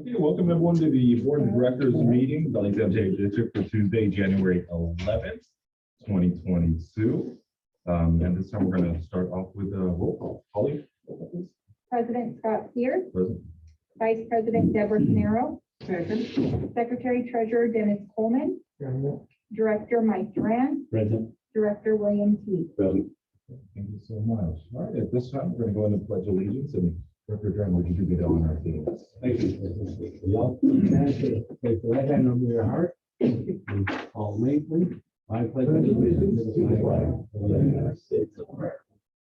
Okay, welcome everyone to the Board of Directors meeting, Valley Sanitary District for Tuesday, January 11th, 2022. And this time we're going to start off with a roll call. Holly? President Scott Sears, Present. Vice President Deborah Canero, Secretary Treasurer Dennis Coleman, Director Mike Duran, Present. Director William T. Present. Thank you so much. All right, at this time, we're going to go into pledge allegiance, and Director Duran, would you do the honor of leading us? Thank you. Y'all place the right hand over your heart. All me, please. I pledge allegiance to the flag of the United States of America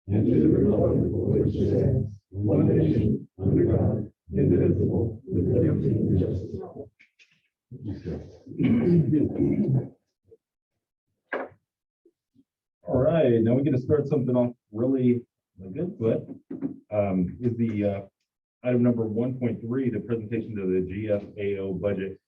and to the republic for which it stands, one nation, under God, indivisible, with liberty and justice for all. All right, now we're going to start something off really good, but is the item number 1.3, the presentation of the GFAO budget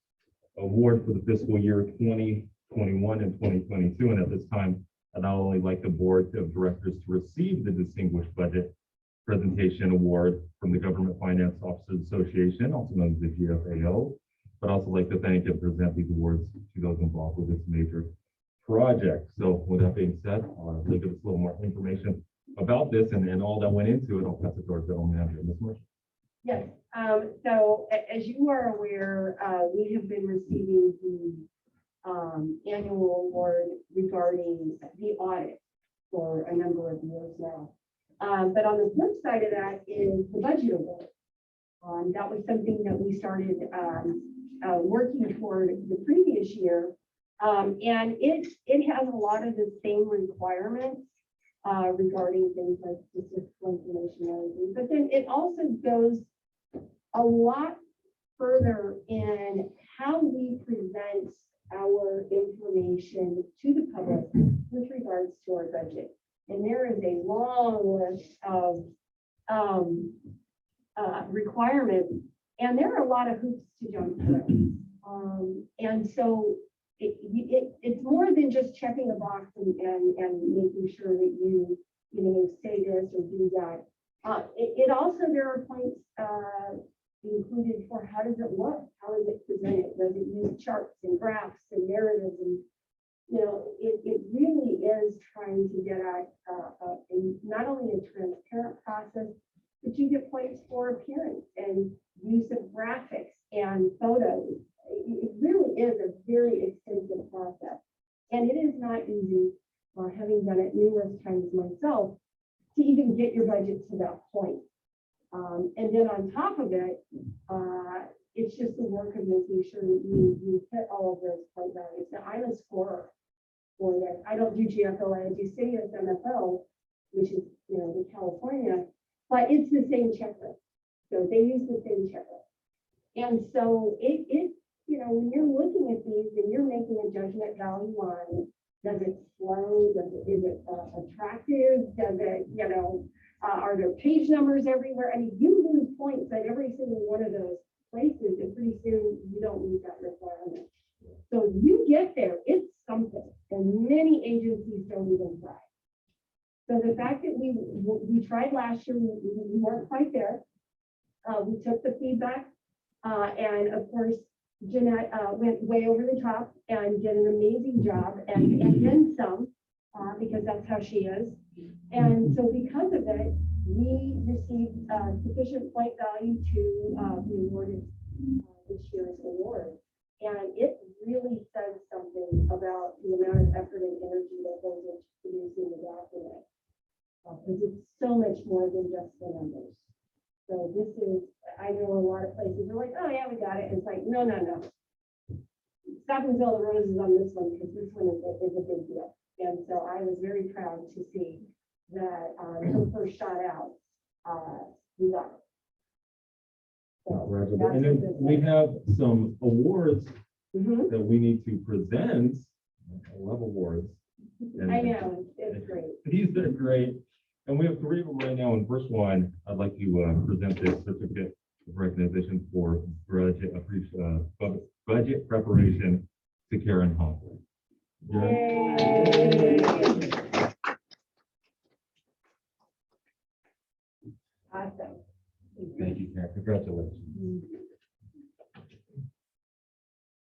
award for the fiscal year 2021 and 2022. And at this time, I'd not only like the board of directors to receive the Distinguished Budget Presentation Award from the Government Finance Officers Association, also known as the GFAO, but also like to thank and present these awards to those involved with this major project. So with that being said, I'll give us a little more information about this and all that went into it. I'll pass it to our general manager, Ms. Marshall. Yes, so as you are aware, we have been receiving the annual award regarding the audit for a number of years now. But on the flip side of that is the budget award. That was something that we started working toward the previous year. And it has a lot of the same requirements regarding things like statistical information and everything. But then it also goes a lot further in how we present our information to the public with regards to our budget. And there is a long list of requirements, and there are a lot of hoops to jump through. And so it's more than just checking a box and making sure that you say this or do that. It also, there are points included for how does it look? How is it presented? Does it use charts and graphs and narratives? And it really is trying to get at not only a transparent process, but you get points for appearance and use of graphics and photos. It really is a very extensive process, and it is not easy, having done it numerous times myself, to even get your budget to that point. And then on top of it, it's just the work of making sure that you hit all of those point values. Now, I'm a scorer for this. I don't do GFO, I do CITIUS MFO, which is the California, but it's the same checklist. So they use the same checklist, and so it when you're looking at these and you're making a judgment value on, does it flow? Is it attractive? Does it, are there page numbers everywhere? I mean, you lose points at every single one of those places, and pretty soon you don't meet that requirement. So you get there, it's something, and many agencies don't even try. So the fact that we tried last year, we weren't quite there. We took the feedback, and of course, Jeanette went way over the top and did an amazing job, and then some, because that's how she is. And so because of it, we received sufficient point value to be awarded this year's award. And it really says something about the amount of effort and energy that goes into producing the document, because it's so much more than just the numbers. So this is, I know a lot of places are like, oh yeah, we got it. It's like, no. Stop and fill the roses on this one, because this one is a big deal. And so I was very proud to see that the first shot out, we got it. So And then we have some awards Mhm. that we need to present. I love awards. And I know, it's great. these are great. And we have 3 of them right now. And first one, I'd like to present this certificate of recognition for budget preparation to Karen Hoffler. Yay. Awesome. Thank you, Karen. Congratulations.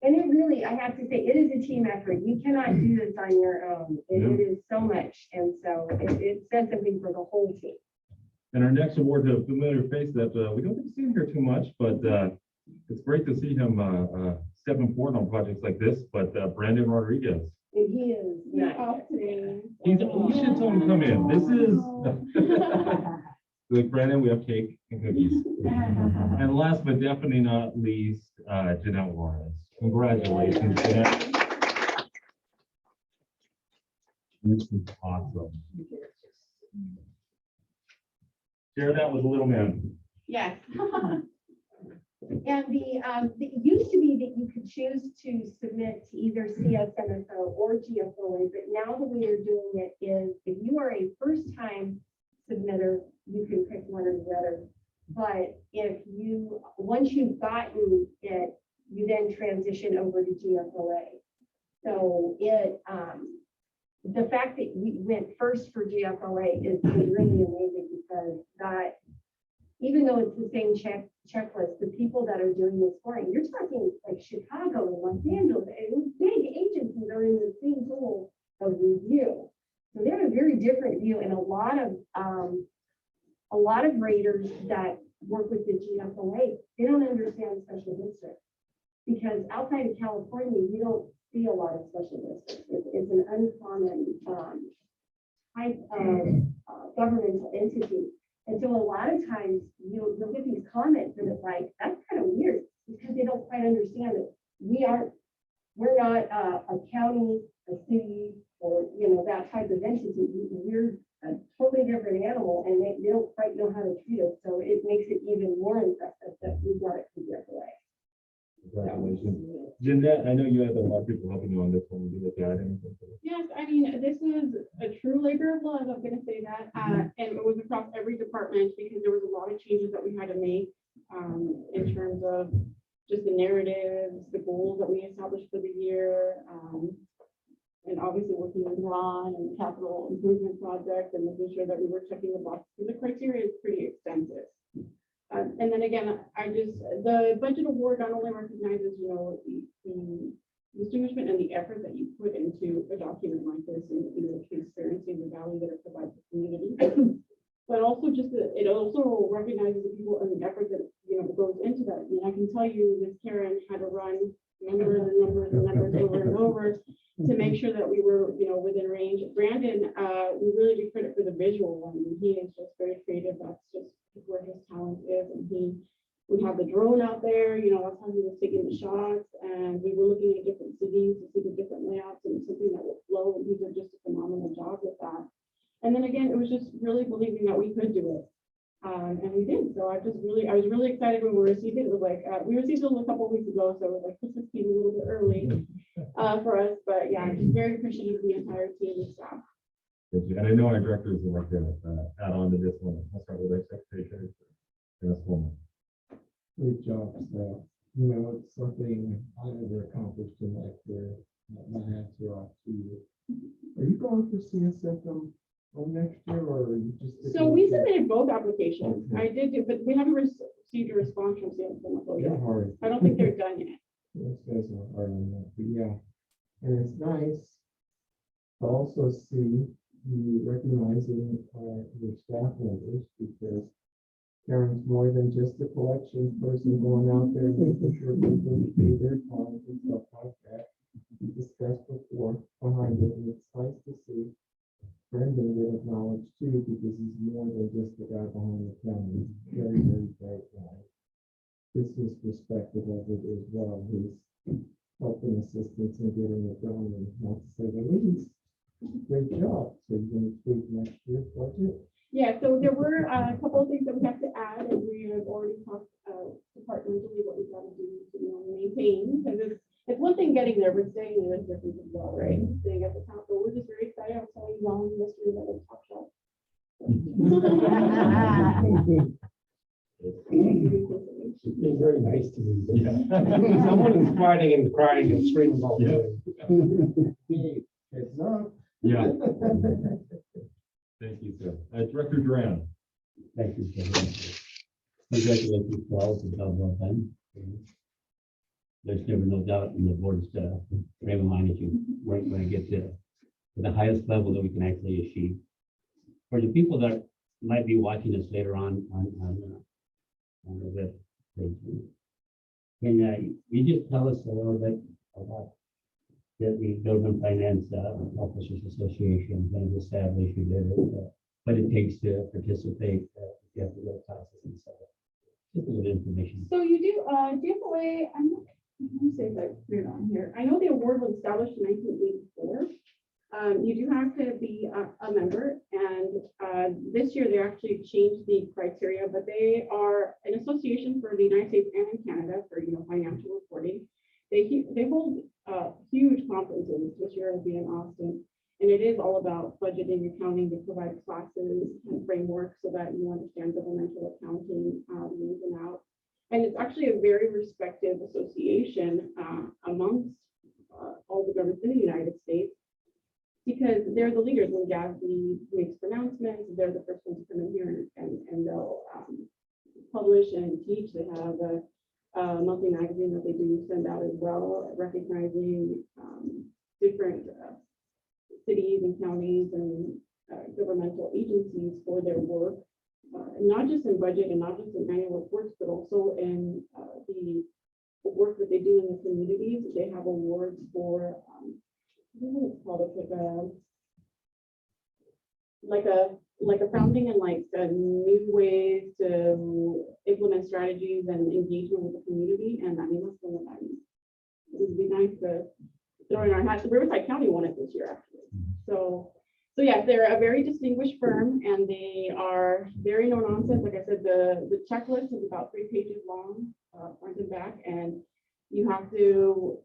And it really, I have to say, it is a team effort. You cannot do this on your own. It is so much. And so it says something for the whole team. And our next award to a familiar face that we don't get to see him here too much, but it's great to see him stepping forward on projects like this. But Brandon Rodriguez, And he is nice. you should tell him to come in. This is like Brandon. We have cake and cookies. And last but definitely not least, Jeanette Lawrence. Congratulations, Jeanette. This is awesome. Share that with the little man. Yes. And it used to be that you could choose to submit to either CSMSO or GFOA, but now the way you're doing it is if you are a first-time submitter, you can pick one or the other. But once you've gotten it, you then transition over to GFOA. So the fact that we went first for GFOA is really amazing because that, even though it's the same checklist, the people that are doing the scoring, you're talking like Chicago and Los Angeles, and big agencies are in the same pool of review. So they have a very different view, and a lot of raters that work with the GFOA, they don't understand special districts because outside of California, you don't see a lot of special districts. It's an uncommon type of governmental entity. And so a lot of times you'll get these comments and it's like, that's kind of weird because they don't quite understand it. We're not a county, a city, or, that type of entity. We're a totally different animal and they don't quite know how to treat us. So it makes it even more impressive that we got it from GFOA. Congratulations. Jeanette, I know you had a lot of people helping you on this one. Would you like to add anything to this? Yes, I mean, this was a true labor of love, I'm gonna say that, and it was across every department because there was a lot of changes that we had to make in terms of just the narratives, the goals that we established for the year, and obviously working with Ron and the capital improvement project and making sure that we were checking the box, because the criteria is pretty extensive. And then again, the budget award not only recognizes, the distinguishment and the effort that you put into a document like this and, transparency and the value that it provides the community, but also it also recognizes the people and the effort that, goes into that. I mean, I can tell you, Ms. Karen had to run numbers over and over to make sure that we were, within range. Brandon, we really do credit for the visual one. He is just very creative. That's just where his talent is, and he would have the drone out there, that's how he was taking the shots, and we were looking at different cities to see the different layouts and something that would flow, and he did just a phenomenal job with that. And then again, it was just really believing that we could do it, and we did. So I was really excited when we received it. It was like we received it a couple of weeks ago, so it was like Christmas came a little bit early for us, but yeah, I'm just very appreciative of the entire team and staff. And I know our directors would like to add on to this one. I'll start with our secretary. Great job, staff. It's something I never accomplished in my career. My hats are off to you. Are you going for CSFM next year, or are you just? So we submitted both applications. Okay. I did do, but we haven't received a response from CSMFO They're yet. hard. I don't think they're done yet. Those guys are hard on that, but yeah. And it's nice to also see you recognizing your staff members, because Karen's more than just a collections person going out there and making sure people pay their funds and stuff like that. We discussed before behind it, and it's nice to see Brendan get acknowledged too, because he's more than just the guy behind the camera. He's very, very bright guy. Business perspective of it as well. He's helping assistants and getting it done, and not to say the least. Great job. So you're going to tweak next year's budget? Yeah, so there were a couple of things that we have to add, and we have already talked departmentally what we've got to do to maintain, because it's one thing getting there, but staying there is different as well, right? Staying at the top, but we're just very excited. I'm telling you, Ron, yesterday that was top shelf. She's been very nice to me. Someone who's fighting and crying and screaming all day. It's not. Yeah. Thank you, sir. Director Duran. Thank you, sir. Congratulations to all the job well done. there's never no doubt in the board's frame of mind that we're going to get to the highest level that we can actually achieve. For the people that might be watching us later on the web page, can you just tell us a little bit about the Government Finance Officers Association, when it was established, what it takes to participate, you have to go to classes and stuff. Just a little information. So you do, giveaway, I'm not, let me say if I put it on here. I know the award was established in 1984. You do have to be a member, and this year they actually changed the criteria, but they are an association for the United States and in Canada for, financial reporting. They hold huge conferences. This year will be in Austin, and it is all about budgeting, accounting. They provide classes and frameworks so that you understand governmental accounting ins and outs. And it's actually a very respected association amongst all the governments in the United States, because they're the leaders. When Gatsby makes pronouncements, they're the first ones to come in here and they'll publish and teach. They have a monthly magazine that they do send out as well, recognizing different cities and counties and governmental agencies for their work, not just in budget and not just in annual reports, but also in the work that they do in the communities. They have awards for, I don't know what it's called, it's like a founding and like new ways to implement strategies and engagement with the community. And I mean, that's one that it would be nice to throw in our hats. The Riverside County won it this year, actually. So yeah, they're a very distinguished firm, and they are very no nonsense. Like I said, the checklist is about 3 pages long, front and back, and you have to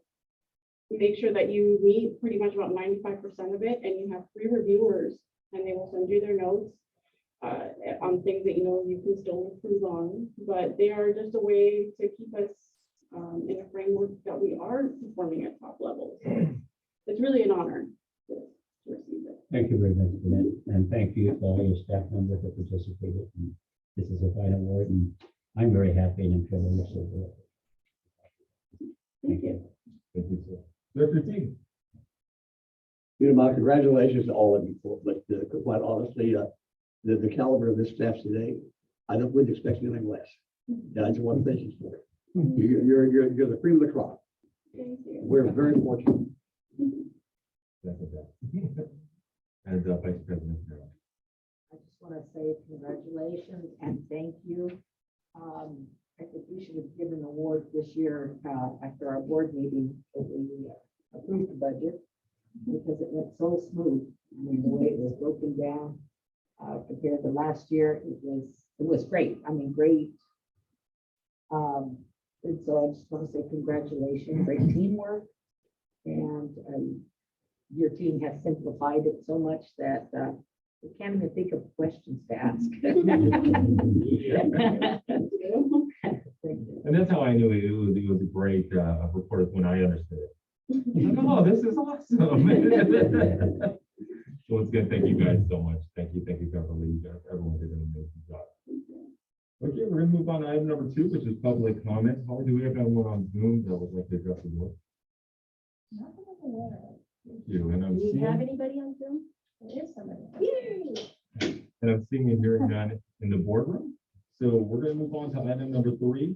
make sure that you meet pretty much about 95% of it, and you have 3 reviewers, and they will send you their notes on things that you can still improve on. But they are just a way to keep us in a framework that we are performing at top level. So it's really an honor to receive it. Thank you very much for that, and thank you to all your staff members that participated. And this is a fine award, and I'm very happy and I'm sure you're so good. Thank you. Thank you, sir. Director Teague. My congratulations to all of you, but quite honestly, the caliber of this staff today, I wouldn't expect anything less. And I just want to thank you for it. You're the cream of the crop. Thank you. We're very fortunate. And Vice President Carroll. I just want to say congratulations and thank you. I think we should have given an award this year after our board meeting, that we approved the budget, because it went so smooth. I mean, the way it was broken down compared to last year, it was great. I mean, great. And so I just want to say congratulations, great teamwork, and your team has simplified it so much that we can't even think of questions to ask. And that's how I knew it was a great report when I understood it. Like, oh, this is awesome. So once again, thank you guys so much. Thank you, Beverly. Everyone did an amazing job. Okay, we're gonna move on to item number 2, which is public comment. Holly, do we have anyone on Zoom that would like to address the board? Thank you. And I'm Do you have seeing, anybody on Zoom? There is somebody. Yay! and I'm seeing and hearing none in the boardroom. So we're gonna move on to item number 3,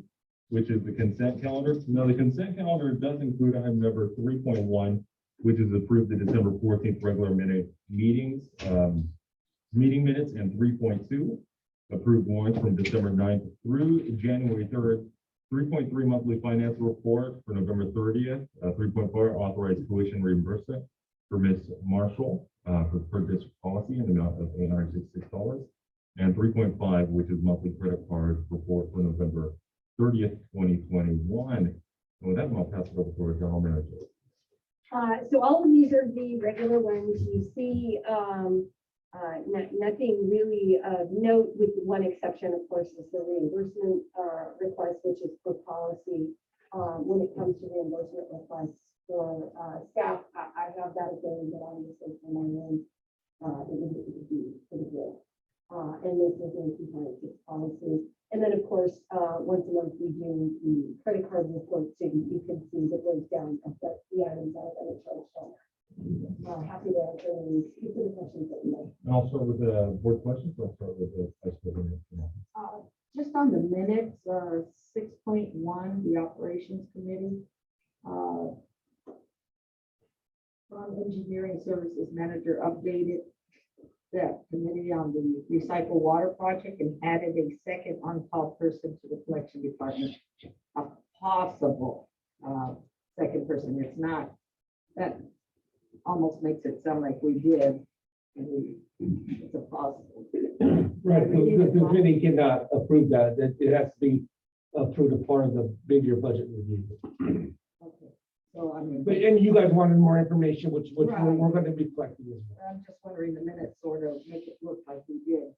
which is the consent calendar. Now, the consent calendar does include item number 3.1, which is approved the December 14th regular meeting minutes, and 3.2, approved warrants from December 9th through January 3rd, 3.3 monthly finance report for November 30th, 3.4 authorized tuition reimbursement for Ms. Marshall for district policy in the amount of $866, and 3.5, which is monthly credit card report for November 30th, 2021. And with that, I'll pass it over to our general manager. So all of these are the regular ones. You see nothing really of note, with one exception, of course, is the reimbursement request, which is for policy. When it comes to reimbursement requests for staff, I have that again, but obviously for my own, it would be pretty good. And this is in compliance with policy. And then, of course, once a month we do the credit card report, so you can see any specific questions that you might. And I'll start with the board questions. I'll start with the vice president. Just on the minutes, 6.1, the operations committee. From engineering services manager updated that committee on the recycle water project and added a second on-call person to the collection department. A possible second person. It's not, that almost makes it sound like we did. And it's a possible. Right, the committee cannot approve that. It has to be approved as part of the bigger budget review. Okay, so I mean. But, and you guys wanted more information, which Right. we're gonna be collecting as well. I'm just wondering, the minutes sort of make it look like we did.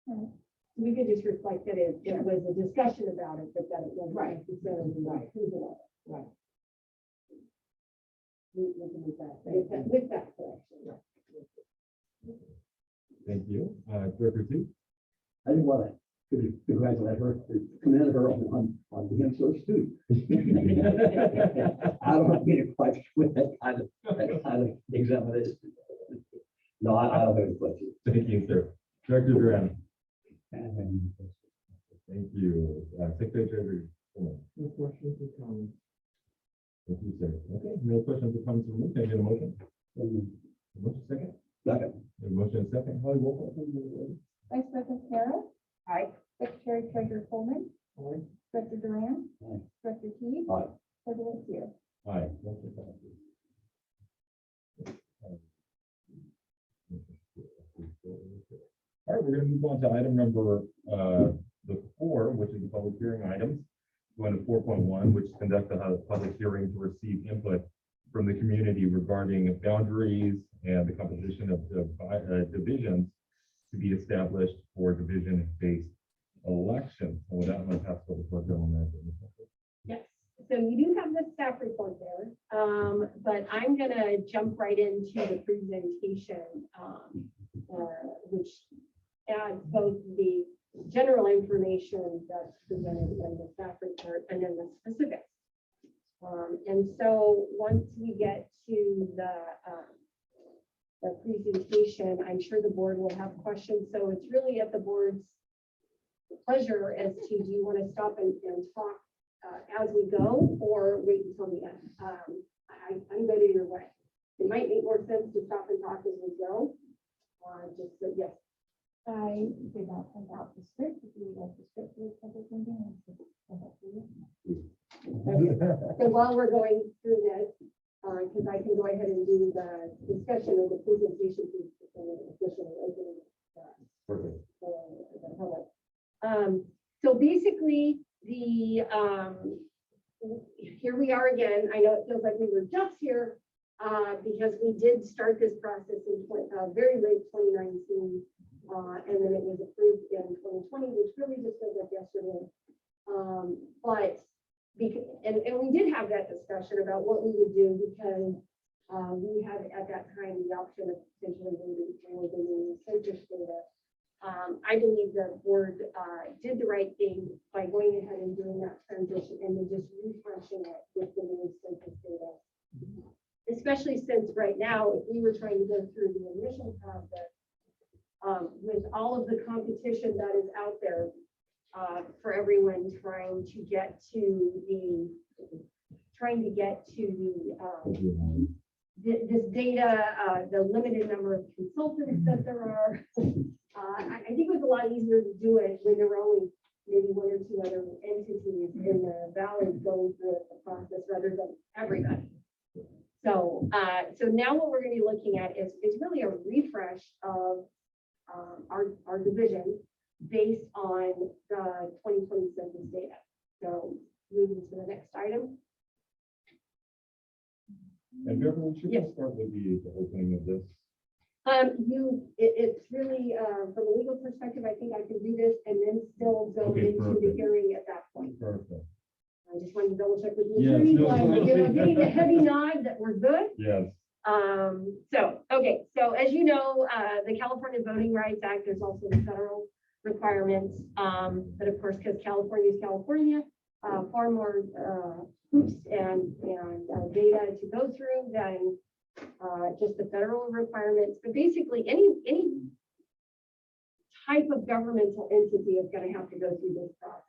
And We could just reflect that it was a discussion about it, but that it wasn't Right. necessarily Right. approval of it. right. We can do that, with that correction. Thank you. Director T. I didn't want to congratulate her, commend her on being so astute. I don't have any questions with that kind of examination. No, I don't have any questions. Thank you, sir. Director Duran. Thank you. Secretary Treasurer. No questions or comments? Thank you, sir. Okay, no questions or comments from me. Can I get a motion? Motion second? Second. A motion second. Holly, roll call, please. Vice President Sarah, Aye. Secretary Treasurer Coleman, Aye. Director Duran, Aye. Director Teague, Aye. President Sears. Aye. Motion passes. All right, we're gonna move on to item number the 4, which is the public hearing items. Going to 4.1, which is conduct a public hearing to receive input from the community regarding boundaries and the composition of divisions to be established for division-based elections. And with that, I'm going to pass it over to our general manager. Yes, so you do have the staff report there, but I'm gonna jump right into the presentation, which adds both the general information that's presented in the staff report and then the specifics. And so once we get to the presentation, I'm sure the board will have questions. So it's really at the board's pleasure as to, do you want to stop and talk as we go, or wait until the end? I'm good either way. It might make more sense to stop and talk as we go. Just so, yes. I did not send out the script. If you would like the script for the public meeting, I can send that to you. So while we're going through this, because I can go ahead and do the discussion of the presentation officially opening Perfect. the public. So basically, here we are again. I know it feels like we were just here because we did start this process in very late 2019, and then it was approved in 2020, which really just feels like yesterday. And we did have that discussion about what we would do, because we had at that time the option of potentially removing census data. I believe the board did the right thing by going ahead and doing that transition and then just refreshing it with the new census data. Especially since right now, if we were trying to go through the initial process with all of the competition that is out there for everyone trying to get to this data, the limited number of consultants that there are. I think it was a lot easier to do it when there were only maybe 1 or 2 other entities in the valley going through the process rather than everybody. So, so now what we're going to be looking at is really a refresh of our division based on the 2020 census data. So moving to the next item. And Beverly, should we Yes. start with the opening of this? It's really, from a legal perspective, I think I can do this and then still go Okay, into the perfect. hearing at that point. Perfect. I just wanted to double check with the Yes, attorney, no, so I'm no. getting the heavy nod that we're good. Yes. Okay, so as you know, the California Voting Rights Act, there's also the federal requirements, but of course, because California is California, far more hoops and data to go through than just the federal requirements. But basically, any type of governmental entity is going to have to go through this process.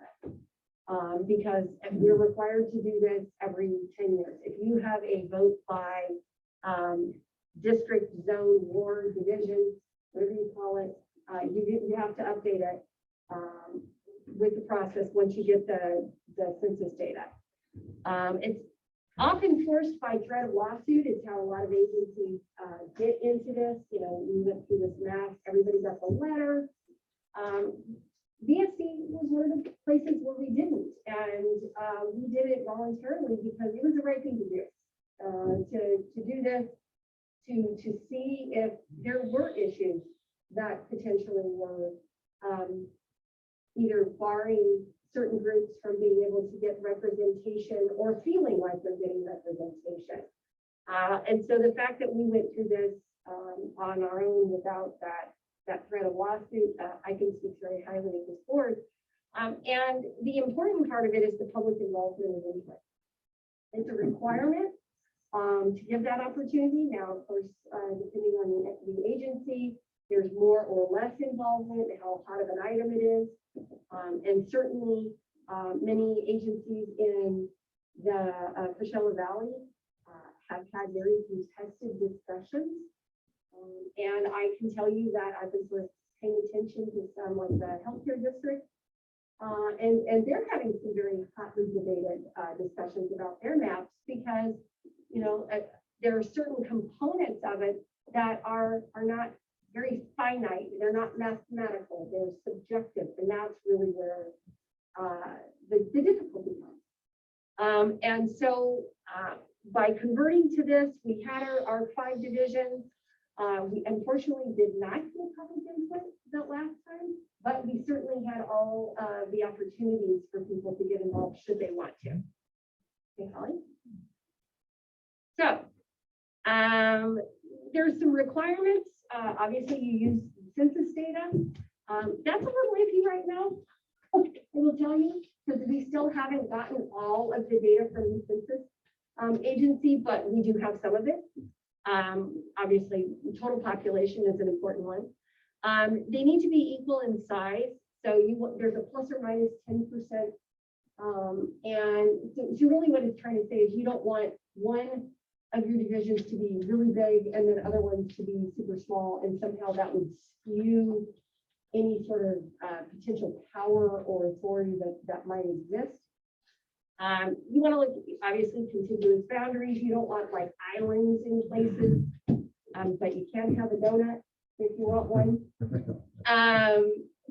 Because we're required to do this every 10 years. If you have a vote by district, zone, ward, division, whatever you call it, you have to update it with the process once you get the census data. It's often forced by threat of lawsuit. It's how a lot of agencies get into this. You know, we went through this mass, everybody got the letter. VSD was one of the places where we didn't, and we did it voluntarily because it was the right thing to do. To do this, to see if there were issues that potentially were either barring certain groups from being able to get representation or feeling like they're getting representation. And so the fact that we went through this on our own without that threat of lawsuit, I can speak very highly of this board. And the important part of it is the public involvement and input. It's a requirement to give that opportunity. Now, of course, depending on the agency, there's more or less involvement, how hot of an item it is. And certainly many agencies in the Coachella Valley have had very contested discussions. And I can tell you that I was paying attention to some like the healthcare district, and they're having some very hotly debated discussions about their maps because, you know, there are certain components of it that are not very finite. They're not mathematical. They're subjective, and that's really where the difficulty comes. And so by converting to this, we had our 5 divisions. We unfortunately did not get public input that last time, but we certainly had all the opportunities for people to get involved should they want to. Okay, Holly? So there's some requirements. Obviously, you use census data. That's a little iffy right now, I will tell you, because we still haven't gotten all of the data from the census agency, but we do have some of it. Obviously, total population is an important one. They need to be equal in size. So there's a plus or minus 10%. And so really what it's trying to say is you don't want one of your divisions to be really big and then other ones to be super small. And somehow that would skew any sort of potential power or authority that might exist. You want to look, obviously, contiguous boundaries. You don't want like islands in places, but you can have a donut if you want one.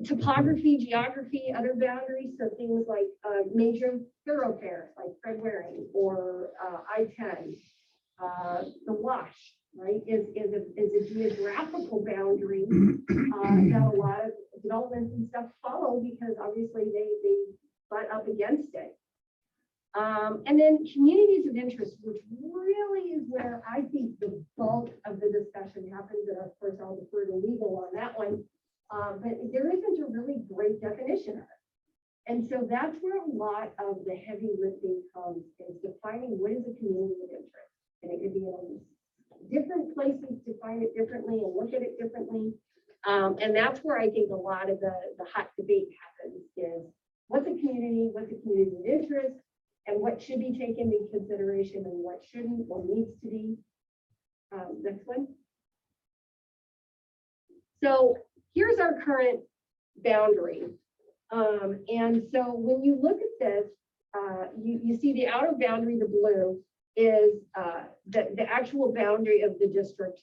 Topography, geography, other boundaries. So things like major thoroughfares like Fred Waring or I-10. The Wash, right, is a geographical boundary that a lot of developments and stuff follow because obviously they butt up against it. And then communities of interest, which really is where I think the bulk of the discussion happens. And of course, I'll defer to legal on that one. But there isn't a really great definition of it. And so that's where a lot of the heavy lifting comes, is defining what is a community of interest. And it could be in different places, define it differently and look at it differently. And that's where I think a lot of the hot debate happens, is what's a community of interest, and what should be taken into consideration and what shouldn't or needs to be. Next one. So here's our current boundary. And so when you look at this, you see the outer boundary, the blue, is the actual boundary of the district.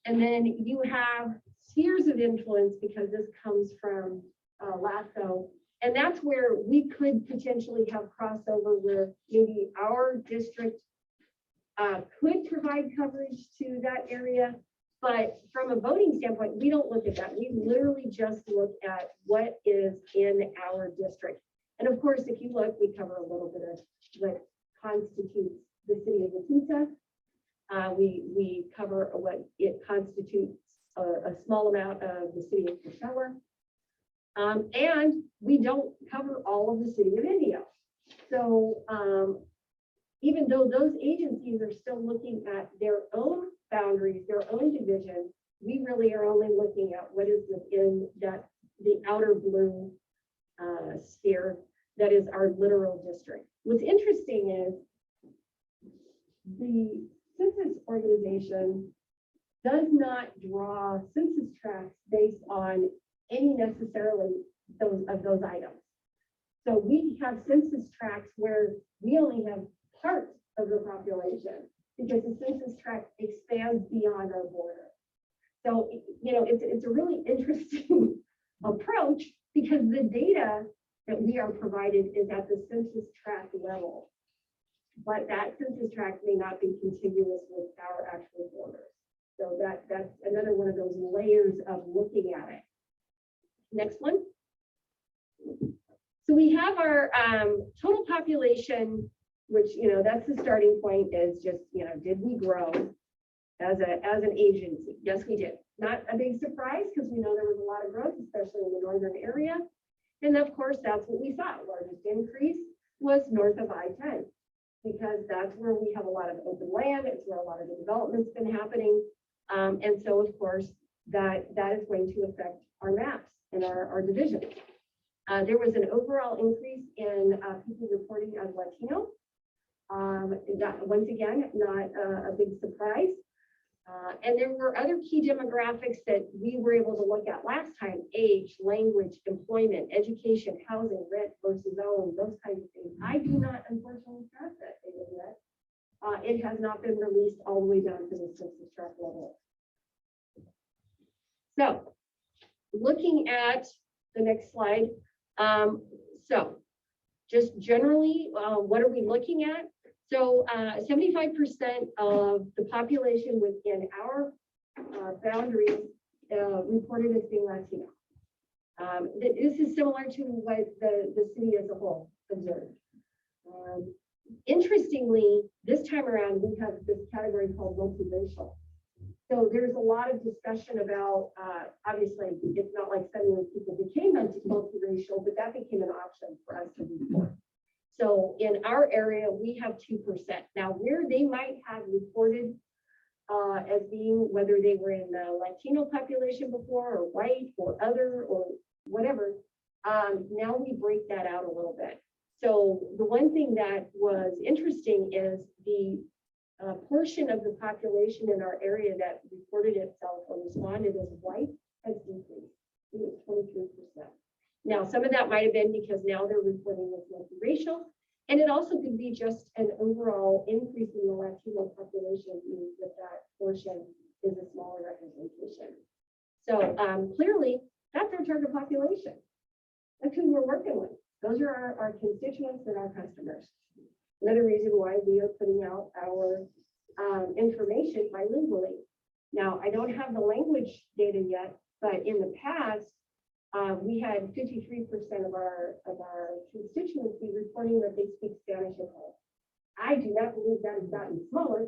And then you have spheres of influence, because this comes from LAFCO. And that's where we could potentially have crossover, where maybe our district could provide coverage to that area. But from a voting standpoint, we don't look at that. We literally just look at what is in our district. And of course, if you look, we cover a little bit of what constitutes the city of Azusa. We cover what it constitutes a small amount of the city of Coachella. And we don't cover all of the city of Indio. So even though those agencies are still looking at their own boundaries, their own divisions, we really are only looking at what is within the outer blue sphere that is our literal district. What's interesting is the census organization does not draw census tracts based on any necessarily those items. So we have census tracts where we only have part of the population because the census tract expands beyond our border. So, you know, it's a really interesting approach because the data that we are provided is at the census tract level, but that census tract may not be contiguous with our actual borders. So that's another one of those layers of looking at it. Next one. So we have our total population, which, you know, that's the starting point is just, you know, did we grow as an agency? Yes, we did. Not a big surprise because we know there was a lot of growth, especially in the northern area. And of course, that's what we saw. Largest increase was north of I-10 because that's where we have a lot of open land. It's where a lot of the development's been happening. And so, of course, that is going to affect our maps and our divisions. There was an overall increase in people reporting as Latino. Once again, not a big surprise. And there were other key demographics that we were able to look at last time: age, language, employment, education, housing, rent versus own, those kinds of things. I do not unfortunately have that data yet. It has not been released all the way down to the census tract level. So looking at the next slide. So just generally, what are we looking at? So 75% of the population within our boundaries reported as being Latino. This is similar to what the city as a whole observed. Interestingly, this time around, we have this category called multiracial. So there's a lot of discussion about, obviously, it's not like suddenly people became multiracial, but that became an option for us to report. So in our area, we have 2%. Now, where they might have reported as being, whether they were in the Latino population before, or white, or other, or whatever, now we break that out a little bit. So the one thing that was interesting is the portion of the population in our area that reported itself or responded as white has decreased. It was 23%. Now, some of that might have been because now they're reporting as multiracial, and it also could be just an overall increase in the Latino population means that portion is a smaller representation. So clearly, that's our target population. That's who we're working with. Those are our constituents and our customers. Another reason why we are putting out our information bilingually. Now, I don't have the language data yet, but in the past, we had 53% of our constituency reporting that they speak Spanish at home. I do not believe that has gotten smaller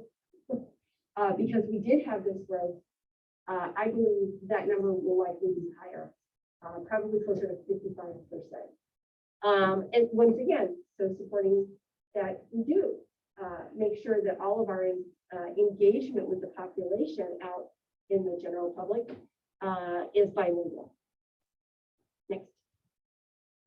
because we did have this growth. I believe that number will likely be higher, probably closer to 55%. And once again, so supporting that we do make sure that all of our engagement with the population out in the general public is bilingual. Next.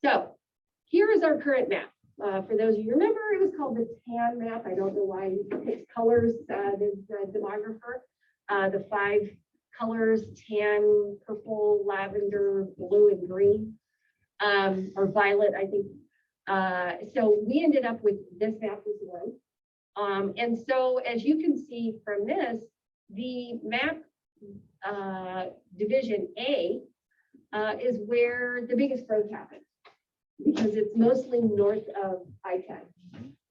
So here is our current map. For those of you remember, it was called the tan map. I don't know why you picked colors, the demographer. The 5 colors: tan, purple, lavender, blue, and green, or violet, I think. So we ended up with this map as one. And so as you can see from this, the map division A is where the biggest growth happened because it's mostly north of I-10.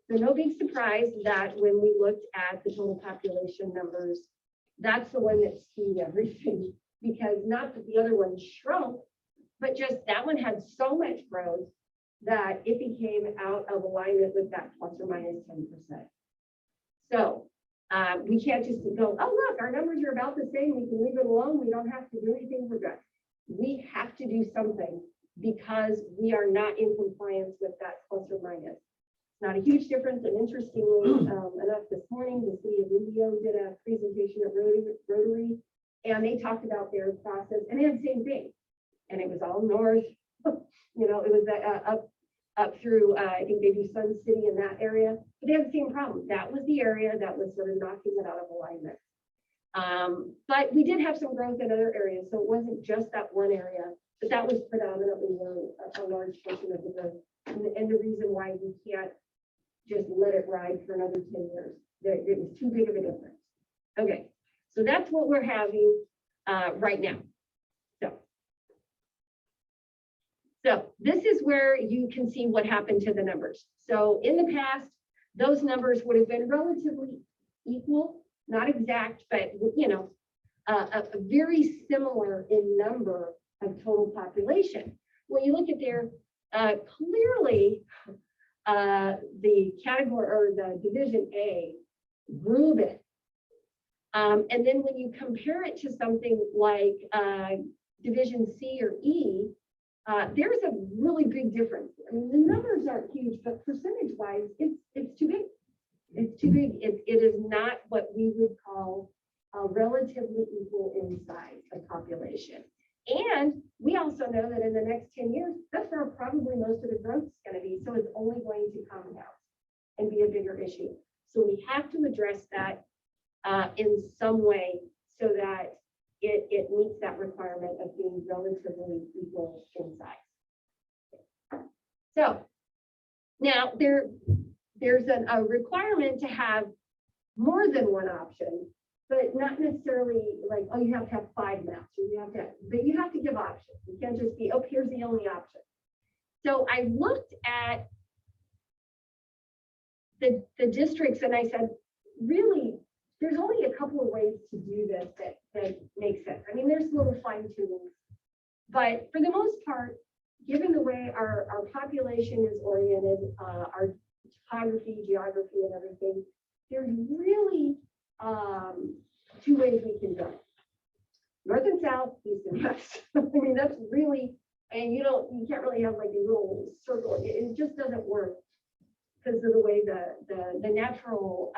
So no big surprise that when we looked at the total population numbers, that's the one that skewed everything, because not that the other one shrunk, but just that one had so much growth that it became out of alignment with that plus or minus 10%. So we can't just go, oh, look, our numbers are about the same. We can leave it alone. We don't have to do anything. We're good. We have to do something because we are not in compliance with that plus or minus. not a huge difference. And interestingly, enough this morning, the city of Indio did a presentation at Rotary, and they talked about their process, and they had the same thing. And it was all north, you know, it was up through, I think they do Sun City in that area, but they had the same problem. That was the area that was sort of knocking it out of alignment. But we did have some growth in other areas, so it wasn't just that one area, but that was predominantly a large portion of the growth. And the reason why we can't just let it ride for another 10 years. It was too big of a difference. Okay, so that's what we're having right now. So this is where you can see what happened to the numbers. So in the past, those numbers would have been relatively equal, not exact, but you know, a very similar in number of total population. When you look at there, clearly the category or the division A grew a bit. And then when you compare it to something like division C or E, there's a really big difference. I mean, the numbers aren't huge, but percentage-wise, it's too big. It's too big. It is not what we would call relatively equal in size of population. And we also know that in the next 10 years, that's where probably most of the growth is going to be. So it's only going to compound and be a bigger issue. So we have to address that in some way so that it meets that requirement of being relatively equal in size. So now there's a requirement to have more than one option, but not necessarily like, oh, you have to have 5 maps, or but you have to give options. You can't just be, oh, here's the only option. So I looked at the districts and I said, really, there's only a couple of ways to do this that make sense. I mean, there's little fine tuning, but for the most part, given the way our population is oriented, our topography, geography, and everything, there's really 2 ways we can go. North and south, east and west. I mean, that's really, and you can't really have like a little circle. It just doesn't work because of the way the natural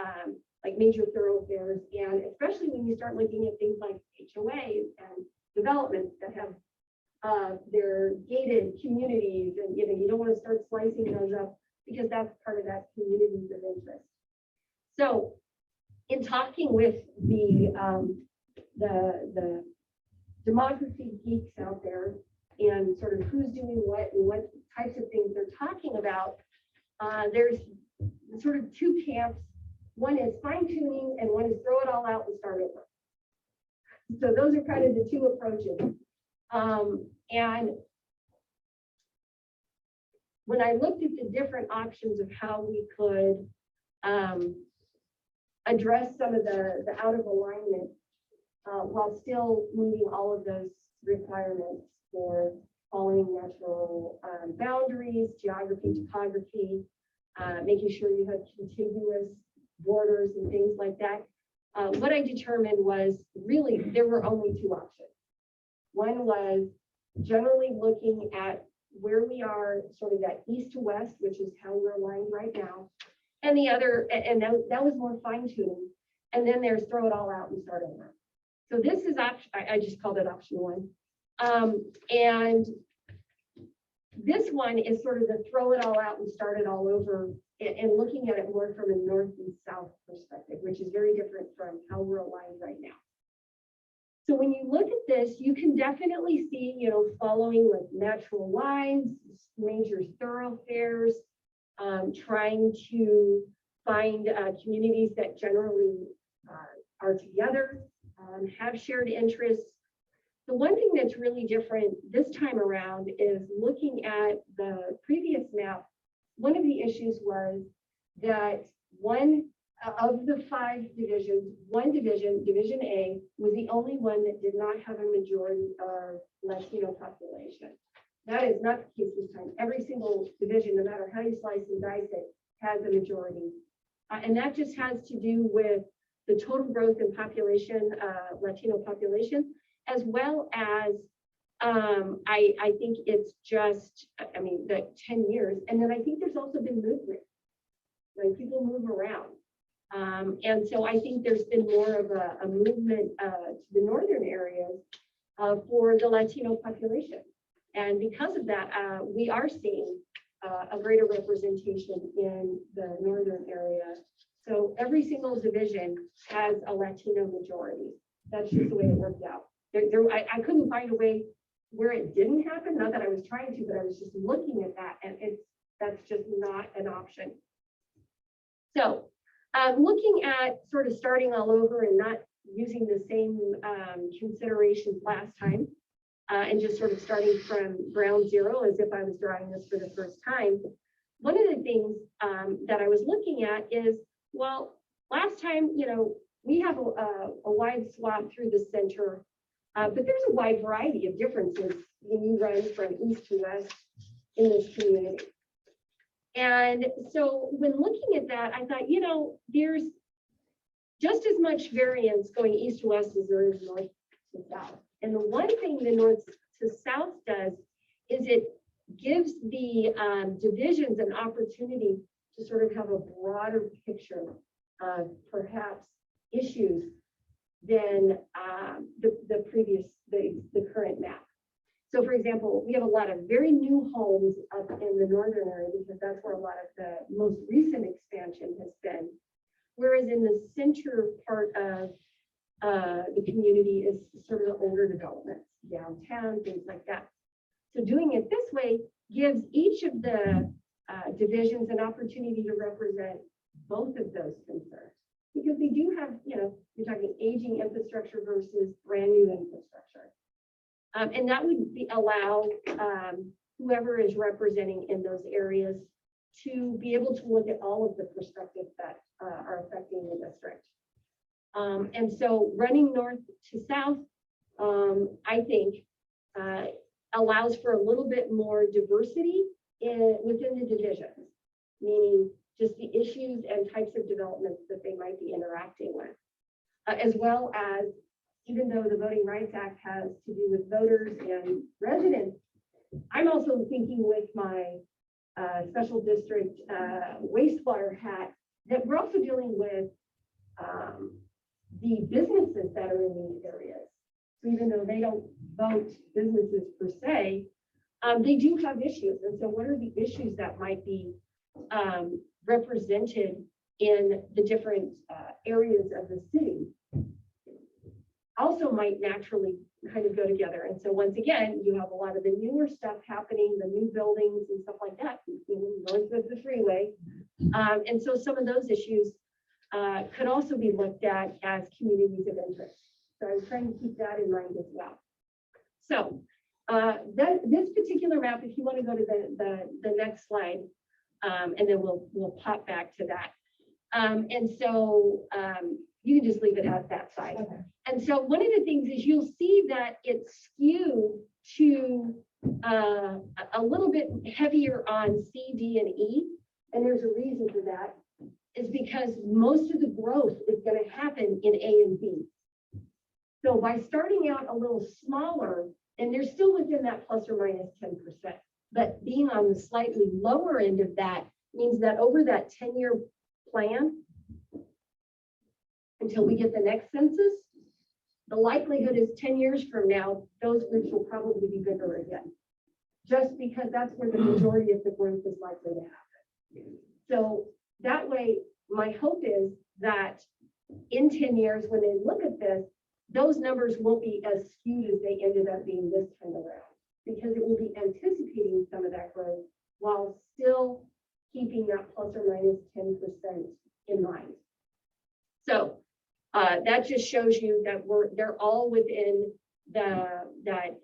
like major thoroughfares, and especially when you start looking at things like HOAs and developments that have their gated communities, and you don't want to start slicing those up because that's part of that communities of interest. So in talking with the demography geeks out there and sort of who's doing what and what types of things they're talking about, there's sort of 2 camps. One is fine tuning and one is throw it all out and start over. So those are kind of the 2 approaches. And when I looked at the different options of how we could address some of the out of alignment while still meeting all of those requirements for following natural boundaries, geography, topography, making sure you have contiguous borders and things like that. What I determined was really there were only 2 options. One was generally looking at where we are, sort of that east to west, which is how we're aligned right now. And the other, and that was more fine-tuning. And then there's throw it all out and start over. So this is option, I just called it option 1. And this one is sort of the throw it all out and start it all over, and looking at it more from a north and south perspective, which is very different from how we're aligned right now. So when you look at this, you can definitely see, following like natural lines, major thoroughfares, trying to find communities that generally are together, have shared interests. The one thing that's really different this time around is looking at the previous map. One of the issues was that one of the 5 divisions, one division, Division A, was the only one that did not have a majority of Latino population. That is not the case this time. Every single division, no matter how you slice and dice it, has a majority. And that just has to do with the total growth in population, Latino population, as well as I think it's just, the 10 years. And then I think there's also been movement. Like people move around. And so I think there's been more of a movement to the northern areas for the Latino population. And because of that, we are seeing a greater representation in the northern area. So every single division has a Latino majority. That's just the way it worked out. I couldn't find a way where it didn't happen. Not that I was trying to, but I was just looking at that, and that's just not an option. So looking at sort of starting all over and not using the same considerations last time, and just sort of starting from ground zero as if I was drawing this for the first time. One of the things that I was looking at is, well, last time, you know, we have a wide swath through the center, but there's a wide variety of differences when you run from east to west in this community. And so when looking at that, I thought, you know, there's just as much variance going east to west as there is north to south. And the one thing the north to south does is it gives the divisions an opportunity to sort of have a broader picture of perhaps issues than the current map. So for example, we have a lot of very new homes up in the northern area because that's where a lot of the most recent expansion has been. Whereas in the center part of the community is sort of the older developments, downtown, things like that. So doing it this way gives each of the divisions an opportunity to represent both of those concerns. Because they do have, you know, you're talking aging infrastructure versus brand new infrastructure. And that would allow whoever is representing in those areas to be able to look at all of the perspectives that are affecting the district. And so running north to south, I think, allows for a little bit more diversity within the divisions, meaning just the issues and types of developments that they might be interacting with, as well as, even though the Voting Rights Act has to do with voters and residents, I'm also thinking with my special district wastewater hat that we're also dealing with the businesses that are in these areas. So even though they don't vote businesses per se, they do have issues. And so what are the issues that might be represented in the different areas of the city? Also might naturally kind of go together. And so once again, you have a lot of the newer stuff happening, the new buildings and stuff like that, north of the freeway. And so some of those issues could also be looked at as communities of interest. So I was trying to keep that in mind as well. So this particular map, if you want to go to the next slide, and then we'll pop back to that. And so you can just leave it at that side. Okay. And so one of the things is you'll see that it's skewed to a little bit heavier on C, D, and E. And there's a reason for that, is because most of the growth is going to happen in A and B. So by starting out a little smaller, and they're still within that plus or minus 10%, but being on the slightly lower end of that means that over that 10-year plan, until we get the next census, the likelihood is 10 years from now, those groups will probably be bigger again, just because that's where the majority of the growth is likely to happen. So that way, my hope is that in 10 years, when they look at this, those numbers won't be as skewed as they ended up being this time around, because it will be anticipating some of that growth while still keeping that plus or minus 10% in mind. So that just shows you that they're all within that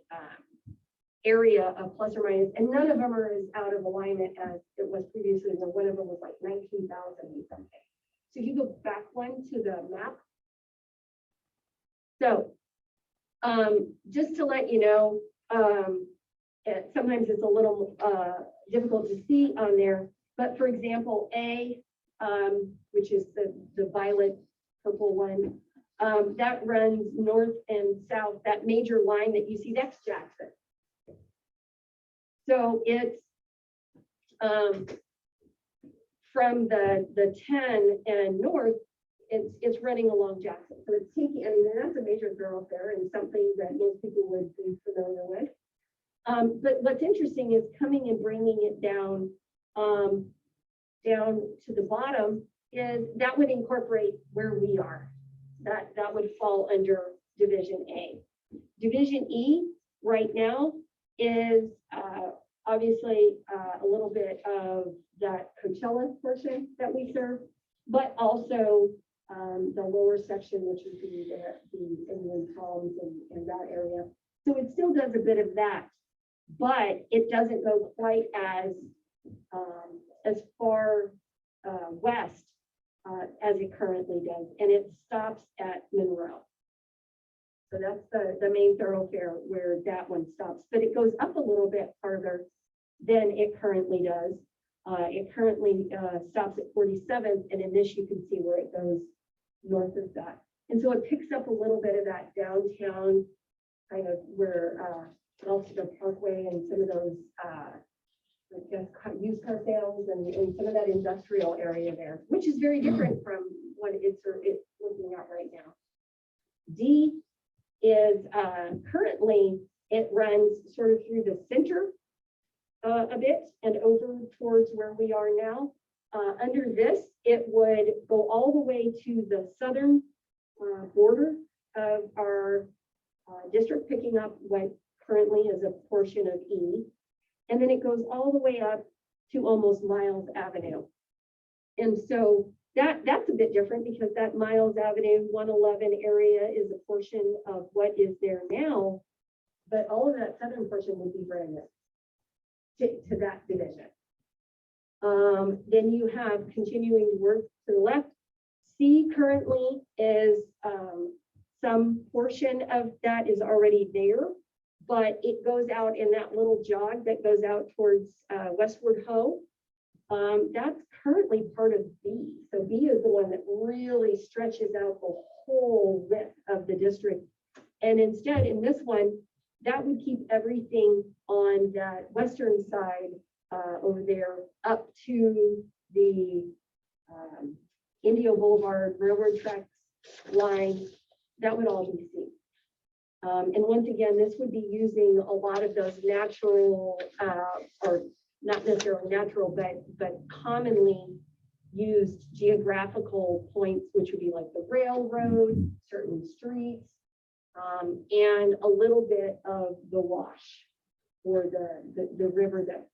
area of plus or minus, and none of them are as out of alignment as it was previously, where one of them was like 19,000 and something. So if you go back one to the map. So just to let you know, sometimes it's a little difficult to see on there, but for example, A, which is the violet purple one, that runs north and south. That major line that you see, that's Jackson. So it's from the 10 and north, it's running along Jackson. So it's taking, I mean, that's a major thoroughfare and something that most people would be familiar with. But what's interesting is coming and bringing it down, down to the bottom is that would incorporate where we are. That would fall under Division A. Division E right now is obviously a little bit of that Coachella portion that we serve, but also the lower section, which would be the Indian Palms and that area. So it still does a bit of that, but it doesn't go quite as far west as it currently does, and it stops at Monroe. So that's the main thoroughfare where that one stops, but it goes up a little bit farther than it currently does. It currently stops at 47th, and in this you can see where it goes north of that. And so it picks up a little bit of that downtown kind of where Elster Parkway and some of those I guess used car sales and some of that industrial area there, which is very different from what it's looking at right now. D is currently, it runs sort of through the center a bit and over towards where we are now. Under this, it would go all the way to the southern border of our district, picking up what currently is a portion of E. And then it goes all the way up to almost Miles Avenue. And so that's a bit different because that Miles Avenue 111 area is a portion of what is there now, but all of that southern portion would be brand new to that division. Then you have continuing work to the left. C currently is some portion of that is already there, but it goes out in that little jog that goes out towards Westward Ho. That's currently part of B. So B is the one that really stretches out the whole width of the district. And instead, in this one, that would keep everything on that western side over there up to the Indio Boulevard Railroad Tracks line. That would all be C. And once again, this would be using a lot of those natural, or not necessarily natural, but commonly used geographical points, which would be like the railroad, certain streets, and a little bit of the wash or the river that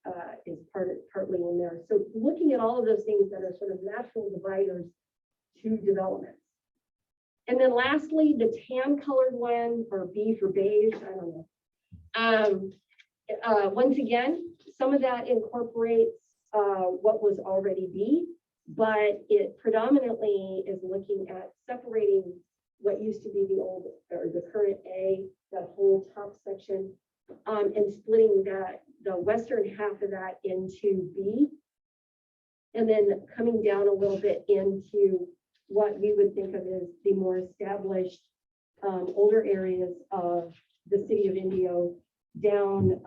is partly in there. So looking at all of those things that are sort of natural dividers to development. And then lastly, the tan colored one, or B for beige, I don't know. Once again, some of that incorporates what was already B, but it predominantly is looking at separating what used to be the old or the current A, that whole top section, and splitting the western half of that into B, and then coming down a little bit into what we would think of as the more established older areas of the city of Indio, down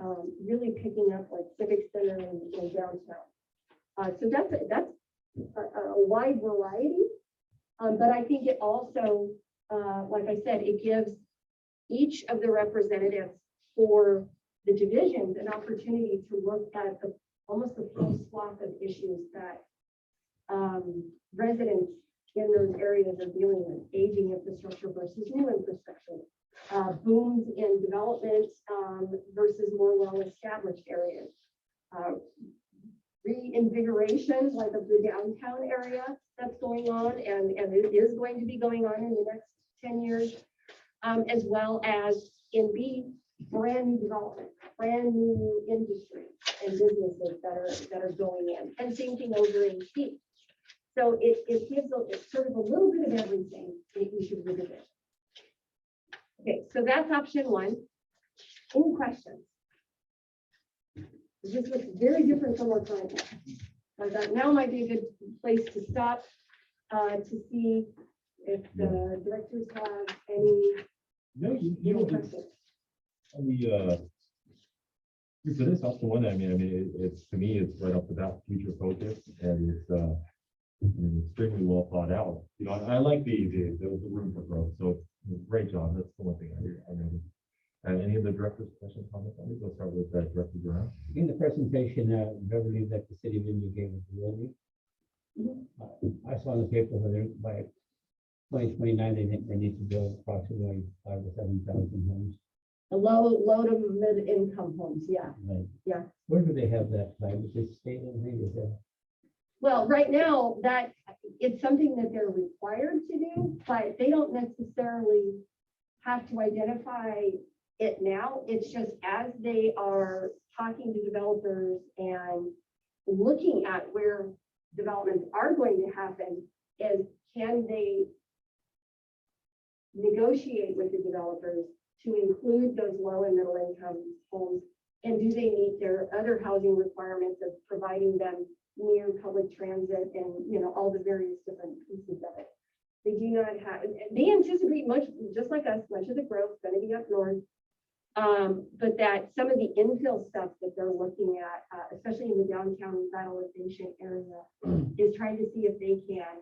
really picking up like Civic Center and downtown. So that's a wide variety, but I think it also, like I said, it gives each of the representatives for the divisions an opportunity to look at almost the full swath of issues that residents in those areas are dealing with: aging infrastructure versus new infrastructure, booms in development versus more well-established areas, reinvigoration like of the downtown area that's going on and it is going to be going on in the next 10 years, as well as in B, brand new development, brand new industry and businesses that are going in, and same thing over in C. So it gives it's sort of a little bit of everything that you should revisit. Okay, so that's option one. Any questions? This looks very different from our current one. I thought now might be a good place to stop to see if the directors have any No, you know, questions. on the So this also one, it's, to me, it's right off the bat, future focus, and it's, extremely well thought out. You know, I like the room for growth, so great job, that's the one thing I noticed. Any of the directors' questions, comments on it? Let's start with Director Durant. In the presentation, Beverly, that the city of India gave us, really. I saw in the paper that by 2029, they think they need to build approximately 5,000 to 7,000 homes. The low to mid-income homes, yeah. Right. Yeah. Where do they have that plan? Is it state anything? Is that? Well, right now, that, it's something that they're required to do, but they don't necessarily have to identify it now. It's just as they are talking to developers and looking at where developments are going to happen, is can they negotiate with the developers to include those low and middle income homes? And do they meet their other housing requirements of providing them near public transit and, you know, all the various different pieces of it? They do not have, they anticipate much, just like us, much of the growth is going to be up north. But that some of the infill stuff that they're looking at, especially in the downtown revitalization area, is trying to see if they can,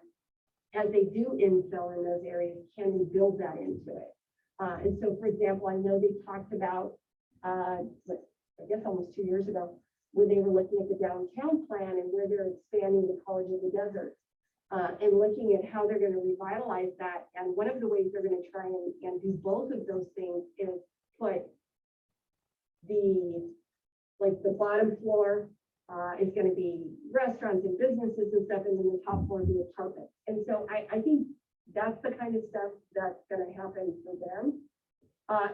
as they do infill in those areas, can we build that into it? And so, for example, I know they talked about, I guess almost 2 years ago, when they were looking at the downtown plan and where they're expanding the College of the Desert, and looking at how they're going to revitalize that. And one of the ways they're going to try and do both of those things is put the bottom floor is going to be restaurants and businesses and stuff, and then the top floor be apartments. And so I think that's the kind of stuff that's going to happen for them,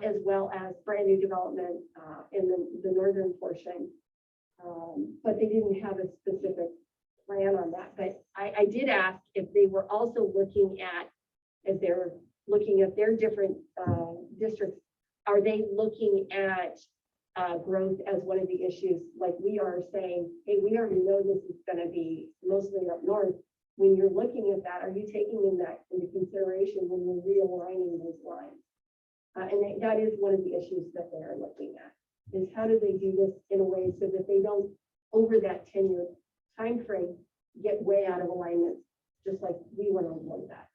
as well as brand new development in the northern portion. But they didn't have a specific plan on that. But I did ask if they were also looking at, as they're looking at their different districts, are they looking at growth as one of the issues, like we are saying, hey, we already know this is going to be mostly up north. When you're looking at that, are you taking that into consideration when you're realigning those lines? And that is one of the issues that they're looking at, is how do they do this in a way so that they don't, over that 10-year time frame, get way out of alignment, just like we want to avoid that.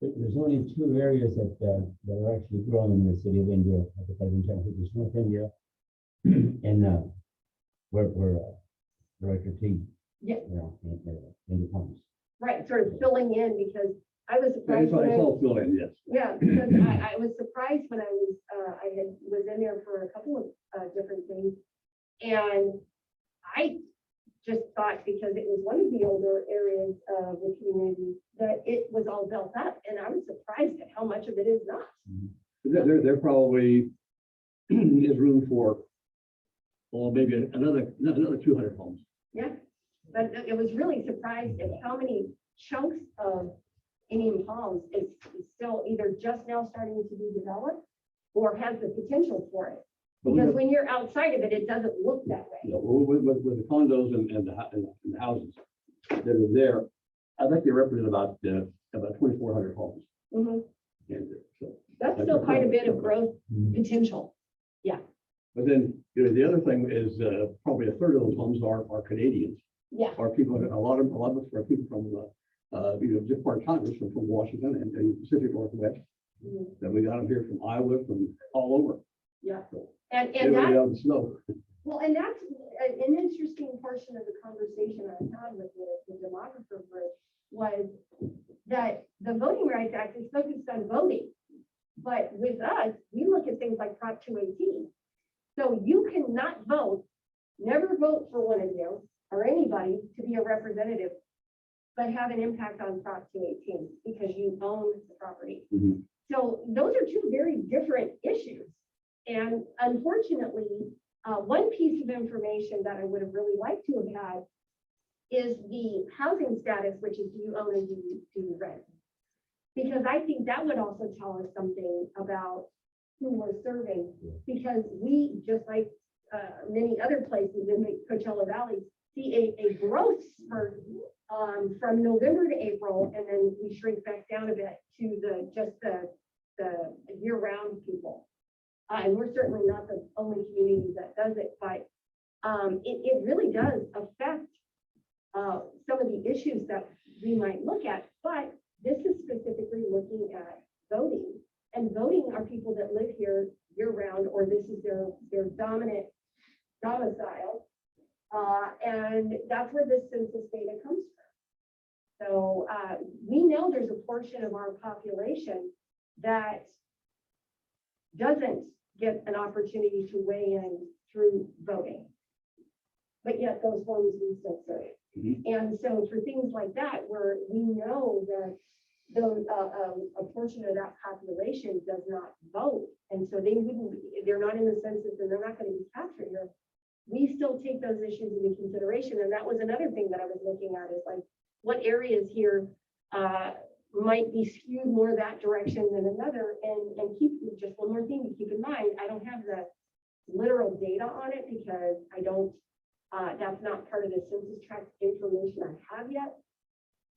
There's only two areas that are actually growing in the city of India at the present time, which is North India and where Director T. Yeah. In the homes. Right, sort of filling in, because I was surprised. It's all fill in, yes. Yeah, because I was surprised when I was in there for a couple of different things. And I just thought, because it was one of the older areas of the community, that it was all built up. And I was surprised at how much of it is not. There probably is room for, well, maybe another 200 homes. Yeah, but it was really surprised at how many chunks of Indian Palms is still either just now starting to be developed or has the potential for it. Because when you're outside of it, it doesn't look that way. With the condos and the houses that are there, I think they represent about 2,400 homes. Mhm. And so, That's still quite a bit of growth potential. but then, the other thing is probably a third of those homes are Canadians, Yeah. are people, a lot of us are people from just part of Congress, from Washington and the Pacific Northwest. Mhm. Then we got them here from Iowa, from all over. Yeah. So, And everybody that, out in the snow. well, and that's an interesting portion of the conversation I had with the demographer group, was that the Voting Rights Act is focused on voting. But with us, we look at things like Prop 218. So you cannot vote, never vote for one of you or anybody to be a representative, but have an impact on Prop 218 because you own the property. Mhm. So those are two very different issues. And unfortunately, one piece of information that I would have really liked to have had is the housing status, which is do you own and do you rent? Because I think that would also tell us something about who we're serving, because we, just like many other places in the Coachella Valley, see a growth spurt from November to April, and then we shrink back down a bit to just the year-round people. And we're certainly not the only community that does it, but it really does affect some of the issues that we might look at. But this is specifically looking at voting. And voting are people that live here year round, or this is their dominant domicile. And that's where this census data comes from. So we know there's a portion of our population that doesn't get an opportunity to weigh in through voting. But yet those forms we still serve. And so for things like that, where we know that those, a portion of that population does not vote, and so they're not in the census and they're not going to be captured here, we still take those issues into consideration. And that was another thing that I was looking at, is like, what areas here might be skewed more that direction than another. And keep, just one more thing to keep in mind, I don't have the literal data on it because I don't, that's not part of the census tract information I have yet.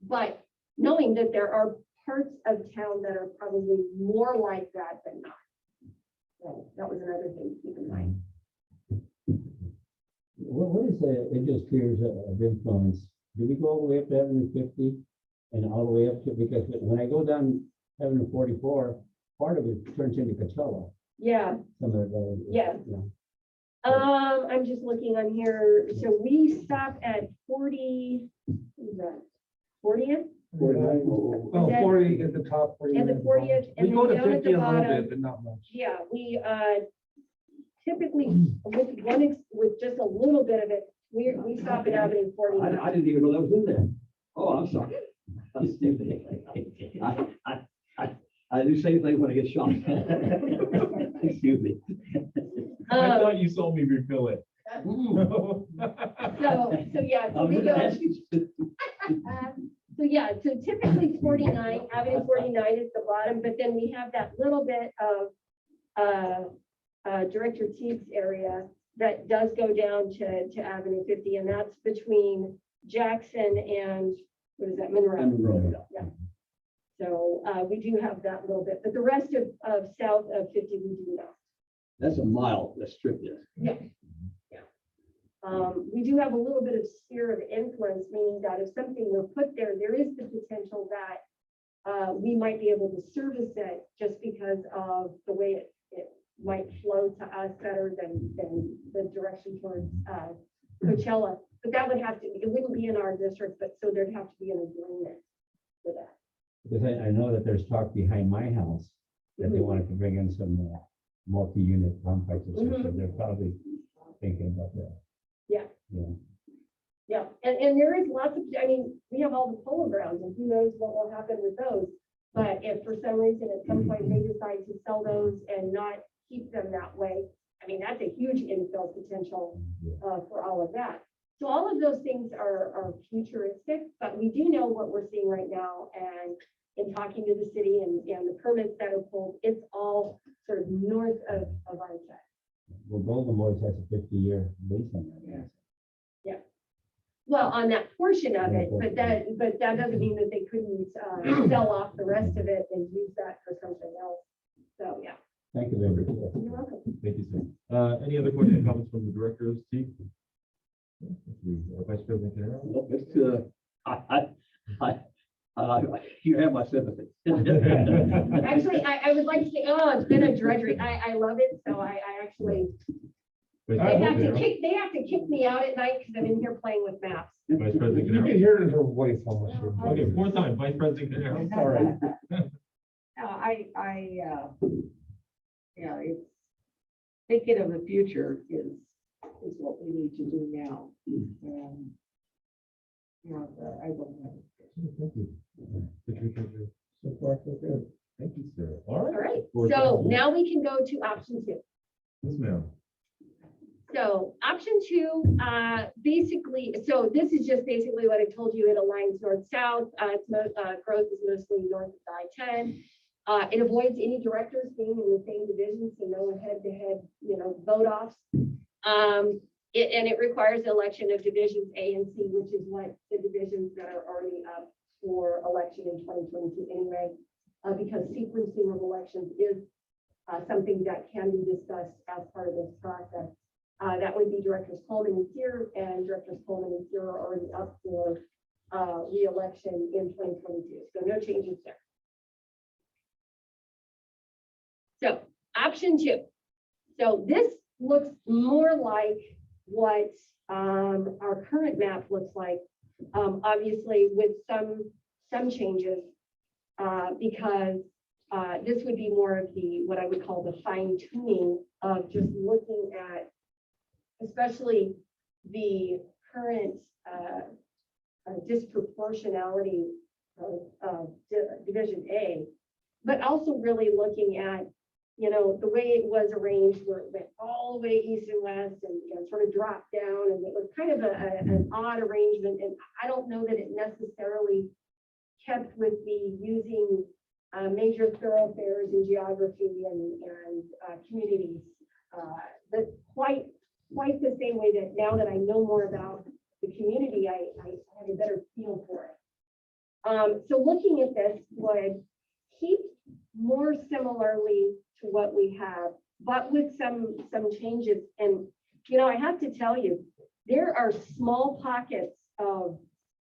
But knowing that there are parts of town that are probably more like that than not. So that was another thing to keep in mind. What is the biggest spheres of influence? Do we go all the way up to Avenue 50 and all the way up to, because when I go down Avenue 44, part of it turns into Coachella. Yeah, Some of the, yeah. you know. I'm just looking on here. So we stop at 40, what is that? 40th? Oh, 40 at the top. 40 And the at 40th, bottom. We and go then to down at 50 the a little bottom. bit, but not much. Yeah, we typically, with just a little bit of it, we stop at Avenue 40. I didn't even know that was in there. Oh, I'm sorry. I'm stupid. I do the same thing when I get shot. Excuse me. I thought you saw me refill it. So yeah, so we go. So yeah, so typically 49, Avenue 49 is the bottom, but then we have that little bit of Director Teague's area that does go down to Avenue 50, and that's between Jackson and, what is that, Monroe? Yeah. So we do have that little bit, but the rest of south of 50, we do not. That's a mile, that strip is. Yeah. We do have a little bit of sphere of influence, meaning that if something were put there, there is the potential that we might be able to service it just because of the way it might flow to us better than the direction towards Coachella. But that would have to, it wouldn't be in our district, but so there'd have to be an agreement for that. Because I know that there's talk behind my house that they wanted to bring in some multi-unit complexes. So they're probably thinking about that. Yeah. Yeah. Yeah, and there is lots of, I mean, we have all the polo grounds, and who knows what will happen with those. But if for some reason at some point they decide to sell those and not keep them that way, I mean, that's a huge infill potential for all of that. So all of those things are futuristic, but we do know what we're seeing right now. And in talking to the city and the permits that are pulled, it's all sort of north of our check. Well, Golden Boys has a 50-year lease on that. Yeah. Well, on that portion of it, but that doesn't mean that they couldn't sell off the rest of it and use that for something else. So, yeah. Thank you very much. You're welcome. Thank you, sir. Any other questions, comments from the director's team? Vice President Carrera? Well, it's, you have my sympathy. Actually, I would like to say, oh, it's been a drudgery. I love it. So I actually, they have to kick me out at night because I'm in here playing with maps. Vice President You can Carrera? hear it in her voice how much. Okay, fourth time, Vice President Carrera. I'm sorry. Yeah, it's thinking of the future is what we need to do now. And, you know, I don't know. Thank you. So far, so good. Thank you, sir. All All right. right. Fourth So time. now we can go to option 2. Yes, ma'am. So option 2, basically, so this is just basically what I told you. It aligns north-south. Growth is mostly north of I-10. It avoids any directors being in the same division, so no head-to-head, vote offs. And it requires the election of divisions A and C, which is what the divisions that are already up for election in 2022 anyway, because sequencing of elections is something that can be discussed as part of this process. That would be Directors Coleman and Sear, and Directors Coleman and Sear are already up for re-election in 2022. So no changes there. So option 2. So this looks more like what our current map looks like, obviously with some changes, because this would be more of the, what I would call the fine tuning of just looking at, especially the current disproportionality of Division A, but also really looking at, you know, the way it was arranged, where it went all the way east and west and, you know, sort of dropped down, and it was kind of an odd arrangement. And I don't know that it necessarily kept with the using major thoroughfares in geography and communities, but quite the same way that now that I know more about the community, I have a better feel for it. So looking at this would keep more similarly to what we have, but with some changes. And, you know, I have to tell you, there are small pockets of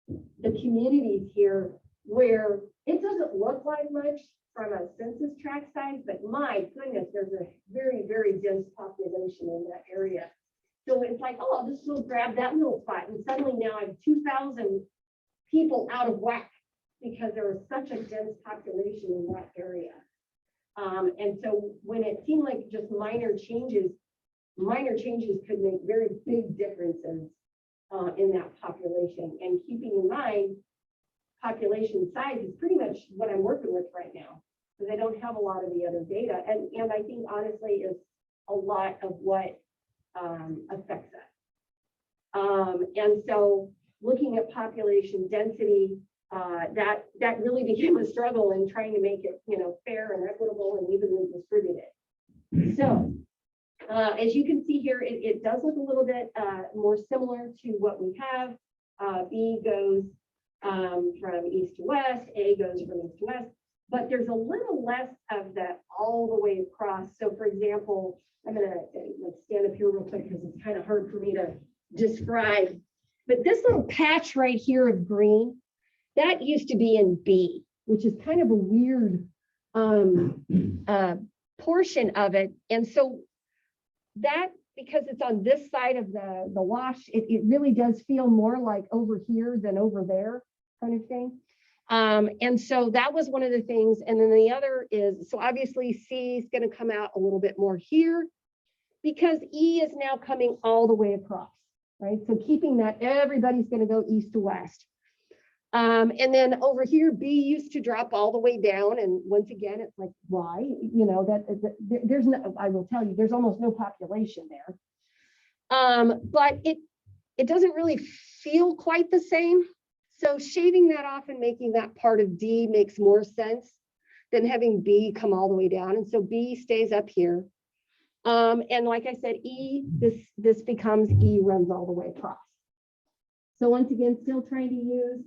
the communities here where it doesn't look like much from a census tract size, but my goodness, there's a very, very dense population in that area. So it's like, oh, I'll just go grab that little spot. And suddenly now I have 2,000 people out of whack because there is such a dense population in that area. And so when it seemed like just minor changes could make very big differences in that population. And keeping in mind, population size is pretty much what I'm working with right now, because I don't have a lot of the other data. And I think honestly is a lot of what affects us. And so looking at population density, that really became a struggle in trying to make it, you know, fair and equitable and evenly distributed. So as you can see here, it does look a little bit more similar to what we have. B goes from east to west, A goes from east to west, but there's a little less of that all the way across. So for example, I'm gonna stand up here real quick because it's kind of hard for me to describe, but this little patch right here of green, that used to be in B, which is kind of a weird portion of it. And so that, because it's on this side of the wash, it really does feel more like over here than over there kind of thing. And so that was one of the things. And then the other is, so obviously C is going to come out a little bit more here because E is now coming all the way across, right? So keeping that, everybody's going to go east to west. And then over here, B used to drop all the way down. And once again, it's like, why? You know, that there's no, I will tell you, there's almost no population there. But it doesn't really feel quite the same. So shaving that off and making that part of D makes more sense than having B come all the way down. And so B stays up here. And like I said, E, this becomes E runs all the way across. So once again, still trying to use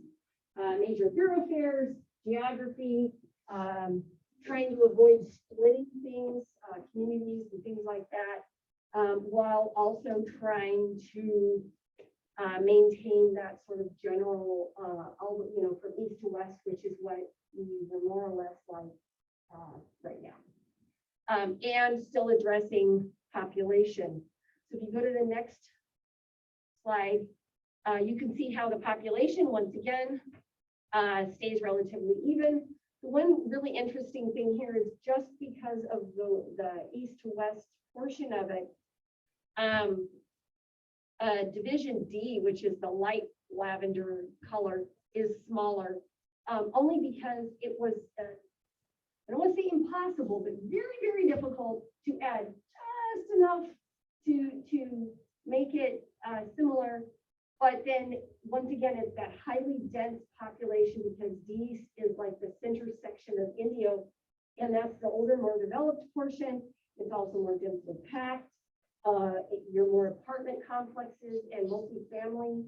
major thoroughfares, geography, trying to avoid splitting things, communities and things like that, while also trying to maintain that sort of general, you know, from east to west, which is what we're more or less like right now. And still addressing population. So if you go to the next slide, you can see how the population, once again, stays relatively even. The one really interesting thing here is just because of the east to west portion of it, Division D, which is the light lavender color, is smaller, only because it was, I don't want to say impossible, but very, very difficult to add just enough to make it similar. But then once again, it's that highly dense population because D is like the center section of Indio, and that's the older, more developed portion. It's also more densely packed. Your more apartment complexes and multifamily.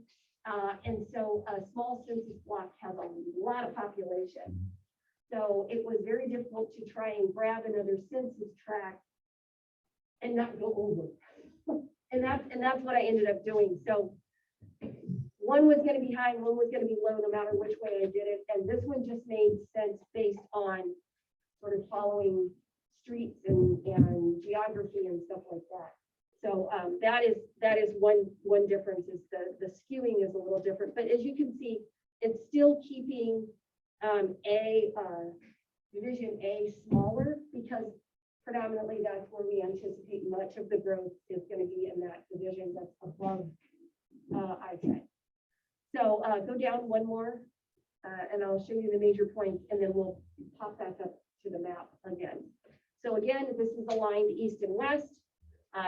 And so a small census block has a lot of population. So it was very difficult to try and grab another census tract and not go over. And that's what I ended up doing. So one was gonna be high, one was gonna be low, no matter which way I did it. And this one just made sense based on sort of following streets and geography and stuff like that. So that is one difference, is the skewing is a little different. But as you can see, it's still keeping Division A smaller, because predominantly that's where we anticipate much of the growth is going to be in that division that's above I-10. So go down one more, and I'll show you the major points, and then we'll pop back up to the map again. So again, this is aligned east and west.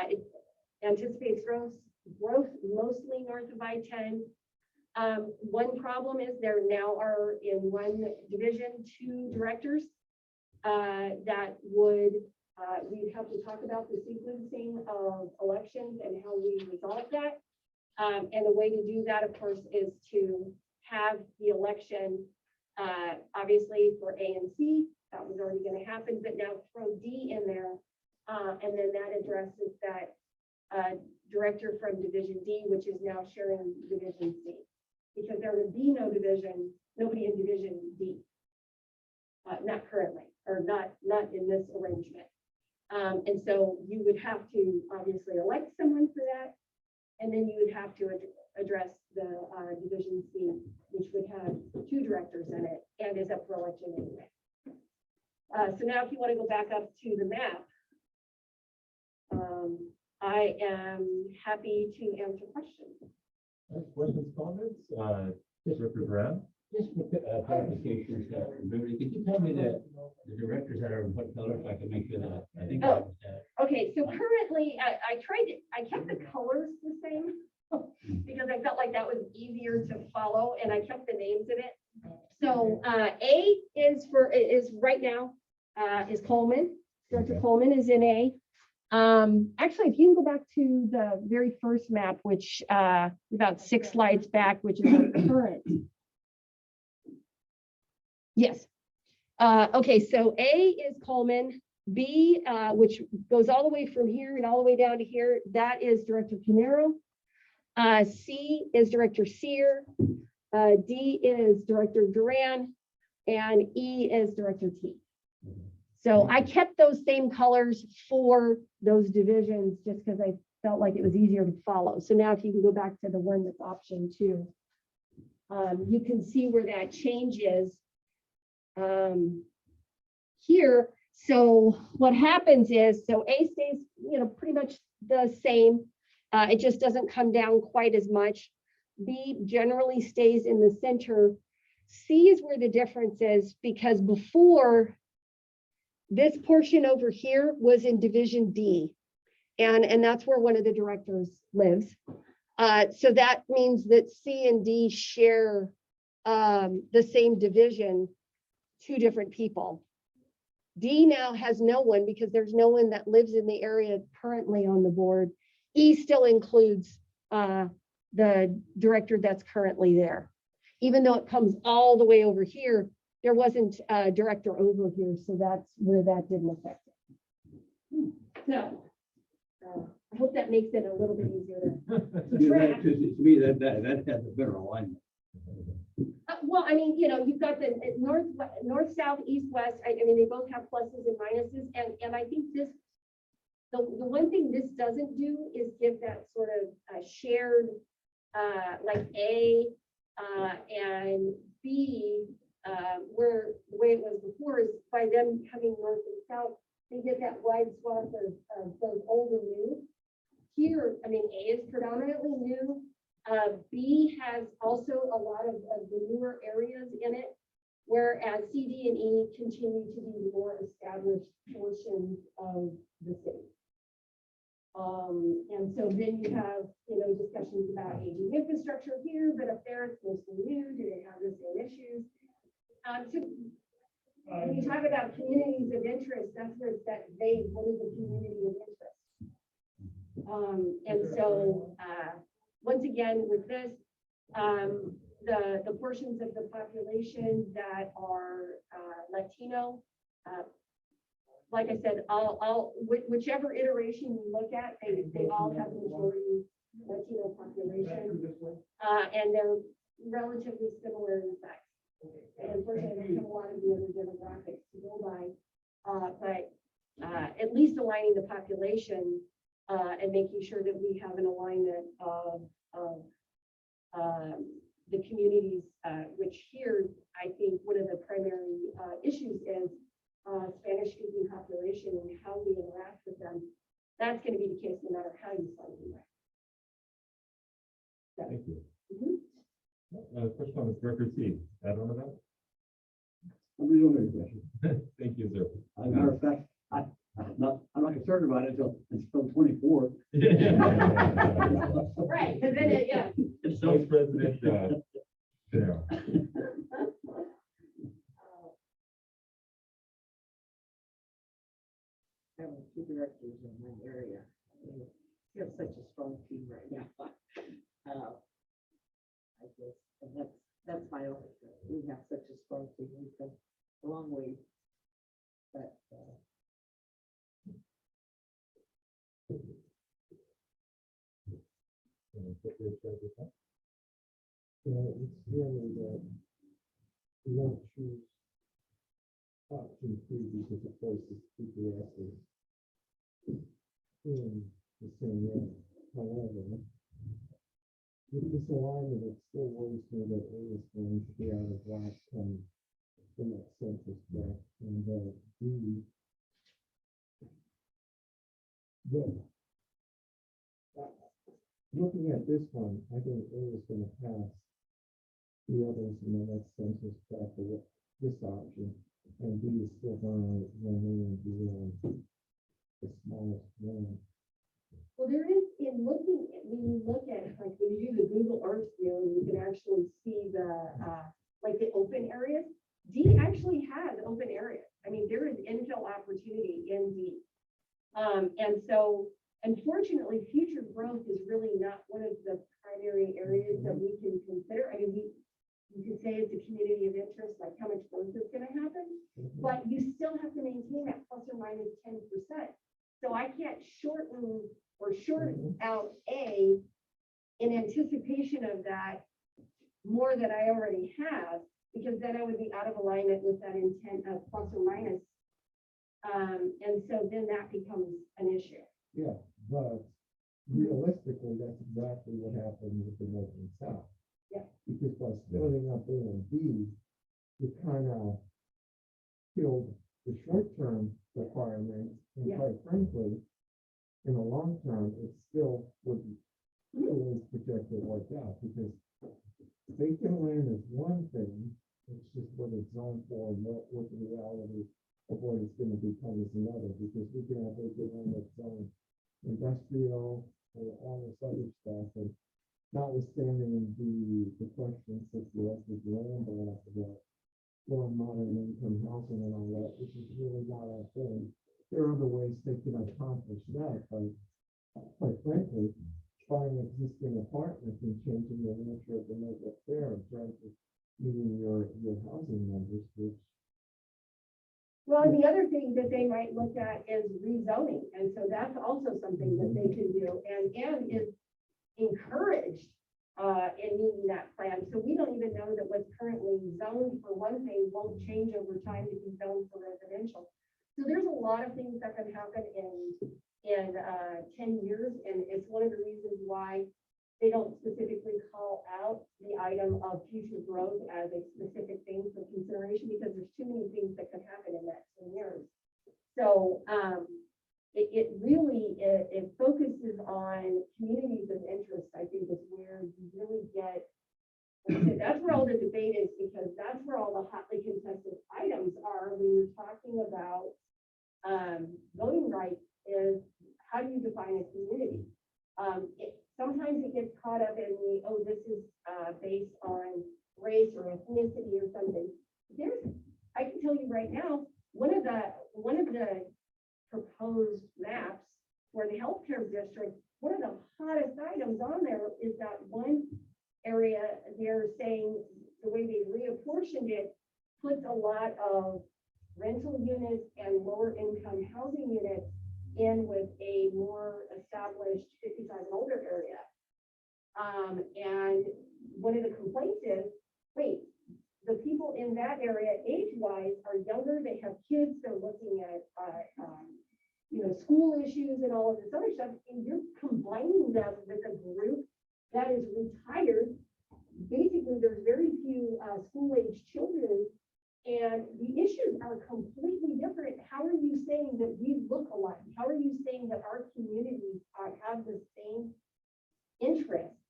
It anticipates growth mostly north of I-10. One problem is there now are in one division 2 directors that would, we'd have to talk about the sequencing of elections and how we resolve that. And the way to do that, of course, is to have the election, obviously for A and C, that was already going to happen, but now throw D in there. And then that addresses that director from Division D, which is now sharing Division C. Because there would be nobody in Division D. Not currently, or not in this arrangement. And so you would have to obviously elect someone for that. And then you would have to address the Division C, which would have 2 directors in it and is up for election anyway. So now if you want to go back up to the map, I am happy to answer questions. Questions, comments? Director Brown? Just for clarification, Beverly, could you tell me that the directors are what color, so I can make sure that I think. Oh. Okay, so currently, I kept the colors the same because I felt like that was easier to follow, and I kept the names in it. So A is right now is Coleman. Director Coleman is in A. Actually, if you can go back to the very first map, which about 6 slides back, which is our current. Yes. Okay, so A is Coleman. B, which goes all the way from here and all the way down to here, that is Director Canero. C is Director Sear. D is Director Duran. And E is Director T. So I kept those same colors for those divisions just because I felt like it was easier to follow. So now if you can go back to the one that's option 2, you can see where that changes here. So what happens is, so A stays, pretty much the same. It just doesn't come down quite as much. B generally stays in the center. C is where the difference is, because before, this portion over here was in Division D, and that's where one of the directors lives. So that means that C and D share the same division, 2 different people. D now has no one because there's no one that lives in the area currently on the board. E still includes the director that's currently there. Even though it comes all the way over here, there wasn't a director over here, so that's where that didn't affect it. So I hope that makes it a little bit easier to track. To me, that has a better alignment. Well, I mean, you've got the north, south, east, west. I mean, they both have pluses and minuses. And I think the one thing this doesn't do is give that sort of shared, like A and B, where the way it was before is by them coming north and south, they get that wide swath of both old and new. Here, I mean, A is predominantly new. B has also a lot of the newer areas in it, whereas C, D, and E continue to be the more established portions of the city. And so then you have, discussions about aging infrastructure here, but up there it's mostly new. Do they have the same issues? So when you talk about communities of interest, that's where it's that vague, what is a community of interest? And so once again, with this, the portions of the population that are Latino. Like I said, whichever iteration you look at, they all have majority Latino population. And they're relatively similar in size. And unfortunately, there's a lot of the other demographics to go by. But at least aligning the population and making sure that we have an alignment of the communities, which here, I think one of the primary issues is Spanish-speaking population and how we interact with them. That's going to be the case no matter how you slice it. Thank you. Mhm. Question on this record C. Add on to that? We don't have any questions. Thank you, sir. As a matter of fact, I'm not concerned about it until 24. Right, and then, yeah. Vice President, Fennell. Having two directors in one area. You have such a strong team right now. I guess, and that's my only thing. We have such a strong team. We've come a long way. But, It's really that we don't choose option two because it places people actually in the same way. However, with this alignment, it still worries me that A is going to be out of whack come the next census back, and B, looking at this one, I think A is going to pass the others in the next census back to this option, and B is still going to run A and B on the smallest one. Well, there is, when you look at, like, when you do the Google Earth view, and you can actually see like the open areas. D actually has open areas. I mean, there is infill opportunity in D. And so, unfortunately, future growth is really not one of the primary areas that we can consider. I mean, you could say it's a community of interest, like how much growth is going to happen, but you still have to maintain that plus or minus 10%. So I can't short out A in anticipation of that more than I already have, because then I would be out of alignment with that intent of plus or minus. And so then that becomes an issue. Yeah, but realistically, that's exactly what happened with the North and South. Yeah. Because by splitting up A and B, you kind of killed the short-term requirements, and Yeah. quite frankly, in the long term, it still would always project it work out, because vacant land is one thing, it's just what it's zoned for, and what the reality of what it's going to become is another, because we can have vacant land that's zoned industrial or all this other stuff, and notwithstanding the questions that the rest of the land about low and moderate income housing and all that, which is really not our thing. There are other ways they can accomplish that, but quite frankly, buying existing apartments and changing the nature of the neighborhood there in terms of meeting your housing numbers, which. Well, and the other thing that they might look at is rezoning. And so that's also something that they can do and is encouraged in meeting that plan. So we don't even know that what's currently zoned for one thing won't change over time to be zoned for residential. So there's a lot of things that can happen in 10 years. And it's one of the reasons why they don't specifically call out the item of future growth as a specific thing for consideration, because there's too many things that could happen in that 10 years. So it really focuses on communities of interest. I think is where you really get, that's where all the debate is, because that's where all the hotly contested items are when you're talking about voting rights. Is how do you define a community? Sometimes it gets caught up in this is based on race or ethnicity or something. I can tell you right now, one of the proposed maps for the healthcare district, one of the hottest items on there is that one area they're saying of rental units and lower income housing units in with a more established 55 and older area. And one of the complaints is, wait, the people in that area age-wise are younger, they have kids, they're looking at, school issues and all of this other stuff, and you're combining them with a group that is retired. Basically, there's very few school-age children, and the issues are completely different. How are you saying that we look alike? How are you saying that our communities have the same interests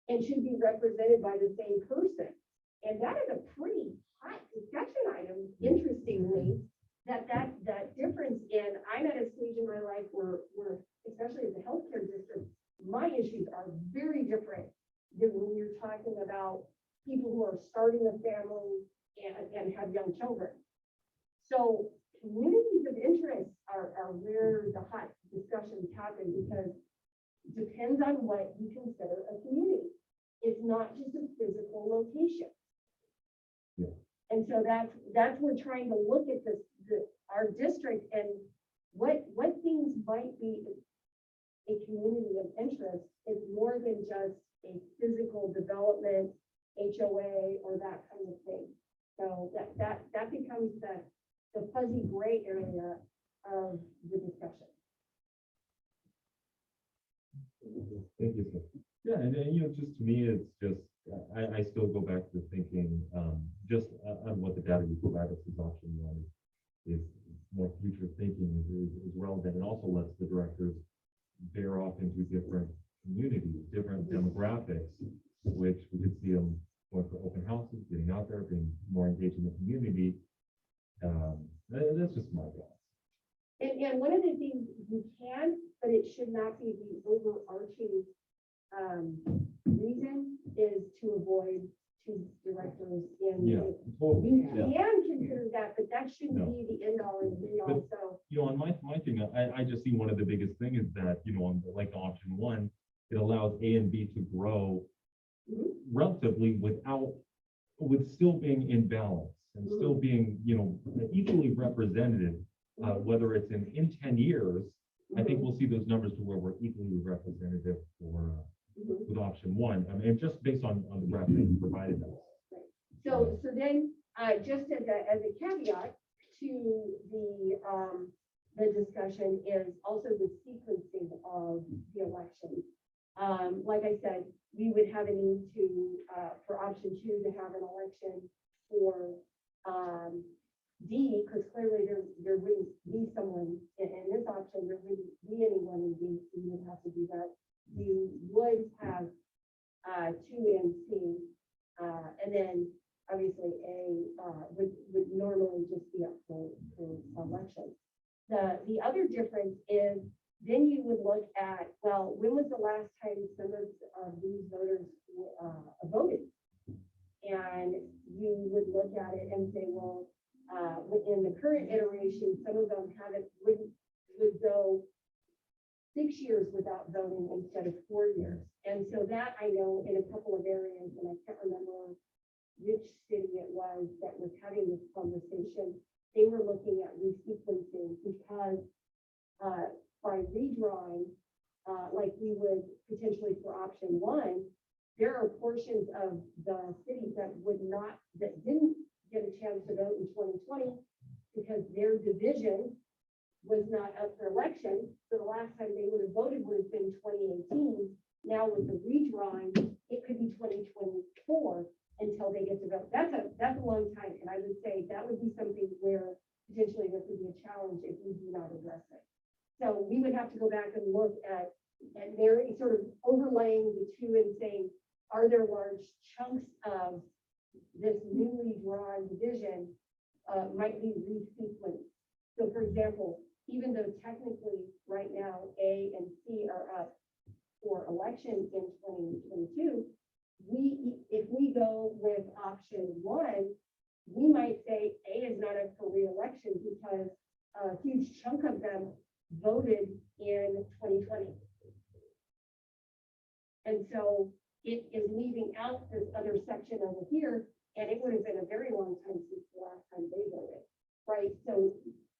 and should be represented by the same person? And that is a pretty hot discussion item, interestingly, that difference in, I'm at a stage in my life where especially as a healthcare district, my issues are very different than when you're talking about people who are starting a family and have young children. So communities of interest are where the hot discussions happen, because it depends on what you consider a community. It's not just a physical location. Yeah. And so that's we're trying to look at our district and what things might be a community of interest is more than just a physical development, HOA, or that kind of thing. So that becomes the fuzzy gray area of the discussion. Thank you, sir. Yeah, and just to me, it's just, I still go back to thinking, just on what the data you provide us as option one is more future thinking is relevant, and also lets the directors bear off into different communities, different demographics, which we could see them going for open houses, getting out there, being more engaged in the community. That's just my guess. And one of the things you can, but it should not be the overarching reason, is to avoid two directors in. Yeah, totally. You can consider that, but that shouldn't No. be the end all and be all. So On my thing, I just see one of the biggest thing is that, on like option one, it allows A and B to grow relatively with still being in balance and still being, equally representative, whether it's in 10 years, I think we'll see those numbers to where we're equally representative for, with option one. I mean, just based on the graph that you provided us. So then, just as a caveat to the discussion is also the sequencing of the election. Like I said, we would have a need to, for option two, to have an election for D, because clearly there wouldn't be someone in this option, there wouldn't be anyone in D, so you would have to do that. You would have 2 and C, and then obviously A would normally just be up for election. The other difference is then you would look at, well, when was the last time some of these voters voted? And you would look at it and say, well, within the current iteration, some of them would go 6 years without voting instead of 4 years. And so that I know in a couple of areas, and I can't remember which city it was that was having this conversation, they were looking at resequencing because by redrawing, like we would potentially for option one, there are portions of the cities that didn't get a chance to vote in 2020 because their division was not up for election. So the last time they would have voted would have been 2018. Now with the redrawing, it could be 2024 until they get to vote. That's a long time. And I would say that would be something where potentially there could be a challenge if we do not address it. So we would have to go back and look at they're sort of overlaying the two and saying, are there large chunks of this newly drawn division might be resequenced? So for example, even though technically right now A and C are up for election in 2022, if we go with option one, we might say A is not up for re-election because a huge chunk of them voted in 2020. And so it is leaving out this other section over here And it would have been a very long time since the last time they voted, right? So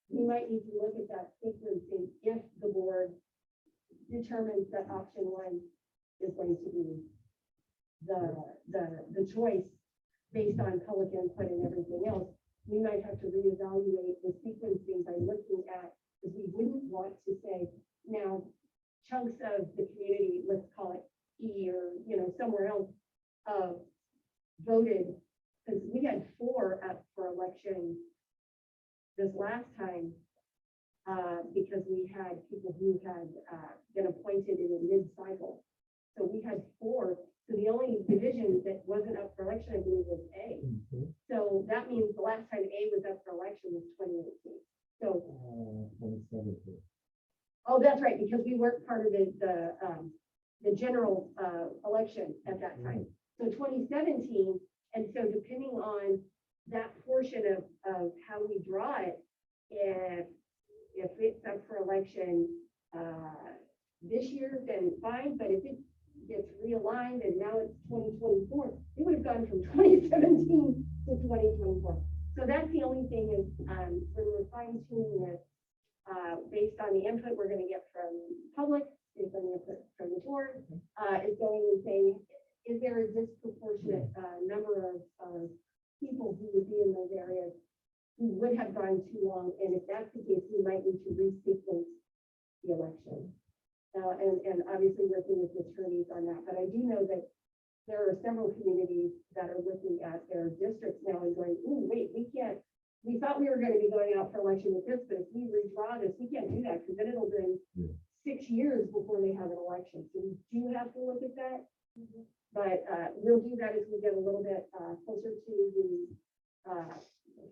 we might need to look at that sequencing if the board determines that option one is going to be the choice based on public input and everything else. We might have to reevaluate the sequencing by looking at, because we wouldn't want to say, now chunks of the community, let's call it E or, somewhere else, voted, because we had 4 up for election this last time, because we had people who had been appointed in the mid-cycle. So we had 4. So the only division that wasn't up for election, I believe, was A. So that means the last time A was up for election was 2018. So, oh, that's right, because we weren't part of the general election at that time. So 2017, and so depending on that portion of how we draw it, if it's up for election this year, then fine, but if it gets realigned and now it's 2024, it would have gone from 2017 to 2024. So that's the only thing is when we're fine tuning this based on the input we're going to get from public, based on the input from the board, is going and saying, is there a disproportionate number of people who would be in those areas who would have gone too long? And if that's the case, we might need to resequence the election. And obviously working with attorneys on that. But I do know that there are several communities that are looking at their districts now and going, ooh, wait, we thought we were going to be going out for election with this, but if we redraw this, we can't do that because then it'll be 6 years before they have an election. So we do have to look at that. But we'll do that as we get a little bit closer to the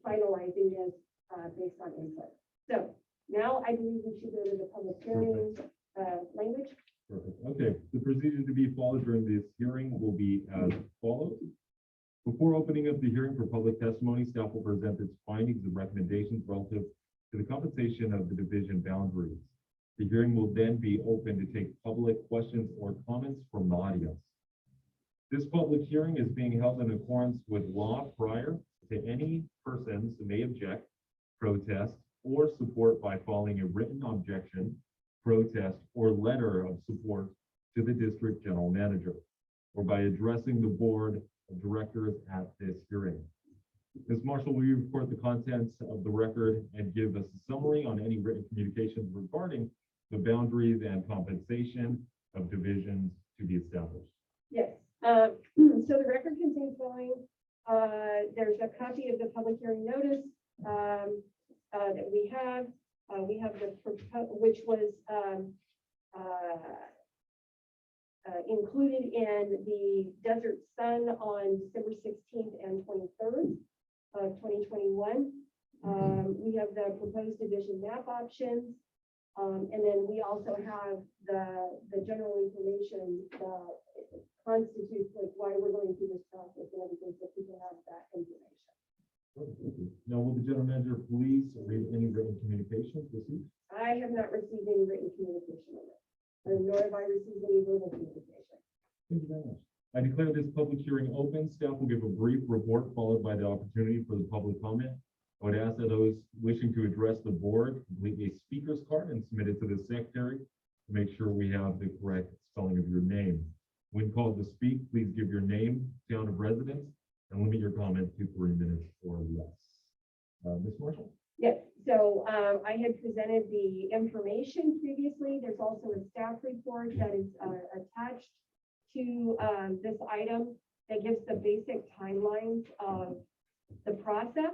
finalizing this based on input. So now I believe we should go to the public hearing language. Perfect. Okay, the procedure to be followed during this hearing will be as follows. Before opening up the hearing for public testimony, staff will present its findings and recommendations relative to the compensation of the division boundaries. The hearing will then be open to take public questions or comments from the audience. This public hearing is being held in accordance with law prior to any persons who may object, protest, or support by filing a written objection, protest, or letter of support to the district general manager, or by addressing the board of directors at this hearing. Ms. Marshall, will you report the contents of the record and give us a summary on any written communications regarding the boundaries and compensation of divisions to be established? Yes. So the record contains following. There's a copy of the public hearing notice that we have. We have the which was included in the Desert Sun on December 16th and 23rd of 2021. We have the proposed division map options. And then we also have the general information that constitutes like why we're going through this process and everything, so people have that information. Now, will the general manager please read any written communications received? I have not received any written communication on it, nor have I received any verbal communication. Thank you very much. I declare this public hearing open. Staff will give a brief report followed by the opportunity for the public comment. I would ask that those wishing to address the board complete a speaker's card and submit it to the secretary to make sure we have the correct spelling of your name. When called to speak, please give your name, town of residence, and limit your comment to 3 minutes or less. Ms. Marshall? Yes, so I had presented the information previously. There's also a staff report that is attached to this item that gives the basic timelines of the process.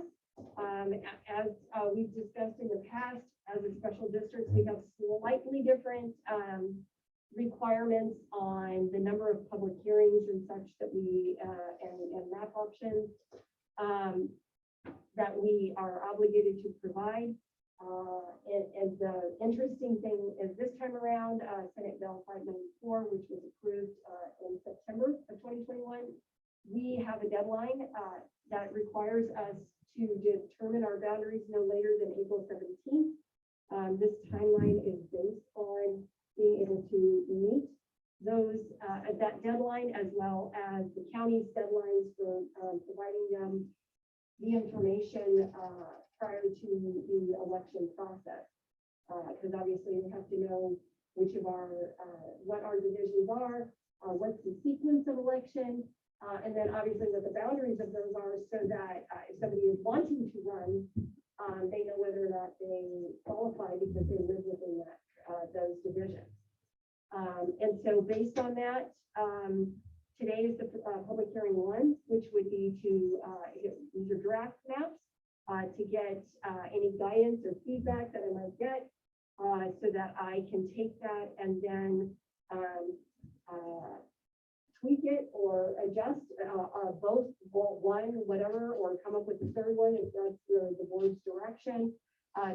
As we've discussed in the past, as a special district, we have slightly different requirements on the number of public hearings and such that we and map options that we are obligated to provide. And the interesting thing is this time around, Senate Bill 594, which was approved in September of 2021, we have a deadline that requires us to determine our boundaries no later than April 17th. This timeline is based on being able to meet those, that deadline, as well as the county's deadlines for providing them the information prior to the election process. Because obviously we have to know which of our, what our divisions are, what's the sequence of election, and then obviously what the boundaries of those are, so that if somebody is wanting to run, they know whether or not they qualify because they live within that, those divisions. And so based on that, today is the public hearing one, which would be to, these are draft maps, to get any guidance or feedback that I might get, so that I can take that and then tweak it or adjust both, one, whatever, or come up with the third one if that's the board's direction.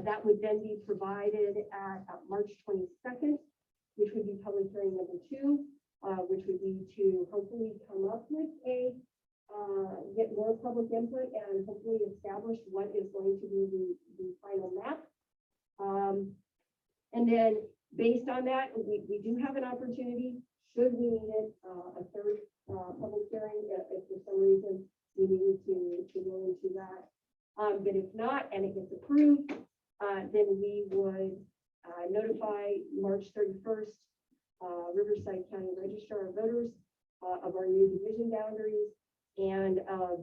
That would then be provided at March 22nd, which would be public hearing number 2, which would be to hopefully come up with a, get more public input and hopefully establish what is going to be the final map. And then based on that, we do have an opportunity, should we need it, a third public hearing, if for some reason we needed to go into that. But if not, and it gets approved, then we would notify March 31st, Riverside County Registrar of Voters of our new division boundaries and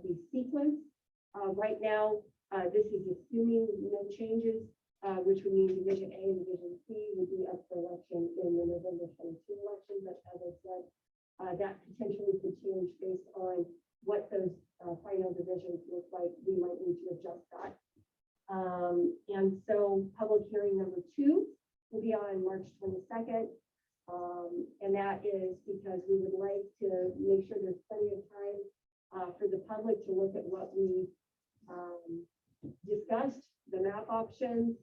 the sequence. Right now, this is assuming no changes, which would mean Division A and Division C would be up for election in the November 22 election. But as I said, that potentially could change based on what those final divisions look like. We might need to adjust that. And so public hearing number 2 will be on March 22nd. And that is because we would like to make sure there's plenty of time for the public to look at what we discussed, the map options,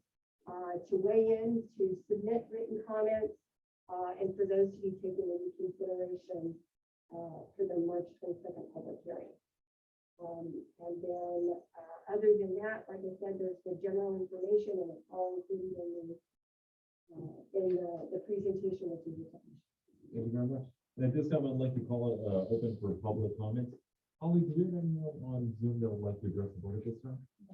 to weigh in, to submit written comments, and for those to be taken into consideration for the March 22nd public hearing. And then other than that, like I said, there's the general information and it's all included in the presentation that you attached. Thank you very much. And at this time, I'd like to call it open for public comments. Holly, do we have anyone on Zoom that would like to address the board at this time? Do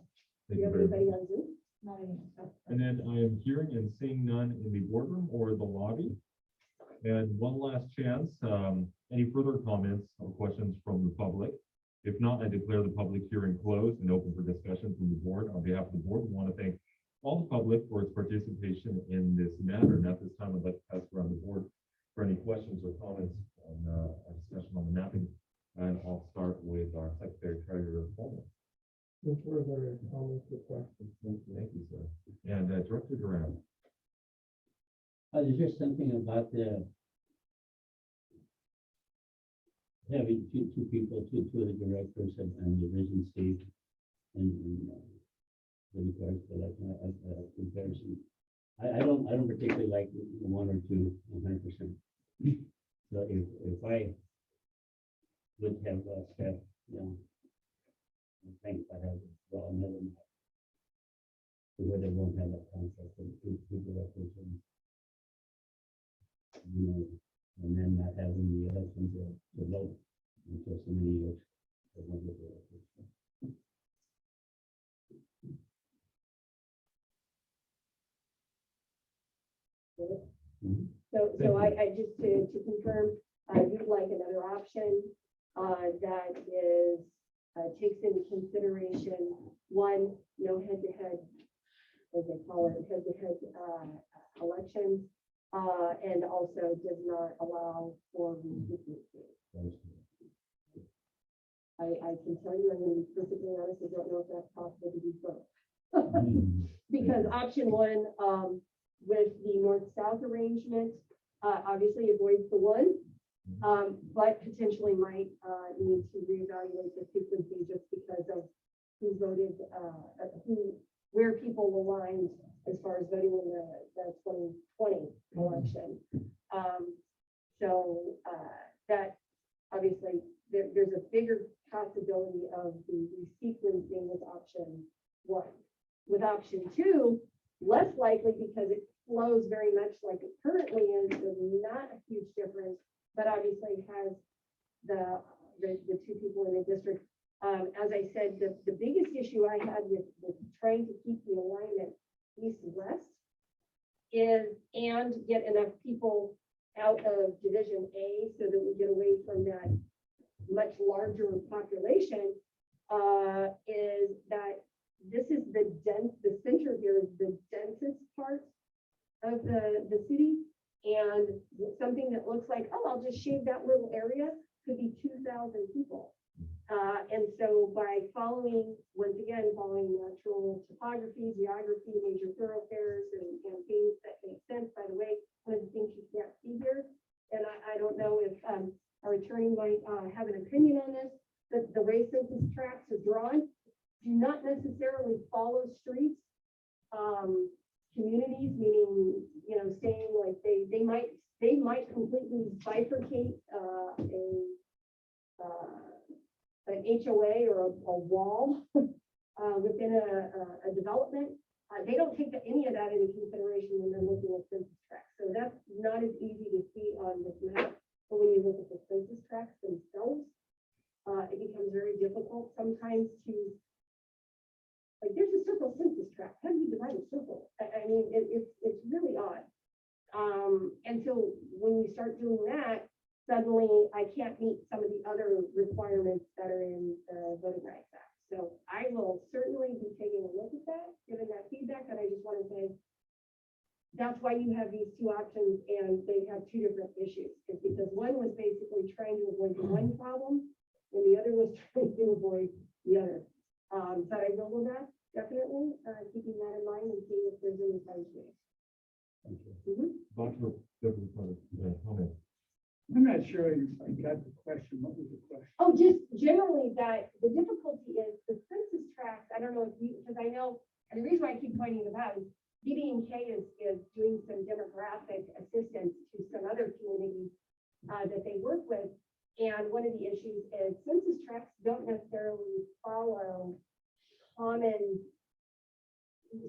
Thank you you have very anybody much. on Zoom? Not anymore. And then I am hearing and seeing none in the boardroom or the lobby. And one last chance, any further comments or questions from the public? If not, I declare the public hearing closed and open for discussion from the board. On behalf of the board, we want to thank all the public for its participation in this matter. And at this time, I'd like to pass around the board for any questions or comments on our discussion on the mapping. And I'll start with our Secretary Treasurer Coleman. No further comments or questions. Thank you, sir. And Director Duran. There's just something about the having two people, two of the directors and Division C and the regards to that comparison. I don't particularly like 1 or 2 100%. So if I would have staff, I think I have well another where they won't have that contract with two directors and then not having the election to vote until so many years for one of the directors. So I just to confirm, you'd like another option that is takes into consideration one, no head-to-head, as they call it, head-to-head elections, and also does not allow for reconsistency. I can tell you, I'm going to be perfectly honest, I don't know if that's possible to do both. Because option 1, with the north-south arrangement, obviously avoids the one, but potentially might need to reevaluate the frequency just because of who voted, where people aligned as far as voting in the 2020 election. So that obviously there's a bigger possibility of the sequencing with option 1. With option 2, less likely because it flows very much like it currently is. There's not a huge difference but obviously has the two people in the district. As I said, the biggest issue I had with trying to keep the alignment east and west and get enough people out of Division A so that we get away from that much larger population, is that this is the center here is the densest part of the city. And something that looks like, oh, I'll just shave that little area could be 2,000 people. And so by following natural topography, geography, major thoroughfares, and things that make sense, by the way, one of the things you can't see here, and I don't know if our attorney might have an opinion on this, but the way census tracts are drawn do not necessarily follow streets. Communities, meaning, saying like they might completely bifurcate an HOA or a wall within a development. They don't take any of that into consideration when they're looking at census tracts. So that's not as easy to see on this map. But when you look at the census tracts themselves, it becomes very difficult sometimes to, like, there's a circle census tract. How do you divide a circle? I mean, it's really odd. And so when you start doing that, suddenly I can't meet some of the other requirements that are in the Voting Rights Act. So I will certainly be taking a look at that, given that feedback. And I just want to say, that's why you have these two options, and they have two different issues. It's because one was basically trying to avoid the one problem, and the other was trying to avoid the other. But I will go back, definitely, keeping that in mind and seeing if there's any fine tuning. Dr. Beverly Carter, comment. I'm not sure I got the question. What was the question? Oh, just generally that the difficulty is the census tracts. I don't know if you, because I know, and the reason why I keep pointing it out is DB&K is doing some demographic assistance to some other communities that they work with. And one of the issues is census tracts don't necessarily follow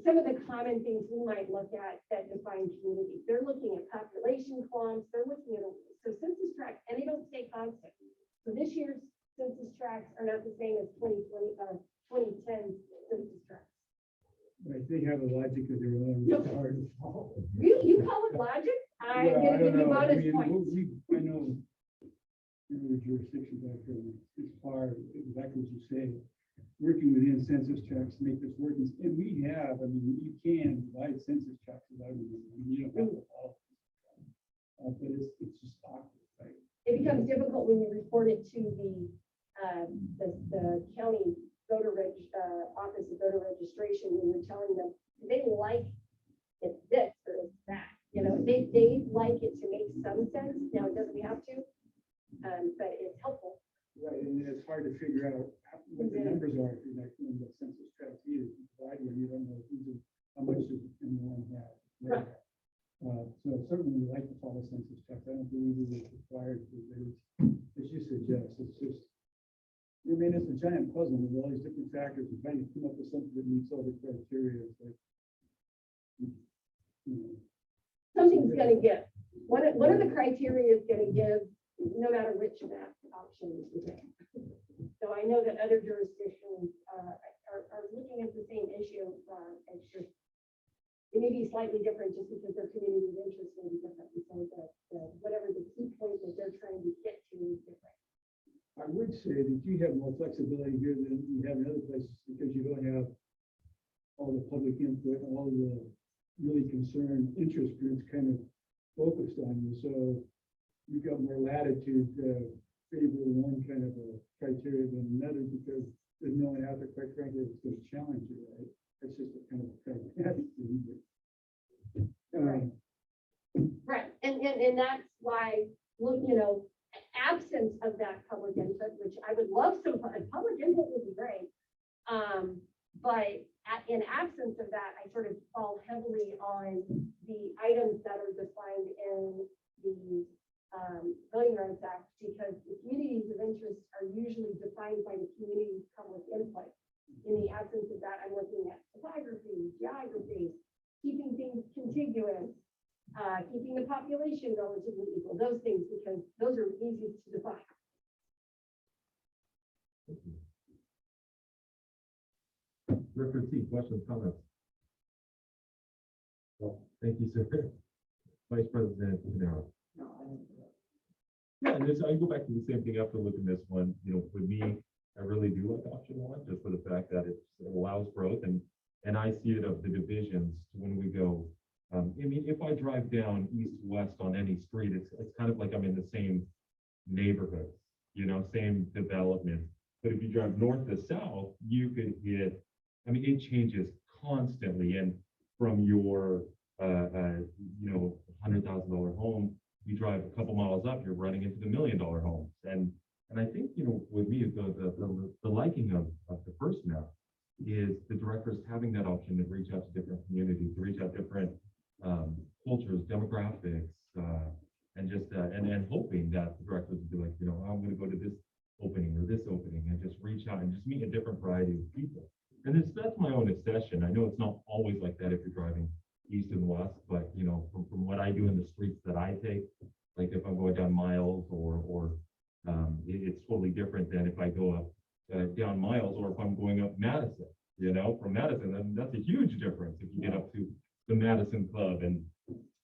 some of the common things we might look at that define communities. They're looking at population clumps, they're looking at, so census tracts, and they don't stay constant. So this year's census tracts are not the same as 2010 census tracts. Right, they have a logic of their own. Yep. You call it logic? I'm Well, I gonna give don't you know. bonus points. I know the jurisdiction back there is far, exactly what you say, working within census tracts to make this work. And we have, I mean, you can divide census tracts without, you don't have to follow. But it's just awkward, right? It becomes difficult when you report it to the county office of voter registration, when you're telling them they like it's this or it's that. They like it to make some sense. Now it doesn't have to, but it's helpful. Right, and it's hard to figure out what the numbers are if you're not doing the census tracts either. When you don't know how much does anyone have. Right. So certainly we like to follow census tracts. I don't believe it is required because as you suggest, it's just, I mean, it's a giant puzzle with all these different factors and trying to come up with something that meets all the criteria. It's like, Something's gonna give. One of the criteria is gonna give, no matter which map option you pick. So I know that other jurisdictions are looking at the same issue. It's just, it may be slightly different just because their community of interest may be different. And so whatever the key point that they're trying to get to is different. I would say that you have more flexibility here than you have in other places because you don't have all the public input, all the really concerned interest groups kind of focused on you. So you've got more latitude to favor one kind of a criteria than another because there's no one out there, quite frankly, that's going to challenge you, right? That's just a kind of pragmatic thing. Right. And that's why, look, absence of that public input, which I would love some public input would be great. But in absence of that, I sort of fall heavily on the items that are defined in the Voting Rights Act, because the communities of interest are usually defined by the community's public input. In the absence of that, I'm looking at topography, geography, keeping things contiguous, keeping the population relatively equal, those things, because those are Director T, questions, comments? Well, thank you, sir. Vice President Panero. Yeah, and this, I go back to the same thing after looking at this one, you know, for me, I really do like option one, just for the fact that it allows growth and I see it of the divisions when we go. I mean, if I drive down east, west on any street, it's kind of like I'm in the same neighborhood, you know, same development. But if you drive north to south, you could hit, I mean, it changes constantly. And from your, you know, $100,000 home, you drive a couple miles up, you're running into the $1 million homes. And I think, you know, with me, the liking of the first map is the directors having that option to reach out to different communities, to reach out different cultures, demographics, and just and hoping that the directors would be like, you know, I'm going to go to this opening or this opening and just reach out and just meet a different variety of people. And that's my own obsession. I know it's not always like that if you're driving east and west, but you know, from what I do in the streets that I take, like if I'm going down Miles or it's totally different than if I go up down Miles or if I'm going up Madison, you know, from Madison, then that's a huge difference if you get up to the Madison Club and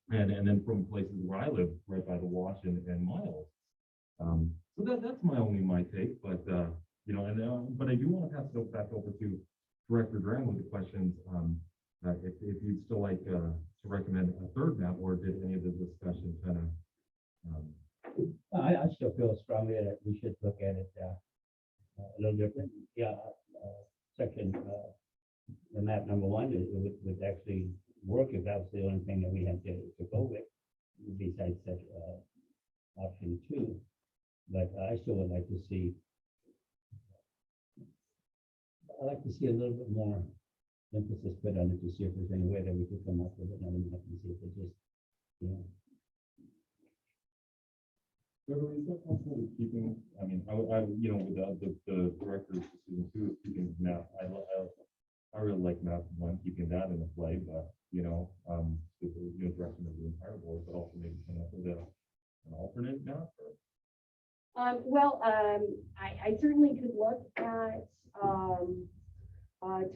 then from places where I live right by the Wash and Miles. So that's my take, but you know, but I do want to pass it back over to Director Duran with the questions. If you'd still like to recommend a third map, or did any of the discussion kind of? I still feel strongly that we should look at it a little different. Yeah, section, the map number one would actually work if that was the only thing that we had to go with, besides that option two. But I still would like to see, I'd like to see a little bit more emphasis put on it to see if there's any way that we could come up with another map and see if it just, you know. Beverly, is that possible with keeping, I mean, I you know, with the director's decision too, is keeping map, I really like map one, keeping that in the play, but, you know, with the, you know, direction of the entire board, but also maybe come up with an alternate map or. I certainly could look at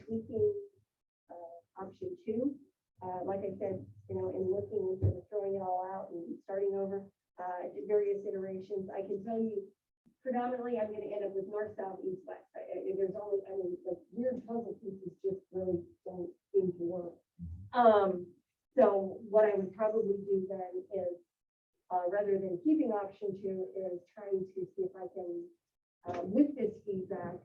tweaking option two. Like I said, you know, in looking instead of throwing it all out and starting over, various iterations, I can tell you predominantly I'm going to end up with north, south, east, west. There's only, I mean, like weird puzzle pieces just really don't seem to work. So what I would probably do then is, rather than keeping option two, is trying to see if I can, with this feedback,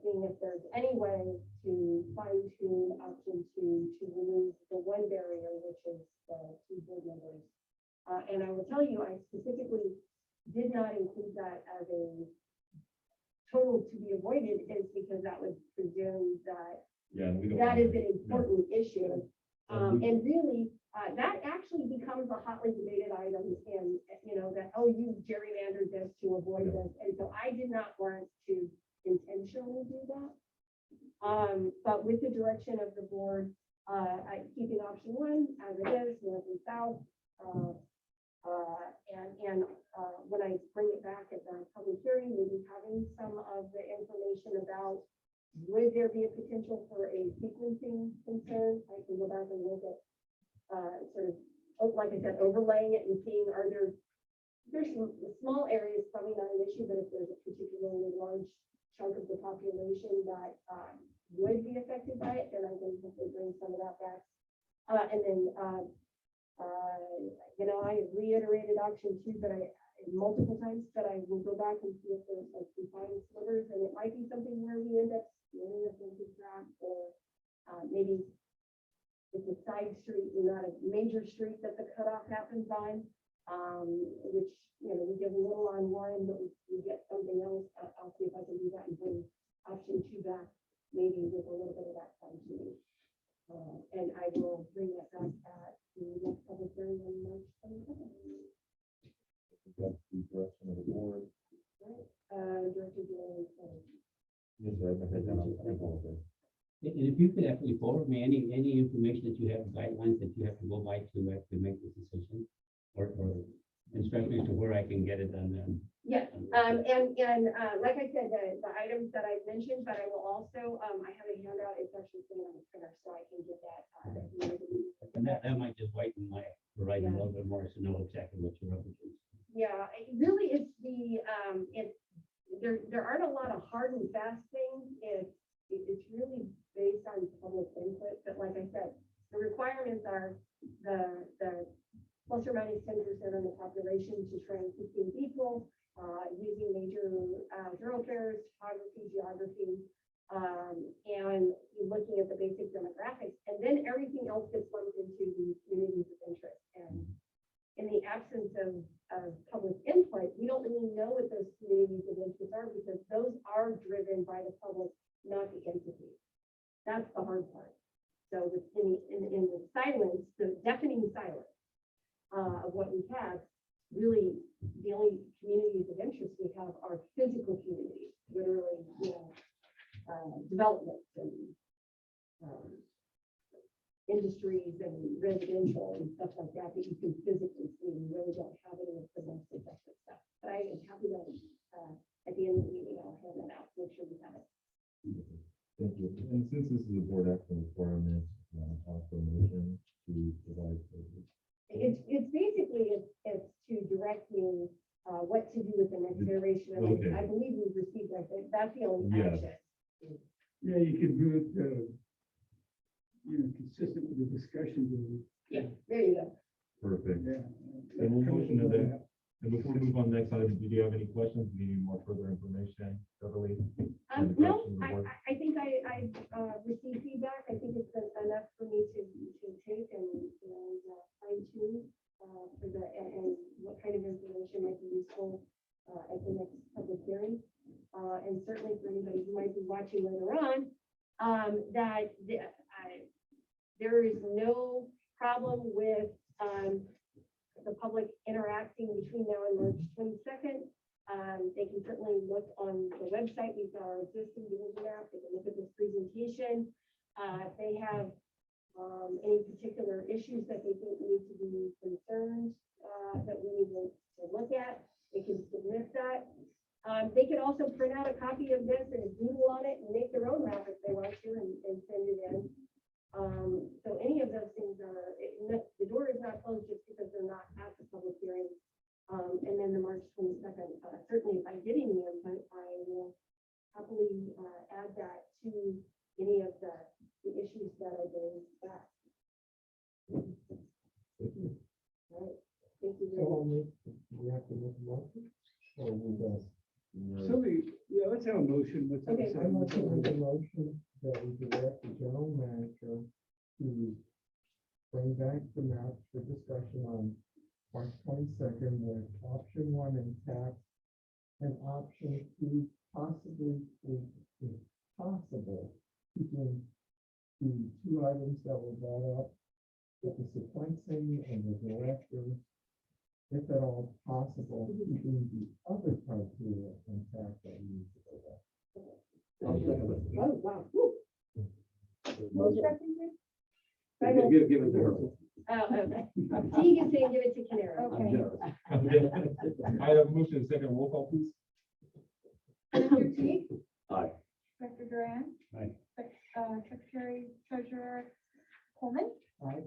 seeing if there's any way to fine tune option two to remove the one barrier, which is the two board members. And I will tell you, I specifically did not include that as a total to be avoided, is because that would presume that that is an important issue. And really, that actually becomes a hotly debated item in, you know, that, oh, you gerrymandered this to avoid this. And so I did not want to intentionally do that. But with the direction of the board, keeping option one as it is, north and south, when I bring it back at the public hearing, we'll be having some of the information about would there be a potential for a sequencing concern. I can go back and look at sort of, like I said, overlaying it and seeing there's some small areas, probably not an issue, but if there's a particularly large chunk of the population that would be affected by it, then I can hopefully bring some of that back. And then you know, I have reiterated option two, but multiple times, but I will go back and see if there's like defined slivers, and it might be something where we end up splitting a census tract, or maybe it's a side street, not a major street that the cutoff happens on, which, you know, we give a little on one, but we get something else. I'll see if I can do that and bring option two back, maybe with a little bit of that fine tuning. And I will bring that back at the next public hearing on March 22nd. That's the direction of the board. Right, Director Duran. Yes, sir, I think that's And if you could actually forward me any information that you have, guidelines that you have to go by to make this decision, or instructions to where I can get it on Yes, like I said, the items that I've mentioned, but I will also, I have a handout, it's actually sitting on the printer, so I can get that. at the end of the meeting. And that might just whiten my, writing a little bit more to know exactly what you're up against. Yeah, it really, it's there aren't a lot of hard and fast things. It's really based on public input, but like I said, the requirements are the plus or minus 10% of the population to train 15 people, using major thoroughfares, topography, geography, and looking at the basic demographics, and then everything else gets lumped into the communities of interest. And in the absence of public input, we don't really know what those communities of interest are, because those are driven by the public, not the entity. That's the hard part. So in the silence, the deafening silence of what we have, really the only communities of interest we have are physical communities, literally, developments and industries and residential and stuff like that that you can physically see. We really don't have any of the most effective stuff. But I am happy that at the end of the meeting, I'll hand that out, make sure we have it. Thank you. And since this is a board action requirement, also motion to provide. It's basically, it's to direct me what to do with the next iteration. And Okay. I believe we've received, I think, that's the only Yes. action. Yeah, you can do it, consistent with the discussion. Yeah, there you go. Perfect. Yeah. And we'll motion to that. And before we move on to the next item, do you have any questions? Do you need more further information, Beverly? Any No, questions, board? I think I received feedback. I think it's been enough for me to take and fine tune for the, and what kind of information might be useful at the next public hearing. And certainly for anybody who might be watching later on, there is no problem with the public interacting between now and March 22nd. They can certainly look on the website. We've got our existing division map. They can look at this presentation. If they have any particular issues that they think need to be concerned, that we need to look at, they can submit that. They could also print out a copy of this and doodle on it and make their own map if they want to and send it in. So any of those things are, the door is not closed just because they're not at the public hearing. And then the March 22nd, certainly if I get any input, I will happily add that to any of the issues that I bring back. All right, thank you very much. We have to make a motion, or we just? Somebody, yeah, let's have a motion. Let's have a Okay. second. motion that we direct the general manager to bring back the map for discussion on March 22nd with option 1 intact and option 2 possibly, if possible, keeping the 2 items that were brought up with the sequencing and the direction, if at all possible, keeping the other criteria intact that we need to go back. Oh, wow. Woo. Give it to her. Oh, okay. Teague is saying give it to Canary. I'm generous. I have a motion, and a second, roll call, please. Mr. Teague? Aye. Dr. Duran? Aye. Secretary Treasurer Coleman? Aye.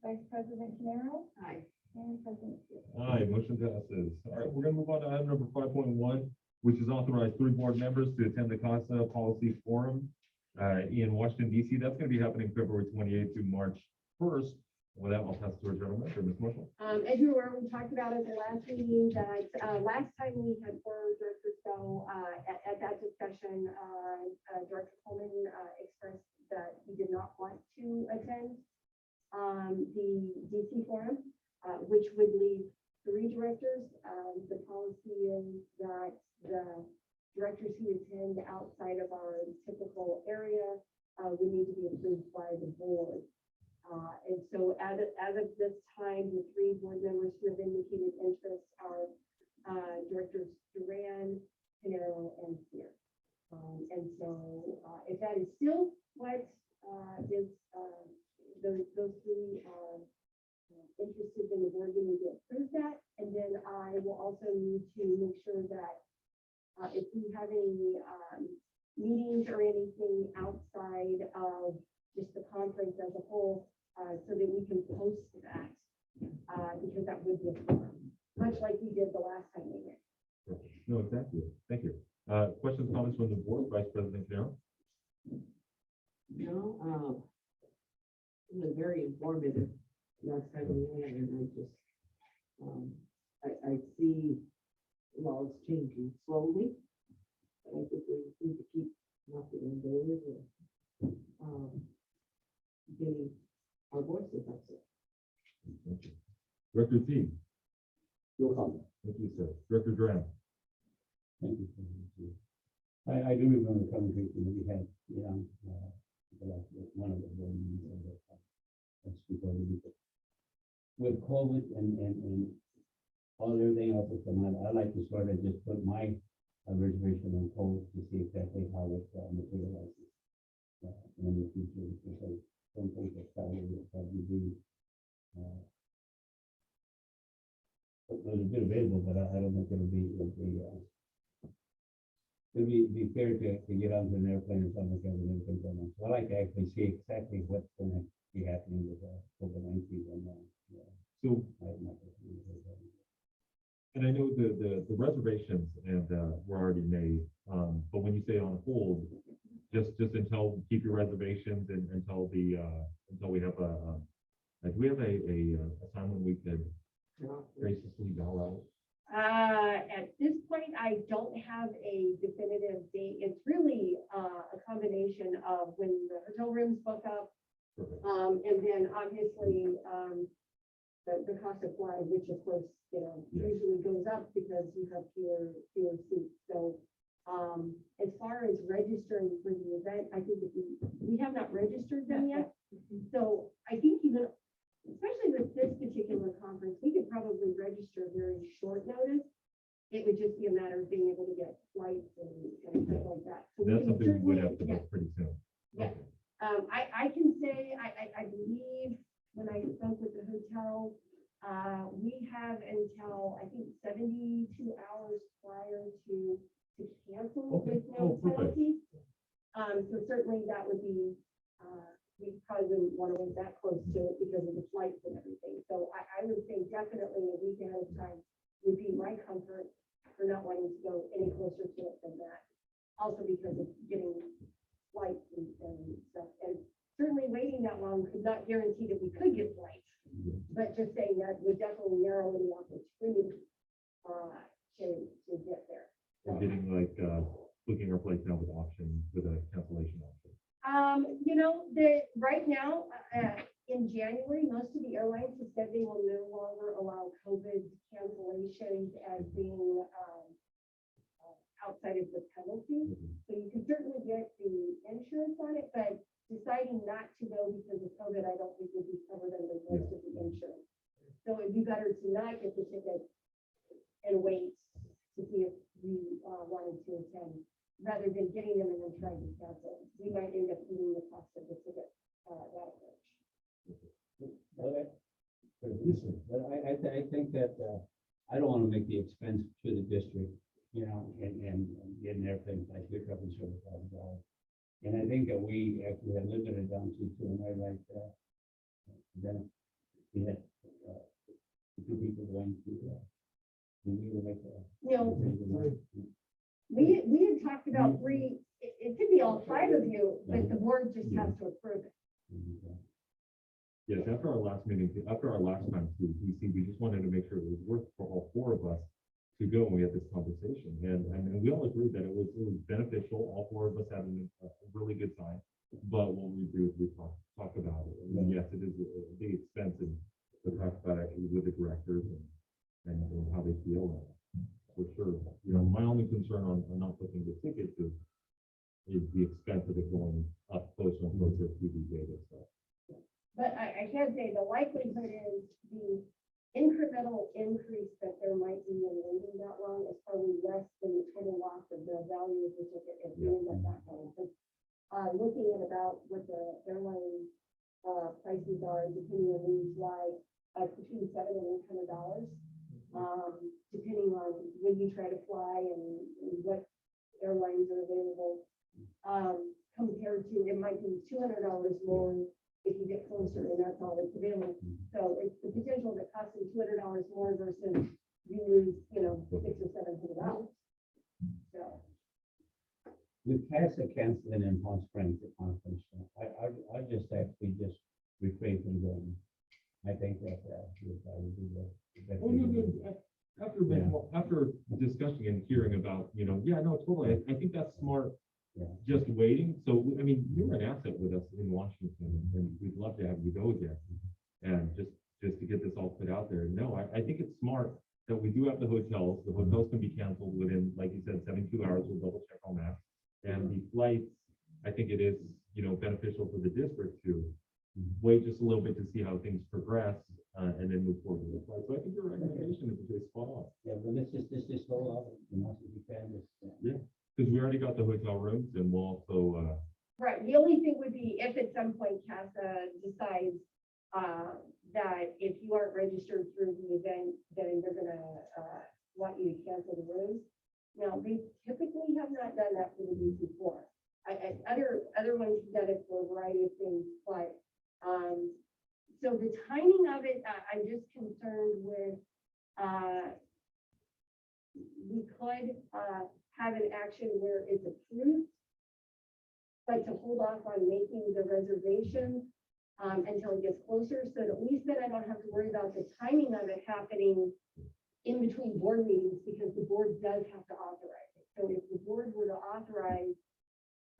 Vice President Canaro? Aye. And President Steele. Aye, motion passes. All right, we're gonna move on to item number 5.1, which is authorize 3 board members to attend the CASA Policy Forum in Washington, DC. That's gonna be happening February 28th through March 1st. With that, I'll pass it to our general manager, Ms. Marshall. As you were, we talked about at the last meeting that last time we had 4 directors go, at that discussion, Director Coleman expressed that he did not want to attend the DC forum, which would leave 3 directors. The policy is that the directors who attend outside of our typical area would need to be approved by the board. And so as of this time, the 3 board members who have indicated interest are Directors Duran, Canaro, and Sear. And so if that is still what is those 3 are interested in the board, we need to approve that. And then I will also need to make sure that if we have any meetings or anything outside of just the conference as a whole, so that we can post that, because that would be a forum, much like we did the last time we met. No, exactly. Thank you. Questions, comments from the board, Vice President Carroll? No, it was very informative last time we met, and I just, I see laws changing slowly. But I think we need to keep knocking on doors and, getting our voices up there. Thank you. Director T, No comment. thank you, sir. Director Duran? Thank you. I do remember the conversation that we had, one of the board meetings. That's before we did it. With COVID and all everything else that's come out, I like to sort of just put my reservation on hold to see exactly how it materializes in the future, because some things that probably be there's a bit available, but I don't think it'll be fair to get onto an airplane or something like that and everything going on. So I like to actually see exactly what's going to be happening with COVID-19 and So, and I know the reservations and were already made, but when you say on hold, just until, keep your reservations and until until we have do we have a time when we could graciously bow out? At this point, I don't have a definitive date. It's really a combination of when the hotel rooms book up, Perfect. and then obviously the cost of flying, which of course, Yeah. usually goes up because you have fewer seats. So as far as registering for the event, I think if we have not registered them yet. So I think even, especially with this particular conference, we could probably register very short notice. It would just be a matter of being able to get flights and stuff like that. So we That's can something we would certainly- have to yeah. do pretty soon. Yeah. I can say, I believe when I spoke with the hotel, we have until, I think, 72 hours prior to cancel Okay. with Oh, no perfect. penalty. So certainly that would be, we probably wouldn't want to wait that close to it because of the flights and everything. So I would say definitely a week ahead of time would be my comfort for not wanting to go any closer to it than that. Also because of getting flights and stuff. And certainly waiting that long could not guarantee that we could get flights. But just saying that would definitely narrow the opportunity to get there. We're getting like booking our flights now with a cancellation option. Right now, in January, most of the airlines have said they will no longer allow COVID cancellations as being outside of the penalty. So you can certainly get the insurance on it, but deciding not to go because of COVID, I don't think would be covered under most of the insurance. So it'd be better to not get the ticket and wait to see if we wanted to attend, rather than getting them and then trying to cancel. We might end up eating the cost of the ticket that approach. But I think that I don't want to make the expense to the district, and getting airplanes like we're up in $7,000. And I think that we actually have limited it down to two, and I like that. Then we had two people going to, we will make We had talked about three, it could be all five of you, but the board just has to approve it. Yes, after our last meeting, after our last time to DC, we just wanted to make sure it was worth for all four of us to go when we had this conversation. And we all agreed that it was beneficial. All four of us had a really good time. But what we do is we talk about it. And yes, it is a big expense and to talk about actually with the directors and how they feel. For sure. My only concern on not booking the tickets is the expense of it going up closer and closer to the data stuff. But I can say the likelihood is the incremental increase that there might be in waiting that long is probably less than the total loss of the value of the ticket if we end up that long. Because looking at about what the airline prices are, depending on who you fly, between $700 and $800, depending when you try to fly and what airlines are available. Compared to, it might be $200 more if you get closer and that's all that's available. So it's the potential that costs you $200 more versus you lose, $600 or $700. So. With CASA canceling in Palm Springs, the conference, I just actually just refrain from going. I think that, would probably be the best Oh, thing no, to do. no, after discussing and hearing about, yeah, no, totally. I think that's smart. Yeah. Just waiting. So, I mean, you're an asset with us in Washington and we'd love to have you go again. And just to get this all put out there. No, I think it's smart that we do have the hotels. The hotels can be canceled within, like you said, 72 hours. We'll double check on that. And the flights, I think it is, beneficial for the district to wait just a little bit to see how things progress and then move forward with the flight. So I think your recommendation is really spot on. Yeah, but let's just go out, if you can, Yeah, because we already got the hotel rooms and we'll also, Right, the only thing would be if at some point CASA decides that if you aren't registered through the event, then they're gonna want you to cancel the rooms. Now, they typically have not done that for the week before. Other ones have done it for a variety of things, but so the timing of it, I'm just concerned with we could have an action where it's approved, but to hold off on making the reservation until it gets closer, so at least then I don't have to worry about the timing of it happening in between board meetings, because the board does have to authorize it. So if the board were to authorize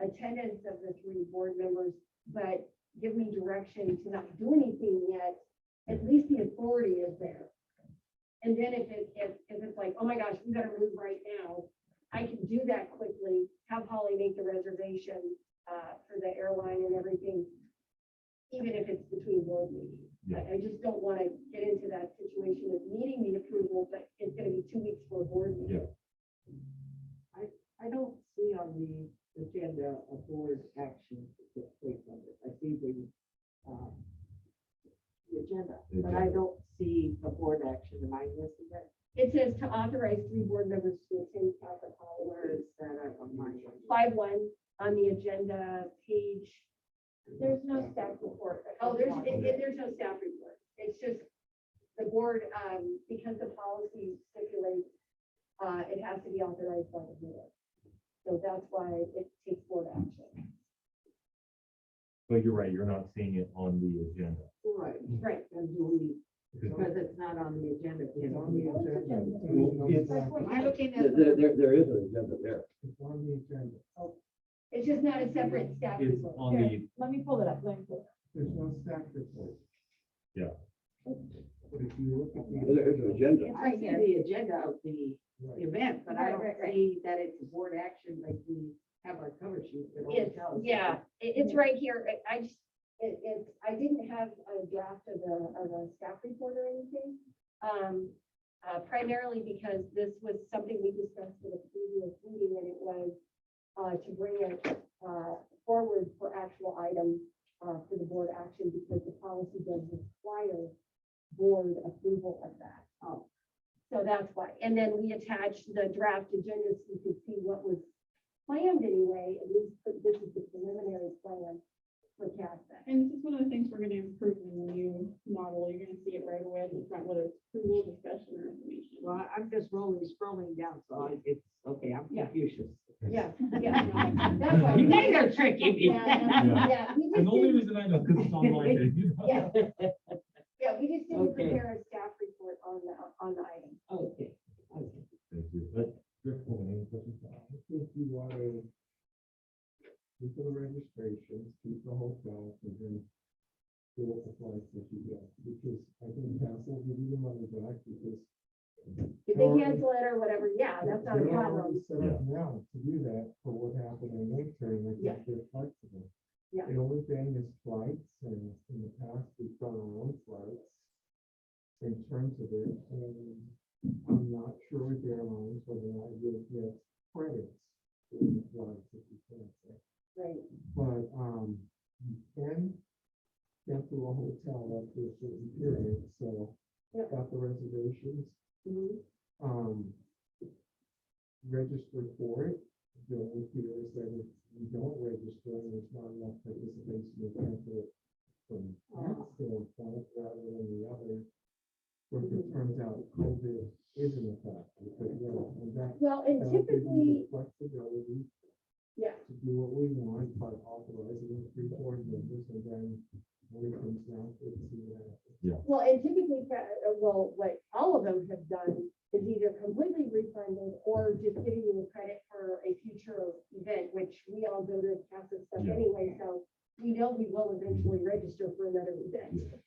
attendance of the 3 board members, but give me direction to not do anything yet, at least the authority is there. And then if it's like, oh my gosh, we gotta move right now, I can do that quickly, have Holly make the reservation for the airline and everything, even if it's between board meetings. Yeah. I just don't want to get into that situation of needing the approval, but it's gonna be 2 weeks for a board meeting. yeah. I don't see on the agenda a board action to take place on this. I see the agenda, but I don't see a board action. Am I missing that? It says to authorize 3 board members to attend Catholic Hall. Where is that on my agenda? 5-1 on the agenda page. There's no staff report. Oh, there's no staff report. It's just the board, because the policy stipulates, it has to be authorized by the board. So that's why it takes board action. But you're right, you're not seeing it on the agenda. Right, Right. and do we, Because because it's not on the agenda. It's on the agenda. Well, it's- Am I looking at? There is an agenda there. It's on the agenda. It's just not a separate staff It's report. on the, Let me pull it up. There's no staff report. Yeah. But if you look at There is an agenda. I see the agenda of the event, but I don't Right. see that it's a board action like we have our cover sheet. that always It's, tells us. yeah, it's right here. I didn't have a draft of a staff report or anything. Primarily because this was something we discussed in a previous meeting, and it was to bring it forward for actual items for the board action, because the policy does require board approval of that. So that's why. And then we attached the draft agenda so you could see what was planned anyway. At least this is the preliminary plan for CASA. And this is one of the things we're gonna improve in the new model. You're gonna see it right away in front, whether it's approval, discussion, or information. Well, I'm just scrolling down, so it's, okay, I'm Yeah. Confucius. Yeah, yeah. That's why. You guys are tricking me. Yeah, we and the just only didn't, reason I know, because it's online. yeah. Yeah, we just didn't Okay. prepare a staff report on the item. Okay. Thank you. But, Rick, any questions? I think you want to keep the registration, keep the hotels, and then do what the flights that you get, because I think council will give you the money back, because If they cancel it or whatever, yeah, that's not a they're problem. already set up now to do that for what happened in winter, and I Yeah. think they're flexible. Yeah. The only thing is flights, and in the past, we've done our own flights in terms of it, and I'm not sure with airlines whether I will get credits for the flights if you cancel. Right. But, you can get to a hotel after a certain period, so Yeah. got the reservations. Mhm. register for it. The only fear is that if you don't register and there's not enough participation to cancel it from that standpoint rather than the other. What if it turns out COVID isn't a fact? Because, and that Well, and that'll give you typically, the flexibility yeah, to do what we want, but authorize it in 3 board members, and then when it comes down to it, see what happens. well, and typically, well, what all of them have done is either completely refunded or just giving you a credit for a future event, which we all go to CASA stuff Yeah. anyway, so we know we will eventually register for another event. Yeah.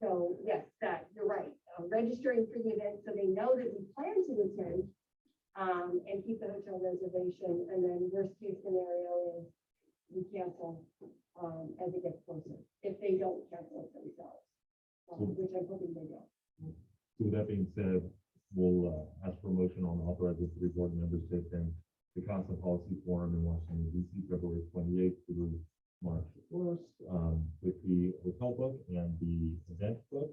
So yes, that, you're right, registering for the event, so they know that we plan to attend, and keep the hotel reservation, and then worst case scenario is we cancel, as it gets closer, if they don't cancel it themselves, which I'm hoping they don't. So with that being said, we'll ask for a motion on authorizing 3 board members to attend the council policy forum in Washington DC, February 28th through March 1st, with the hotel book and the event book,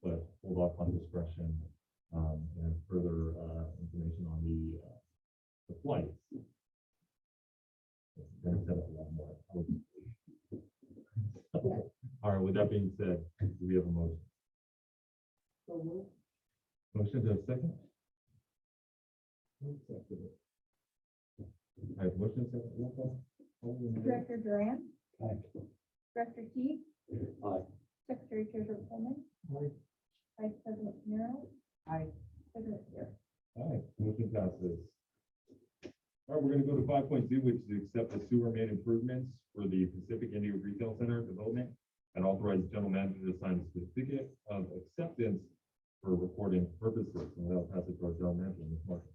but hold off on discretion and further information on the flights. Gonna set up a lot more. All right, with that being said, do we have a motion? Motion to a second? I have motion second. Roll call. Director Duran, Aye. Director Teague, Aye. Secretary Treasurer Coleman, Aye. Vice President Nero, Aye. President Pierce. All right, motion passes. All right, we're gonna go to 5.2, which is accept the sewer main improvements for the Pacific Indian Retail Center development and authorize the general manager to sign a certificate of acceptance for recording purposes. And I'll pass it to our general manager, Ms. Marshall.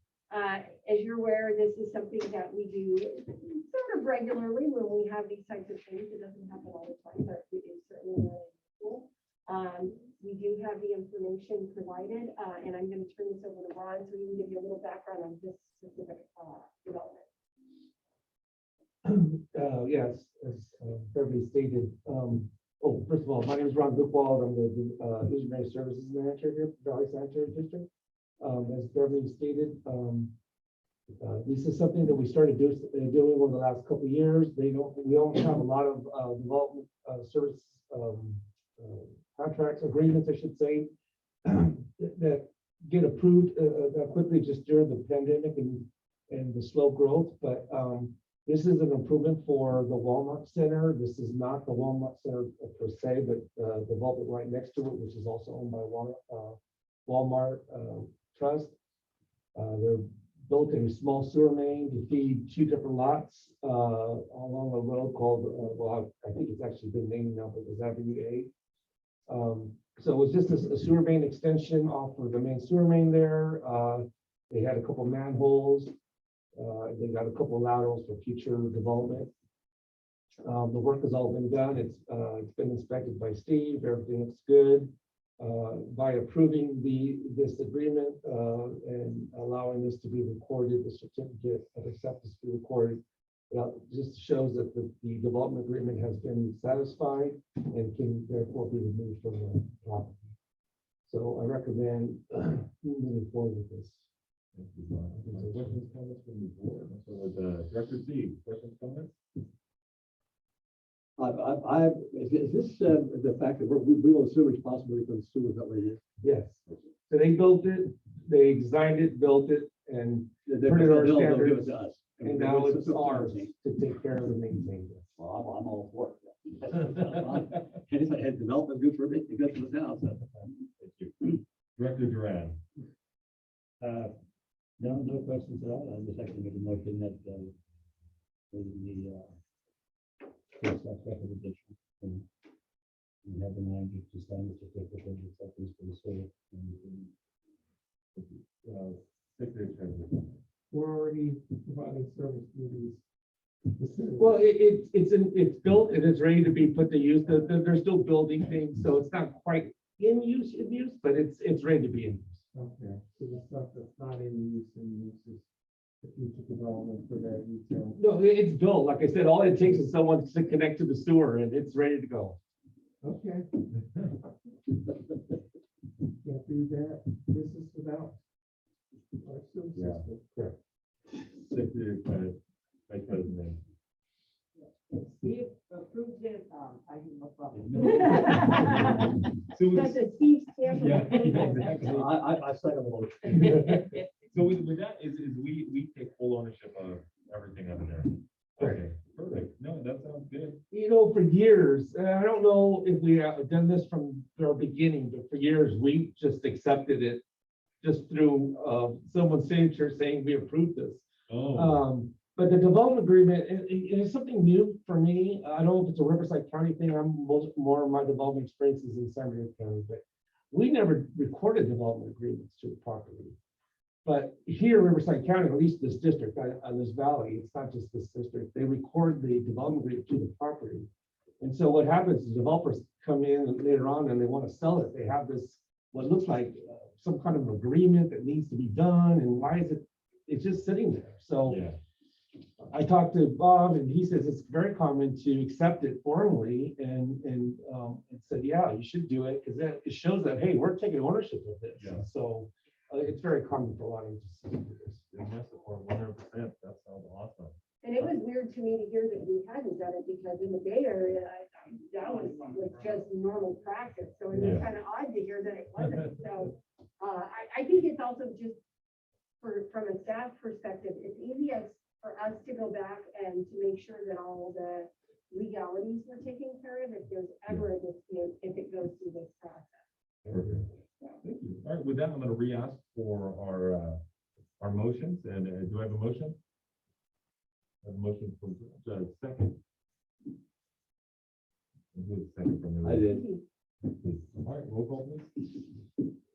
As you're aware, this is something that we do sort of regularly when we have these types of things. It doesn't happen all the time, but it is certainly really cool. We do have the information provided, and I'm going to turn this over to Ron so he can give you a little background on this specific development. Yes, as Beverly stated. First of all, my name is Ron Gupwald. I'm the Visionary Services Manager here at the Valley Sanitary District. As Beverly stated, this is something that we started doing over the last couple of years. We don't have a lot of development service contracts, agreements, I should say, that get approved quickly just during the pandemic and the slow growth. But this is an improvement for the Walmart Center. This is not the Walmart Center per se, but the development right next to it, which is also owned by Walmart Trust. They're built a small sewer main to feed 2 different lots along a road called, I think it's actually been named now, but it was Avenue A. So it was just a sewer main extension off of the main sewer main there. They had a couple manholes. They got a couple of laterals for future development. The work has all been done. It's been inspected by Steve. Everything looks good. By approving this agreement and allowing this to be recorded, the certificate of acceptance to be recorded, just shows that the development agreement has been satisfied and can therefore be removed from the property. So I recommend moving forward with this. Thank you, Ron. Questions, comments from the board? So with Director Z, questions, comments? Is this the fact that we will assume responsibility for the sewer, is that what it is? Yes. So they built it, they designed it, built it, and They Put it on they'll give standards, it to us. and now it's ours to take care of and maintain it. Well, I'm all for it. And development good for me, good for the town. So. Thank you. Director Duran. No questions at all. I'm just actually making a motion that recommendation. And we have the manager to sign the certificate of acceptance for the sewer. Secretary Treasurer. We're already providing service to these facilities. Well, it's built and it's ready to be put to use. They're still building things, so it's not quite in use, but it's ready to be in use. Okay, so the stuff that's not in use and use is the future development for that retail. No, it's built. Like I said, all it takes is someone to connect to the sewer and it's ready to go. Okay. Can't do that. This is without our sewer Yeah. system. Correct. Secretary, Vice President. If Steve approves it, I have no problem. So, That's a Steve stamp. of yeah, approval. exactly. I second the motion. So with that is we take full ownership of everything under there. Okay, perfect. No, that sounds good. You know, for years, and I don't know if we have done this from our beginning, but for years, we just accepted it just through someone's signature saying we approved this. Oh, But the development agreement, it is something new for me. I don't know if it's a Riverside County thing. More of my development experiences in San Diego County, but we never recorded development agreements to a property. But here, in Riverside County, at least this district, this valley, it's not just this district, they record the development agreement to the property. And so what happens is developers come in later on and they want to sell it. They have this, what looks like some kind of agreement that needs to be done. And why is it, it's just sitting there. So yeah. I talked to Bob and he says it's very common to accept it formally and said, yeah, you should do it because it shows that, hey, we're taking ownership of this. Yeah. So it's very common for a lot of agencies to do this. Yes, for 100%. That sounds awesome. And it was weird to me to hear that we hadn't done it because in the Bay Area, that was just normal practice. So it was Yeah. kind of odd to hear that it wasn't. So I think it's also just from a staff perspective, it's easy for us to go back and to make sure that all the legalities were taken care of if there's ever a dispute, if it goes through this process. Perfect. Thank you. All right, with that, I'm going to re-ask for our motions. And do I have a motion? I have a motion from second. And who is second from the? I did. All right, roll call, please.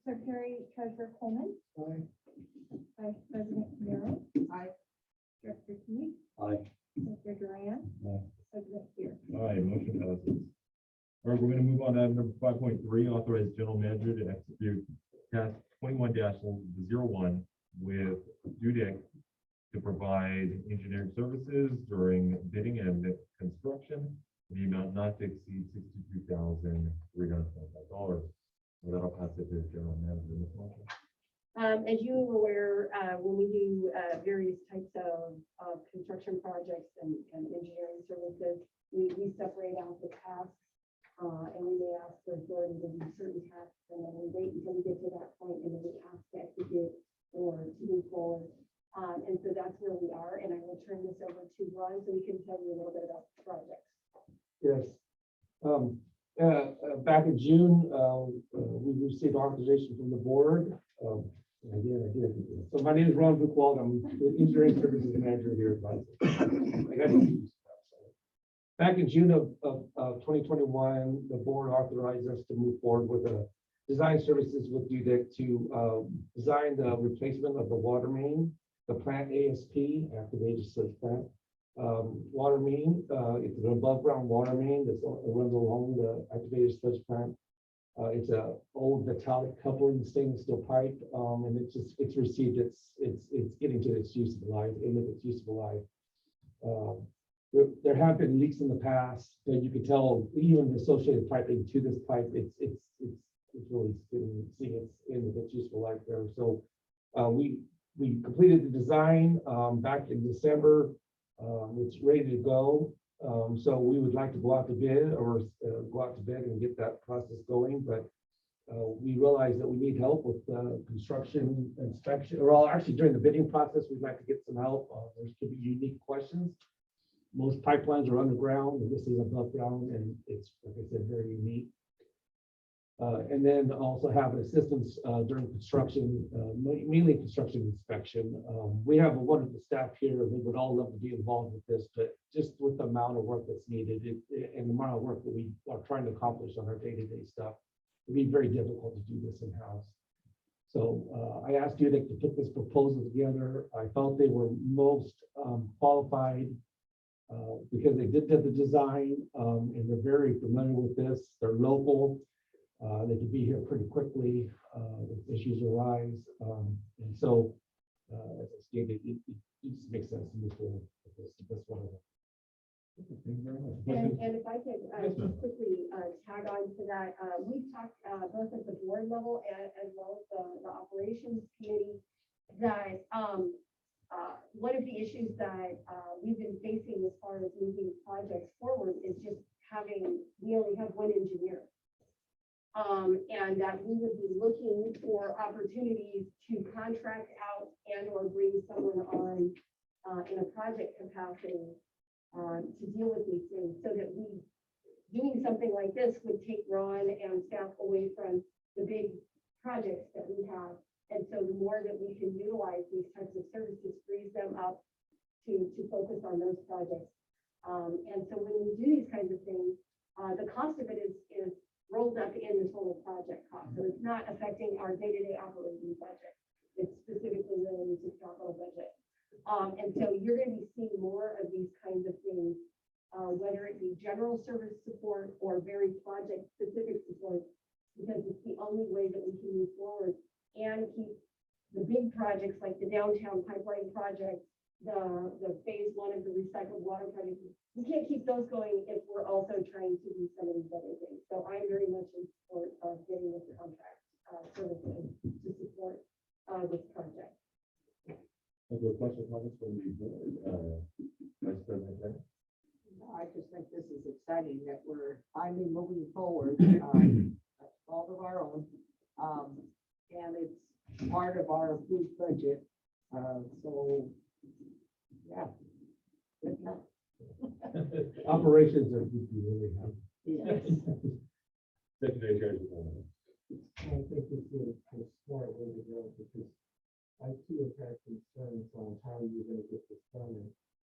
Secretary Treasurer Coleman. Aye. Vice President Miro. Aye. Director Key. Aye. Secretary Duran. Aye. President Pierce. All right, motion passes. All right, we're going to move on to item number 5.3, authorize general manager to execute task 21-01 with Dudek to provide engineering services during bidding and construction in the amount not to exceed $62,325. With that, I'll pass it to general manager. Ms. Marshall. As you are aware, when we do various types of construction projects and engineering services, we separate out the tasks. And we may ask for authority to do certain tasks, and then we wait until we get to that point, and then we ask to execute or to move forward. And so that's where we are, and I will turn this over to Ron so we can tell you a little bit about the project. Yes. Back in June, we received authorization from the board. I did. So my name is Ron Buchwald. I'm the engineering services manager here at Visor. Back in June of 2021, the board authorized us to move forward with a design services with UDIC to design the replacement of the water main, the plant ASP, active age sludge plant. Water main, it's an above ground water main that runs along the activated sludge plant. It's a old metallic coupling stainless steel pipe, and it's received it's getting to its useful life, end of its useful life. There have been leaks in the past that you can tell even the associated piping to this pipe, it's really seeing its end of its useful life there. So we completed the design back in December. It's ready to go. So we would like to go out to bid and get that process going, but we realize that we need help with construction inspection, or actually during the bidding process, we'd like to get some help. There could be unique questions. Most pipelines are underground, and this is above ground, and it's, like I said, very unique. And then also have assistance during construction, mainly construction inspection. We have a wonderful staff here, and we would all love to be involved with this, but just with the amount of work that's needed and the amount of work that we are trying to accomplish on our day-to-day stuff, it'd be very difficult to do this in-house. So I asked UDIC to put this proposal together. I felt they were most qualified because they did the design and they're very familiar with this. They're local. They could be here pretty quickly if issues arise. And so, as I stated, it just makes sense to move forward with this. That's one of them. Thank you very much. And if I could just quickly tag on to that, we've talked both at the board level as well as the operations committee that one of the issues that we've been facing as far as moving projects forward is just we only have one engineer. And that we would be looking for opportunities to contract out and or bring someone on in a project capacity to deal with these things, so that doing something like this would take Ron and staff away from the big projects that we have. And so the more that we can utilize these types of services frees them up to focus on those projects. And so when we do these kinds of things, the cost of it is rolled up in the total project cost. So it's not affecting our day-to-day operating budget. It's specifically related to capital budget. And so you're going to be seeing more of these kinds of things, whether it be general service support or very project-specific support, because it's the only way that we can move forward and keep the big projects like the downtown pipeline project, the phase 1 of the recycled water project. We can't keep those going if we're also trying to do some of these other things. So I'm very much in support of getting this contract services to support this project. Other questions, comments from the board? Vice President Grant? I just think this is exciting that we're finally moving forward, all of our own. And it's part of our approved budget. So, yeah. Good enough. Operations are really happy. Yes. Secretary Treasurer. I think it's a smart way to go, because I too have had concerns on how you're gonna get this done. And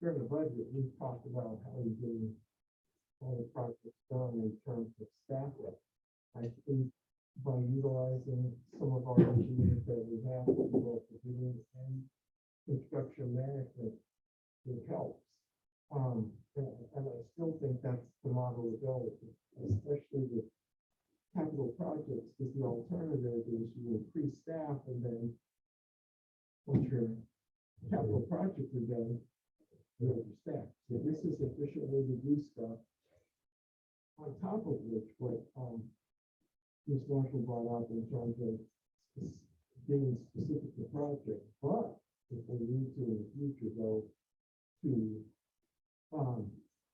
during the budget, we talked about how you're getting all the projects done in terms of staff. I think by utilizing some of our engineers that we have, both engineering and construction management, it helps. And I still think that's the model to go, especially with capital projects, because the alternative is you increase staff, and then once your capital projects are done, you're overstaffed. So this is an efficient way to do stuff. On top of which, what Ms. Marshall brought up in terms of getting specific to project, but if we need to in the future go to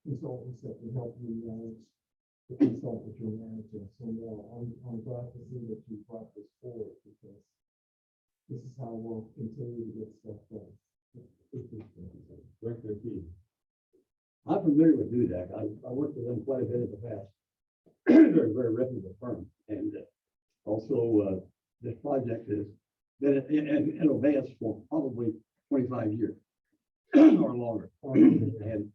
consultants that can help you manage the consultant you're managing. So I'm glad to see that you brought this forward, because this is how we'll continue to get stuff done. Director Key. I'm familiar with DUDAC. I worked with them quite a bit in the past. They're a very reputable firm. And also, this project has been in advance for probably 25 years or longer. And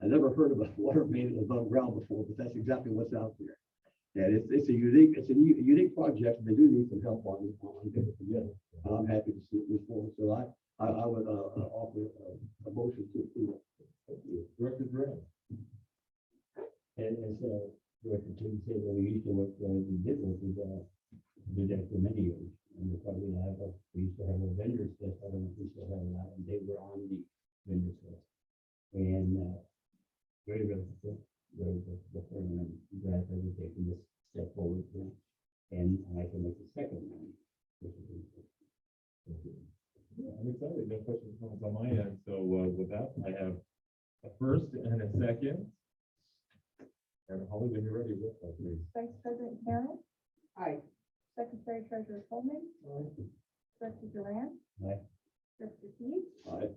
I never heard of a water main above ground before, but that's exactly what's out there. And it's a unique project. They do need some help on getting it together. And I'm happy to see it move forward. So I would offer a motion to approve. Director Grant. And as Director King said, we used to work, we did work with DUDAC for many years. And we used to have a vendors list. I don't know if we still have that, and they were on the vendors list. And very reputable, the firm, and I'm glad that we're taking this step forward. And I can make the second one. I'm excited. No questions, comments on my end. So with that, I have a first and a second. And Holly, when you're ready, roll call, please. Vice President Carroll, Aye. Secretary Treasurer Coleman, Director Durant, Aye. Director Key, Aye.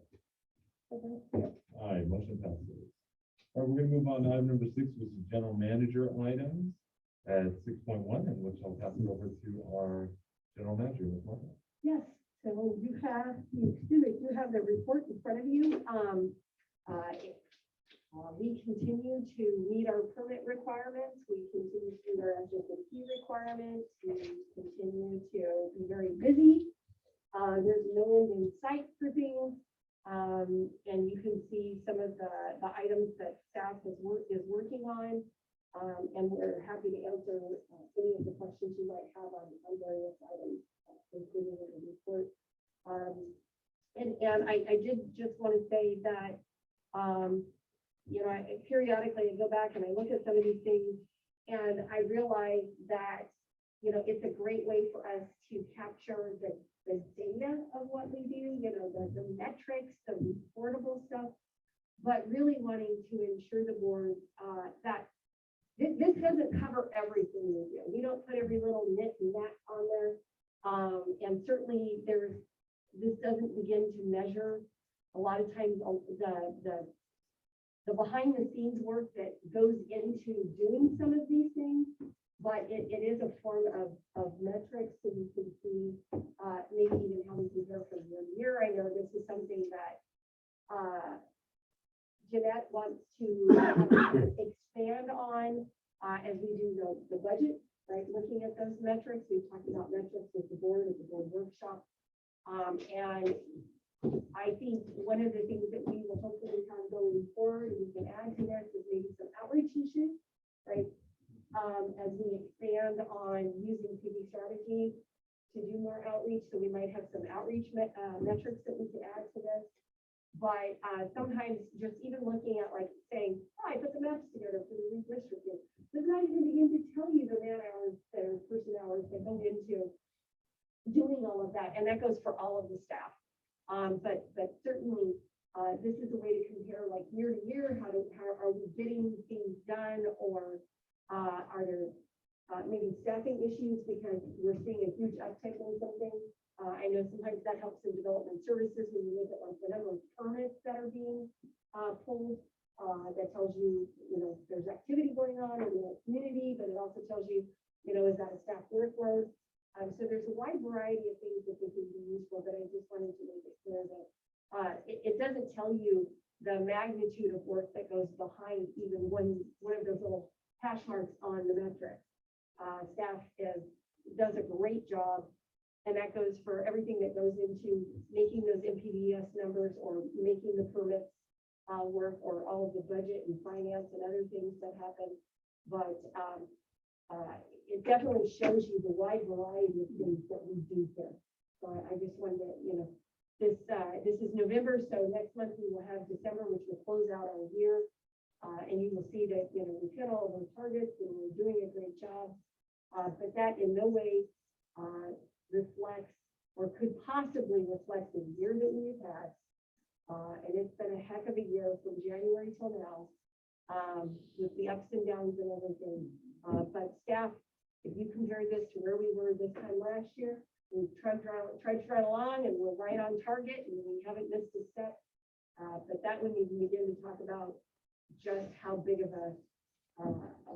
President Steele. Aye, motion passes. All right, we're gonna move on to item number 6, which is general manager items at 6.1, and which I'll pass it over to our general manager, Ms. Martha. Yes, so you have the report in front of you. We continue to meet our permit requirements. We continue to meet our SJP requirements. We continue to be very busy. There's no end in sight for things. And you can see some of the items that staff is working on. And we're happy to answer any of the questions you might have on various items, including in the report. And I did just want to say that, periodically I go back and I look at some of these things, and I realize that, it's a great way for us to capture the data of what we do. the metrics, the reportable stuff, but really wanting to ensure the board, that this doesn't cover everything we do. We don't put every little nit and nat on there. And certainly this doesn't begin to measure a lot of times the behind the scenes work that goes into doing some of these things, but it is a form of metrics, so you can see maybe even how we compare from year to year. I know this is something that Jeanette wants to expand on as we do the budget, right? Looking at those metrics, we've talked about metrics with the board at the board workshop. And I think one of the things that we will hopefully have going forward, and we can add to this, is maybe some outreach issues, right? As we expand on using PD strategies to do more outreach, so we might have some outreach metrics that we can add to this. But sometimes just even looking at like saying, oh, I put the maps together for the redistricting, does not even begin to tell you the man hours or person hours that go into doing all of that, and that goes for all of the staff. But certainly this is a way to compare like year to year, how are we getting things done, or are there maybe staffing issues because we're seeing a huge uptick in something. I know sometimes that helps in development services when you look at like the number of permits that are being pulled. That tells you, there's activity going on in the community, but it also tells you, is that a staff workload? So there's a wide variety of things that they can be useful, but I just wanted to make it clear that it doesn't tell you the magnitude of work that goes behind even one of those little hash marks on the metric. Staff does a great job, and that goes for everything that goes into making those MPDS numbers or making the permits work, or all of the budget and finance and other things that happen. But it definitely shows you the wide variety of things that we do here. So I just wanted to, this is November, so next month we will have December, which will close out our year. And you will see that, we've hit all of our targets and we're doing a great job. But that in no way reflects or could possibly reflect the year that we've had. And it's been a heck of a year from January till now, with the ups and downs and everything. But staff, if you compare this to where we were this time last year, we've tried to run along and we're right on target and we haven't missed a step. But that when you begin to talk about just how big of a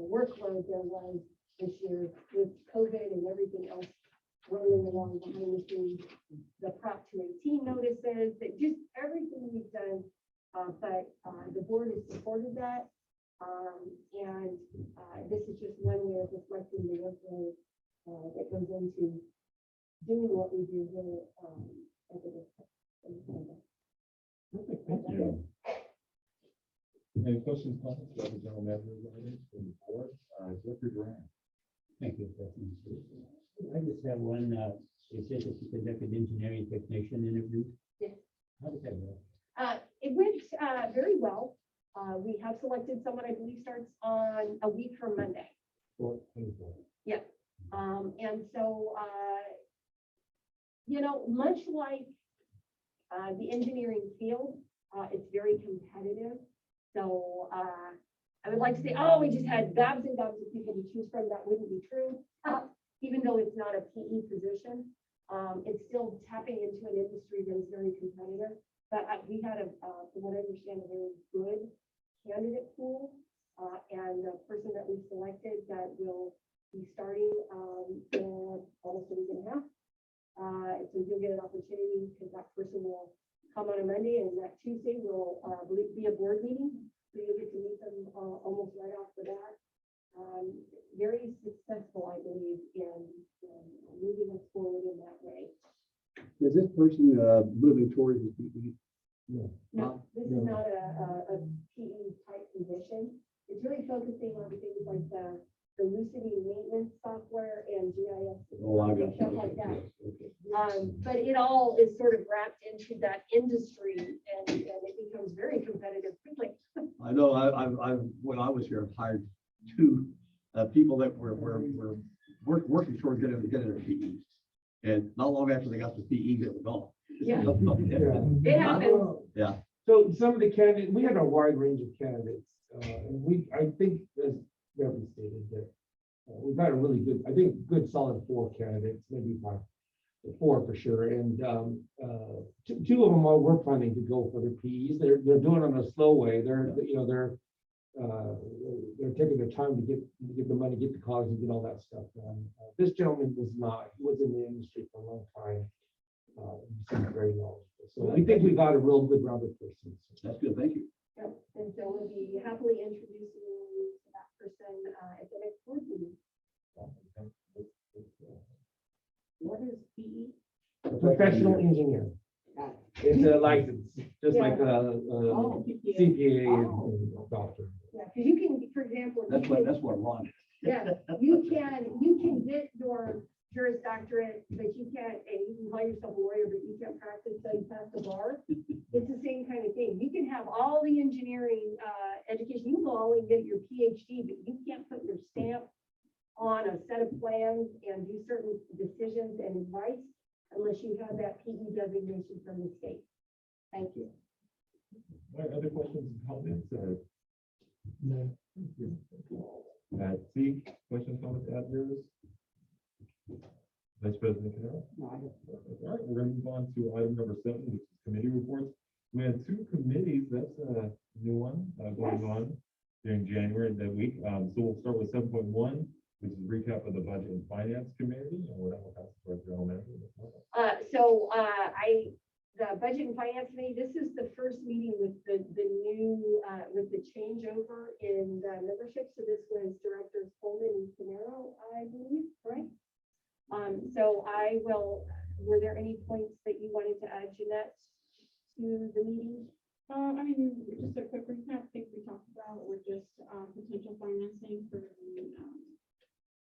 workload there was this year with COVID and everything else rolling along behind the scenes, the Prop 218 notices, that just everything we've done. But the board has supported that. And this is just one way of reflecting the workload that goes into doing what we do here at the district. Thank you. Any questions, comments, about the general manager's items from the board? Director Duran. Thank you, President. I just have one, it says that you conducted engineering technician interview. Yes. How did that go? It went very well. We have selected someone, I believe, starts on a week from Monday. Yeah. And so, much like the engineering field, it's very competitive. So I would like to say, oh, we just had gobs and gobs of people to choose from. That wouldn't be true. Even though it's not a PE position, it's still tapping into an industry that is very competitive. But we had from what I understand, a very good candidate pool, and the person that we selected that will be starting in almost a week and a half. So you'll get an opportunity because that person will come on a Monday, and that Tuesday will be a board meeting. So you'll get to meet them almost right off the bat. Very successful, I believe, in moving us forward in that way. Is this person moving towards the PE? No, this is not a PE type position. It's really focusing on things like the Lucity maintenance software and GIS. Oh, I got Stuff you. like that. Okay. But it all is sort of wrapped into that industry, and it becomes very competitive quickly. I know when I was here, I hired two people that were working towards getting their PEs. And not long after they got the PEs, they were gone. Yeah. Okay. It happens. Yeah, So some of the candidates, we had a wide range of candidates, and I think, as Beverly stated, that we've got a really good, I think, good solid 4 candidates, maybe 5, 4 for sure. And two of them were planning to go for their PEs. They're doing it on a slow way. They're taking their time to get the money, get to college, and get all that stuff done. This gentleman was not. He was in the industry for a long time. He seemed very knowledgeable. So we think we got a real good rounded person. that's good, thank you. Yep, and so we'll be happily introducing you to that person at the next board meeting. What is PE? Professional engineer. Got It's a license, just Yeah. like a Oh, CPA Oh. and doctor. Yeah, because you can, for example. you can- That's what Ron is. Yeah, you can get your Juris Doctorate, but you can't, and you can call yourself a lawyer, but you can't practice until you pass the bar. It's the same kind of thing. You can have all the engineering, education, you can go all and get your PhD, but you can't put your stamp on a set of plans and do certain decisions and advice unless you have that PE designation from the state. Thank you. All right, other questions and comments? No. C, questions, comments, add yours? Vice President Canaro? No, I All right, we're gonna move on to item number 7, which is committee reports. We had 2 committees, that's a new one going on during January that week. So we'll start with 7.1, which is recap of the Budget and Finance Committee, and we'll pass it to our general manager. The Budget and Finance Committee, this is the first meeting with the new, with the changeover in the membership. So this was Directors Coleman and Canaro, I believe, right? So I will, were there any points that you wanted to add, Jeanette, to the meeting? I mean, just a quick recap, things we talked about were just potential financing for the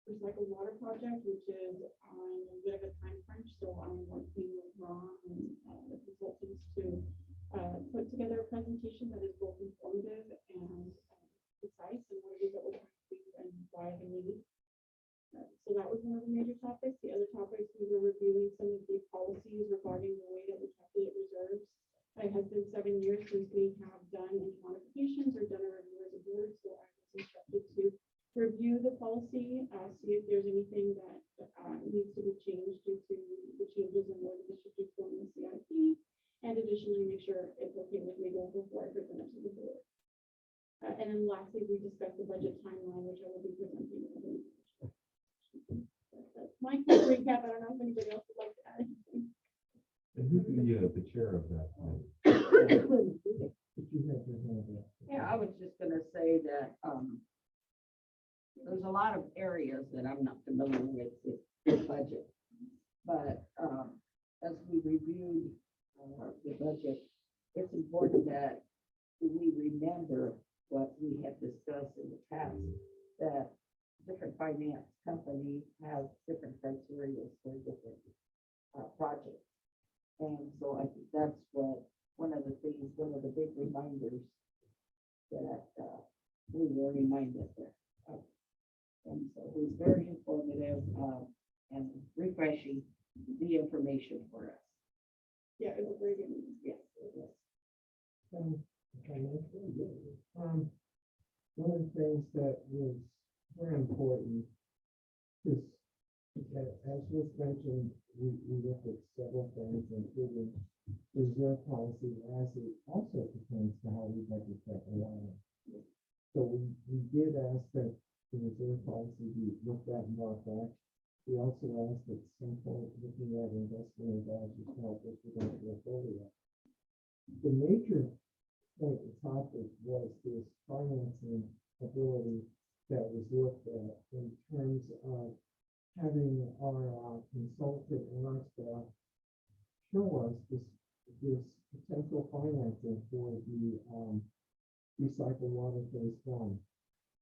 recycled water project, which is on a bit of a time crunch. So I'm working with Ron and the consultants to put together a presentation that is both informative and precise and what it is that we're trying to do and why the need. So that was one of the major topics. The other topics, we were reviewing some of the policies regarding the way that we calculate reserves. It has been 7 years since we have done any modifications or done a review as a board, so I was instructed to review the policy, see if there's anything that needs to be changed due to the changes in where the district is going in the CIP, and additionally make sure it's okay with legal before I present it to the board. And then lastly, we discussed the budget timeline, which I will be presenting. That's my quick recap. I don't know if anybody else would like to add anything. And who's the chair of that? Yeah, I was just gonna say that, there's a lot of areas that I'm not familiar with the budget. But, as we reviewed, the budget, it's important that we remember what we have discussed in the past, that different finance companies have different criteria for different, projects. And so I think that's what, one of the big reminders that, we were reminded there. And so it was very informative, and refreshing the information for us. Yeah, it was a very good meeting. Yes, it was. One of the things that was very important is that, as was mentioned, we looked at several things, including reserve policy as it also pertains to how we budget that line. So we did ask that the reserve policy be looked at and brought back. We also asked at some point, looking at investment advisors to help us with our portfolio. The major point of topic was this financing ability that was looked at in terms of having our consultant and our staff show us this potential financing for the recycled water phase 1.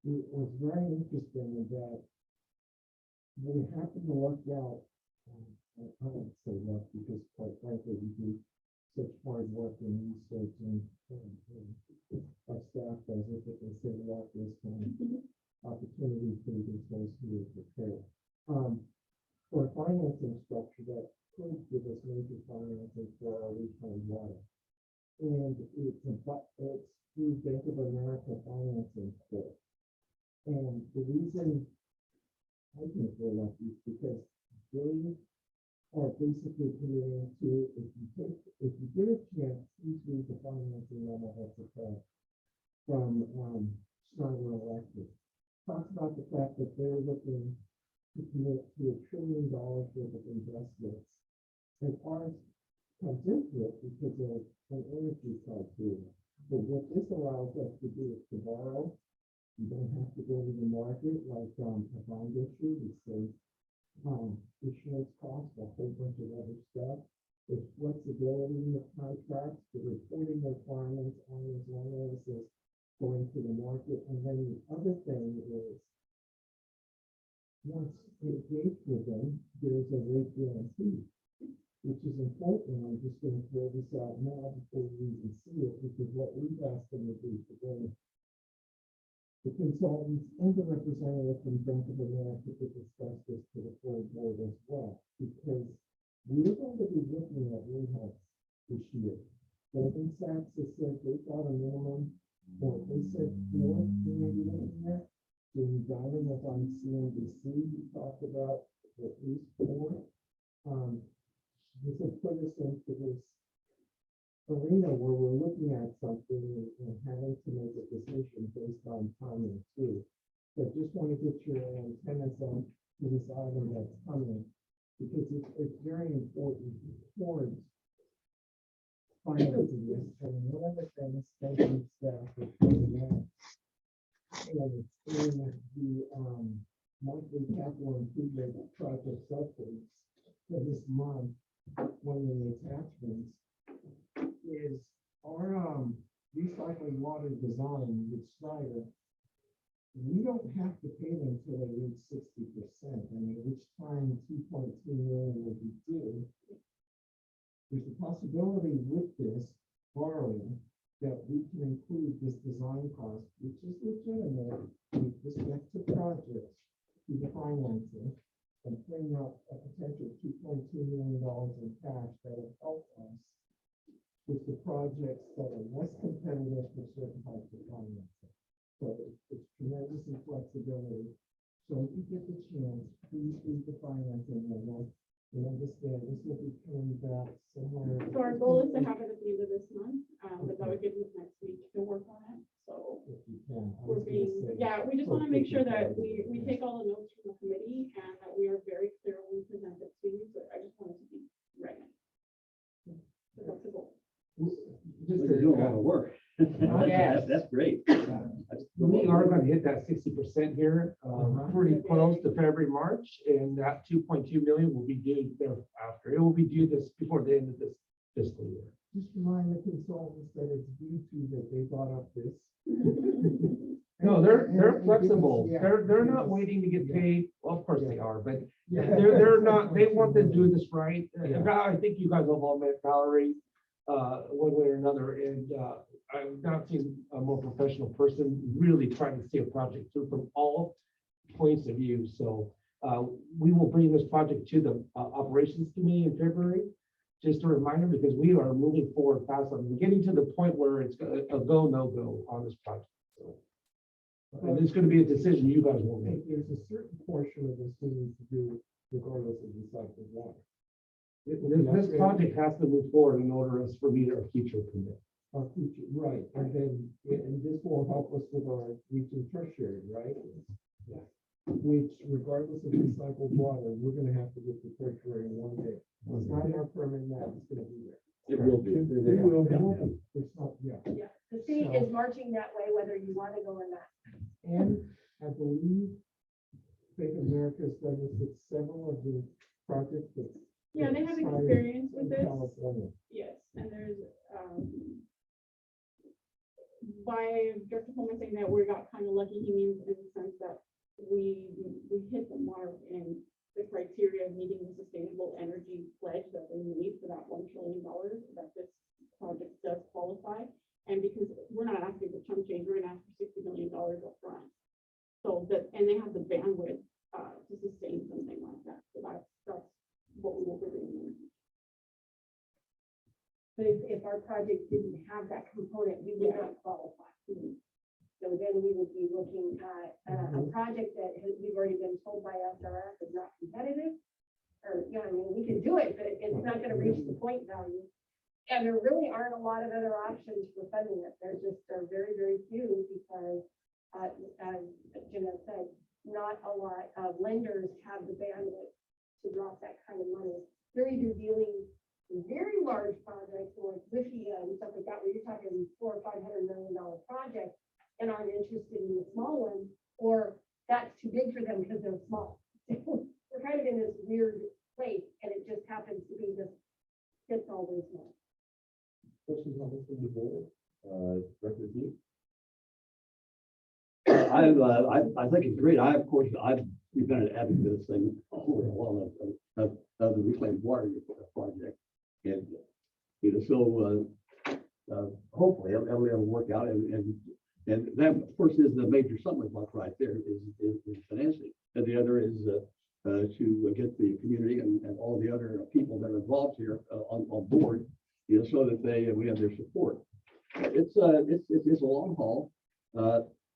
It was very interesting that we happened to look out, I don't say luck because quite frankly, we do such hard work in research and our staff does it, but they say luck is kind of opportunity to those who are prepared. For a financing structure that could give us major financing for our water. And it's through Bank of America financing for it. And the reason I think we're lucky is because they are basically committing to, if you get a chance, please read the financing memo that's occurred from Schneider Electric. Talks about the fact that they're looking to commit to $1 trillion worth of investments. And ours comes into it because of an energy criteria. But what this allows us to do is to borrow. You don't have to go to the market like a bond issue. We save insurance costs, a whole bunch of other stuff. There's flexibility in the contracts, the reporting requirements on as long as it's going to the market. And then the other thing is, once engaged with them, there's a rate guarantee, which is important. I'm just going to throw this out now before we even see it, which is what we've asked them to do today. The consultants and the representative from Bank of America to discuss this to the full board as well, because we're going to be looking at rate hikes this year. Goldman Sachs has said they thought a minimum, or they said 4 we may be looking at. Jimmy Diamond was on CNBC, he talked about at least 4. This has put us into this arena where we're looking at something and having to make a decision based on timing too. So just want to get your antennas on to this item that's coming, because it's very important towards financing this. And one of the things, thank you staff for pointing out, and it's in the monthly capital improvement project updates for this month, one of the attachments is our recycling water design with Schneider. We don't have to pay them until they reach 60%, and at which time 2.2 million will be due. There's a possibility with this borrowing that we can include this design cost, which is legitimate with respect to projects, to the financing, and bring up a potential $2.2 million in cash that will help us with the projects that are less competitive for certain types of financing. So it's tremendous in flexibility. So if you get the chance, please read the financing memo and understand this will be coming back somewhere. So our goal is to have it at the end of this month, but that would give us next week to work on it. So If you can. I we're was gonna being, say, yeah, we just want to make sure that we take all the notes from the committee and that we are very clear when we present it to you. So I just wanted to be ready. So that's the goal. Just We're doing a lot of work. Yes. That's great. We are going to hit that 60% here, pretty close to February, March, and that 2.2 million will be due thereafter. It will be due this before the end of this fiscal year. Just remind the consultants that it's due to that they brought up this. No, they're And flexible. give us- They're give not us- waiting to get yeah. paid. Well, of course they are, but Yeah. they're not, they want to do this right. Yeah. I think you guys have all met Valerie, one way or another, and, I've not seen a more professional person really trying to see a project through from all points of view. So, we will bring this project to the operations committee in February. Just a reminder, because we are moving forward fast. We're getting to the point where it's a go, no go on this project. So, and it's going to be a decision you guys will make. There's a certain portion of this we need to do regardless of recycled water. This project has to move forward in order for me to future commit. Our future, right, and then, and this will help us with our region tertiary, right? Yeah. Which regardless of recycled water, we're gonna have to get to tertiary in one day. It's not in our permit now, it's gonna be there. It will be. It will be. It's not, yeah. Yeah, the state is marching that way, whether you want to go or not. And I believe Bank of America has done this with several of the projects that. Yeah, they have expired experience with in this. California. Yes, and there's, by Director Coleman saying that we got kind of lucky, he means in the sense that we hit the mark in the criteria of meeting the sustainable energy pledge that we need for that $1 trillion, that this project does qualify. And because we're not asking for chunk change, we're gonna ask for $60 million upfront. So that, and they have the bandwidth to sustain something like that. So that's what we will be doing. But if our project didn't have that component, we would not qualify. So then we would be looking at a project that we've already been told by SRF is not competitive. Or, I mean, we can do it, but it's not gonna reach the point value. And there really aren't a lot of other options for funding it. There just are very, very few because, as Jeanette said, not a lot of lenders have the bandwidth to drop that kind of money. They're either dealing with very large projects or WIFIA and stuff like that, where you're talking $400 or $500 million projects and aren't interested in the small one, or that's too big for them because they're small. We're kind of in this weird place, and it just happens to be just fits all those money. Questions on this from the board? Director Z? I think it's great. Of course, we've been an advocate of this thing all along of the reclaimed water project. And, so hopefully it'll work out. And that, of course, is the major stumbling block right there is financing. And the other is to get the community and all the other people that are involved here on board, so that we have their support. It's a long haul.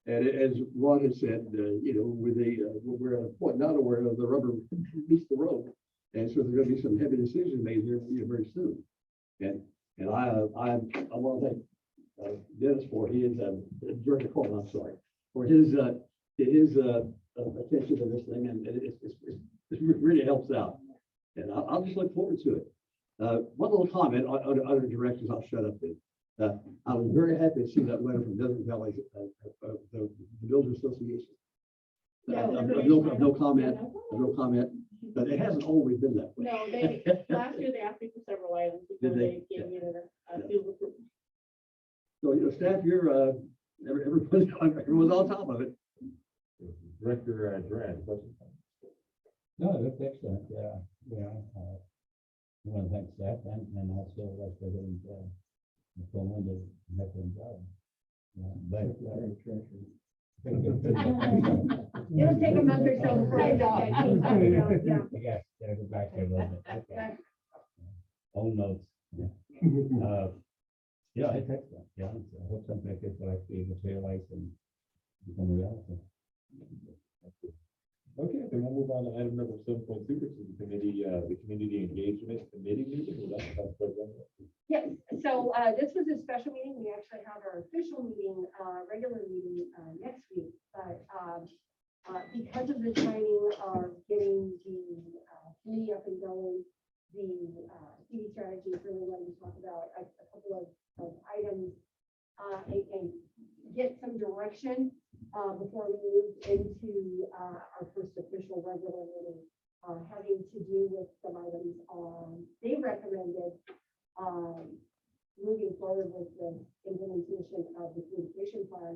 And as Ron has said, we're at a point now where the rubber meets the road. And so there's going to be some heavy decisions made here, very soon. And I want to thank Dennis for his Director Coleman, I'm sorry, for his attention to this thing, and it really helps out. And I'll just look forward to it. One little comment on other directions. I'll shut up then. I was very happy to see that letter from Desert Valley, the Builders Association. No comment, but it hasn't always been that way. No, last year they asked me for several items before they gave me the seal of approval. So, staff, everyone's on top of it. Director Durant, questions? No, that's excellent. I want to thank staff and also Vice President Coleman did an excellent job. It'll take a month or so before I know. Yeah. Yes, gotta go back there a little bit. Okay. Old notes. Yeah, it's excellent. Yeah, I hope something like this will actually materialize and become a reality. Okay, then we'll move on to item number 7.2, which is the community engagement committee meeting. Yes, so this was a special meeting. We actually have our official meeting, regular meeting next week. But because of the timing of getting the committee up and going, the CD strategy is really wanted to talk about a couple of items and get some direction before we move into our first official regular meeting, having to do with some items they recommended moving forward with the implementation of the communication plan.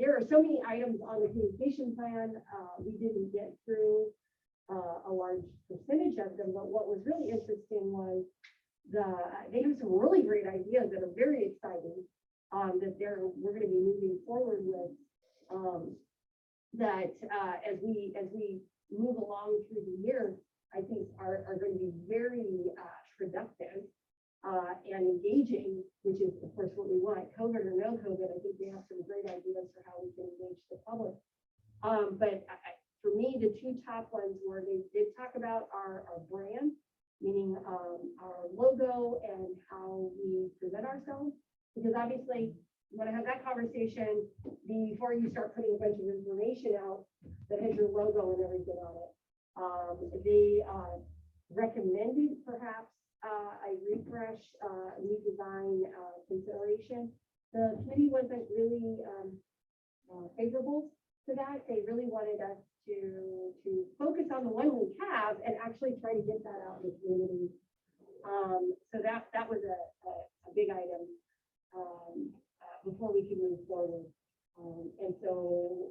There are so many items on the communication plan. We didn't get through a large percentage of them, but what was really interesting was they have some really great ideas that are very exciting that we're going to be moving forward with. That as we move along through the year, I think are going to be very productive and engaging, which is of course what we want. COVID or no COVID, I think we have some great ideas for how we can engage the public. But for me, the two top ones were they did talk about our brand, meaning our logo and how we present ourselves. Because obviously, you want to have that conversation before you start putting a bunch of information out that has your logo and everything on it. They recommended perhaps a refresh, new design consideration. The committee wasn't really favorable to that. They really wanted us to focus on the one we have and actually try to get that out in the community. So that was a big item before we can move forward. And so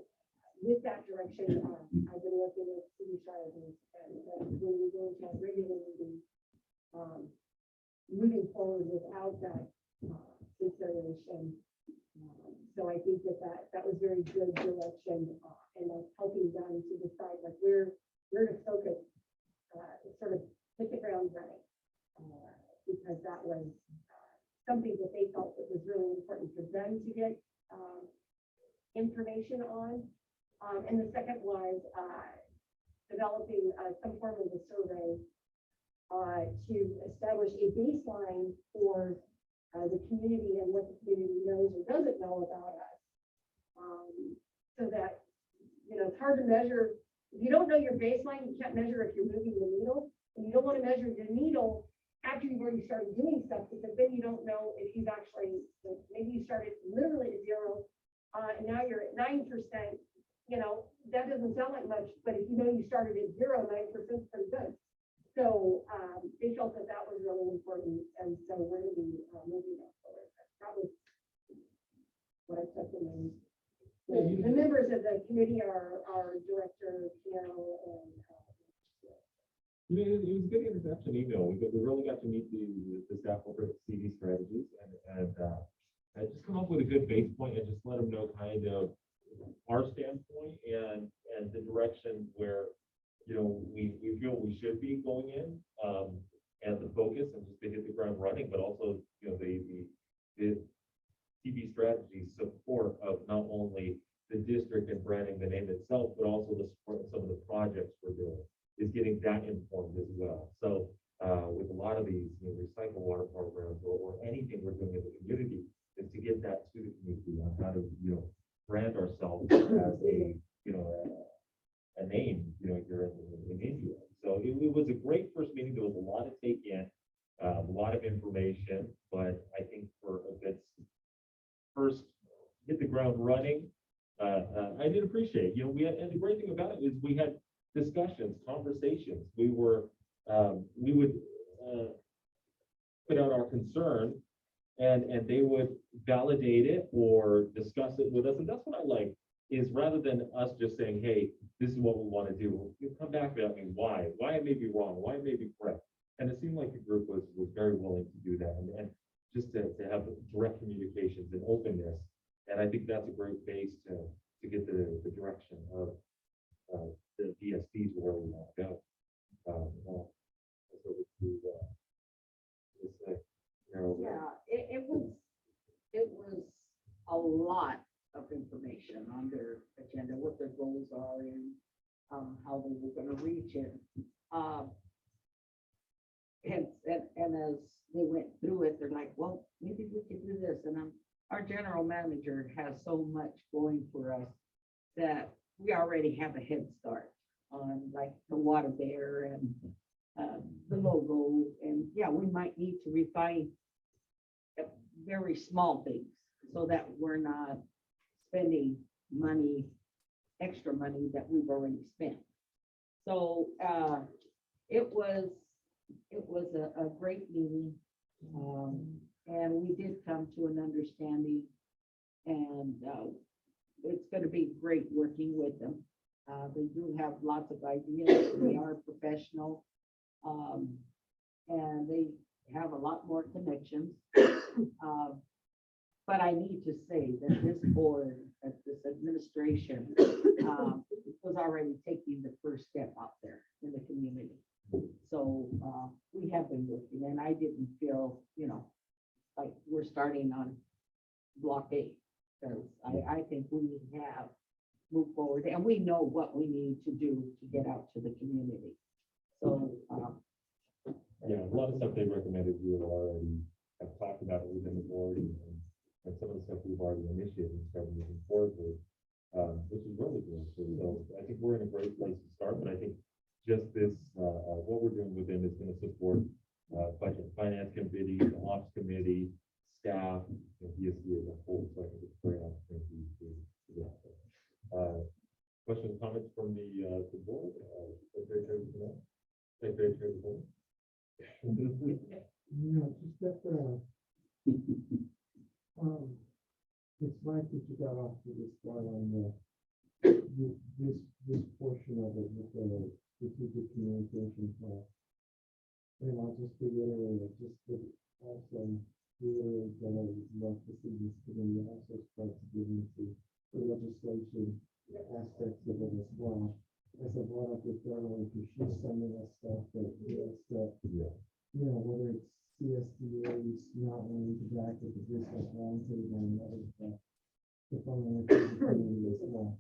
with that direction, I've been working with city strategies and when we go into a regular meeting, moving forward without that consideration. So I think that was very good direction and helping them to decide like where to focus, sort of hit the ground running, because that was something that they felt that was really important for them to get, information on. And the second was, developing, some form of a survey, to establish a baseline for, the community and what the community knows or doesn't know about us. So that, you know, it's hard to measure. If you don't know your baseline, you can't measure if you're moving the needle. And you don't want to measure your needle after you've already started doing stuff, because then you don't know if you've actually, maybe you started literally at 0, and now you're at 9%. You know, that doesn't sound like much, but if you know you started at 0, 9% is pretty good. So they felt that that was really important, and so we're going to be moving that forward. That was what I took in. The members of the committee are our director, Carol, and You know, it was a good introduction email. We really got to meet the staff over at CD Strategies and just come up with a good base point and just let them know kind of our standpoint and the direction where, you know, we feel we should be going in, and the focus and just to hit the ground running, but also, you know, the TV strategy support of not only the district and branding the name itself, but also the support of some of the projects we're doing is getting that informed as well. So with a lot of these, you know, recycle water programs or anything we're doing in the community is to get that to the community on how to, you know, brand ourselves as a, you know, a name, you know, here in India. So it was a great first meeting. There was a lot to take in, a lot of information, but I think for a good first hit the ground running, I did appreciate, you know, and the great thing about it is we had discussions, conversations. We would put out our concern and they would validate it or discuss it with us. And that's what I like, is rather than us just saying, hey, this is what we want to do, you come back and me why it may be wrong, why it may be correct. And it seemed like the group was very willing to do that and just to have direct communications and openness. And I think that's a great base to get the direction of the VSD to where we want to go. It was a lot of information on their agenda, what their goals are and how they were going to reach it. And as they went through it, they're like, well, maybe we could do this. And our general manager has so much going for us that we already have a head start on like the water bear and the logo. And yeah, we might need to refine very small things so that we're not spending money, extra money that we've already spent. So it was a great meeting. And we did come to an understanding, and it's going to be great working with them. They do have lots of ideas. They are professional, and they have a lot more connections. But I need to say that this board, this administration, was already taking the first step out there in the community. So we have been working, and I didn't feel, you know, like we're starting on block A, because I think we have moved forward, and we know what we need to do to get out to the community. So yeah, a lot of stuff they recommended we already have talked about it within the board, and some of the stuff we've already initiated and started moving forward with, which is really good. So I think we're in a great place to start, but I think just this, what we're doing with them is going to support budget and finance committee, the ops committee, staff, and VSD as a whole. So I think it's a great opportunity to do that. Questions, comments from the board? Secretary of the board. No, just that, it's nice that you got off to the start on this portion of it with the strategic communication plan. And I'll just reiterate it, just that also reiterate that I would love to see this committee also start to get into the legislation aspects of it as well. As I brought up with Darrell, because she's sending us stuff that, you know, whether it's CSDA's not wanting to back with the business roundtable and other stuff. The funding committee as well.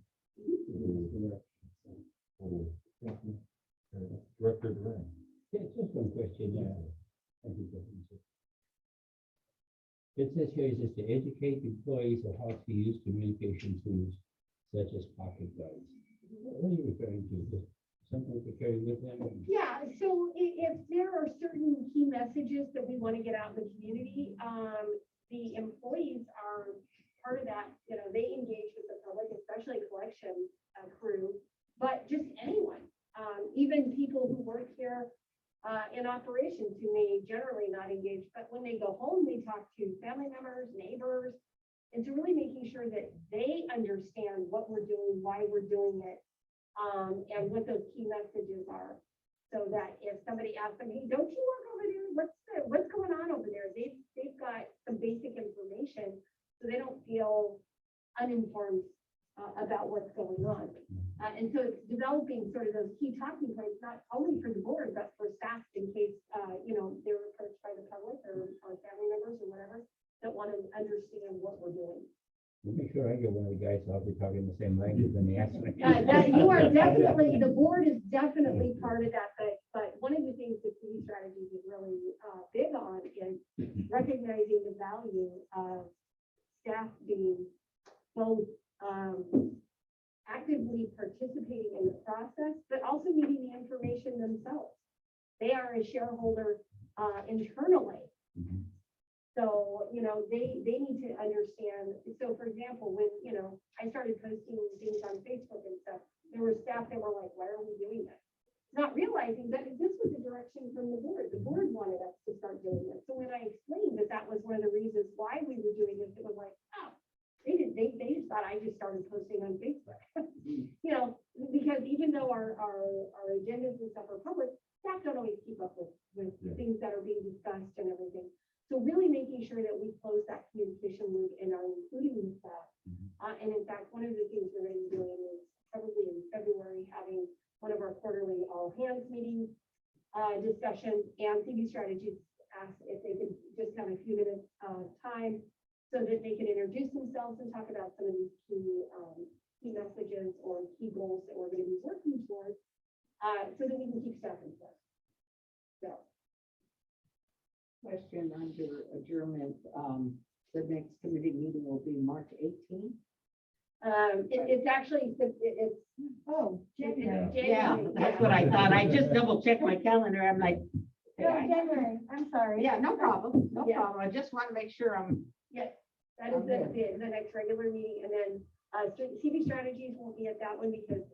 Director Durant. Yeah, just one question, Thank you, President. It says here, is this to educate employees of how to use communication tools such as pocket guides. What are you referring to? Just something to carry with them? Yeah, so if there are certain key messages that we want to get out in the community, the employees are part of that, you know, they engage with the public, especially collection crew, but just anyone, even people who work here in operations who may generally not engage, but when they go home, they talk to family members, neighbors, and so really making sure that they understand what we're doing, why we're doing it, and what those key messages are. So that if somebody asks them, hey, don't you work over there? What's going on over there? They've got some basic information, so they don't feel uninformed about what's going on. And so it's developing sort of those key talking points, not only for the board, but for staff in case, you know, they're approached by the public or family members or whatever that want to understand what we're doing. We'll make sure I get one of the guys, so I'll be talking the same language when they ask me. You are definitely, the board is definitely part of that, but one of the things that city strategies is really big on is recognizing the value of staff being both actively participating in the process, but also needing the information themselves. They are a shareholder internally. So, you know, they need to understand. So for example, when, you know, I started posting things on Facebook and stuff, there were staff that were like, why are we doing this? Not realizing that this was a direction from the board. The board wanted us to start doing this. So when I explained that that was one of the reasons why we were doing this, it was like, oh, they just thought I just started posting on Facebook. You know, because even though our agendas and stuff are public, staff don't always keep up with things that are being discussed and everything. So really making sure that we close that communication loop and are including staff. And in fact, one of the things we're going to be doing is probably in February, having one of our quarterly all hands meetings, discussion, and TV strategies asked if they could just have a few minutes time so that they can introduce themselves and talk about some of these key messages or key goals that we're going to be working towards, so that we can keep staff informed. So. Question under adjournment, the next committee meeting will be March 18th. It's actually, it's, January. Yeah, that's what I thought. I just double checked my calendar. I'm like, No, January, I'm sorry. yeah, no problem, no Yeah. problem. I just want to make sure I'm, yes, that is the next regular meeting, and then, TV strategies won't be at that one because,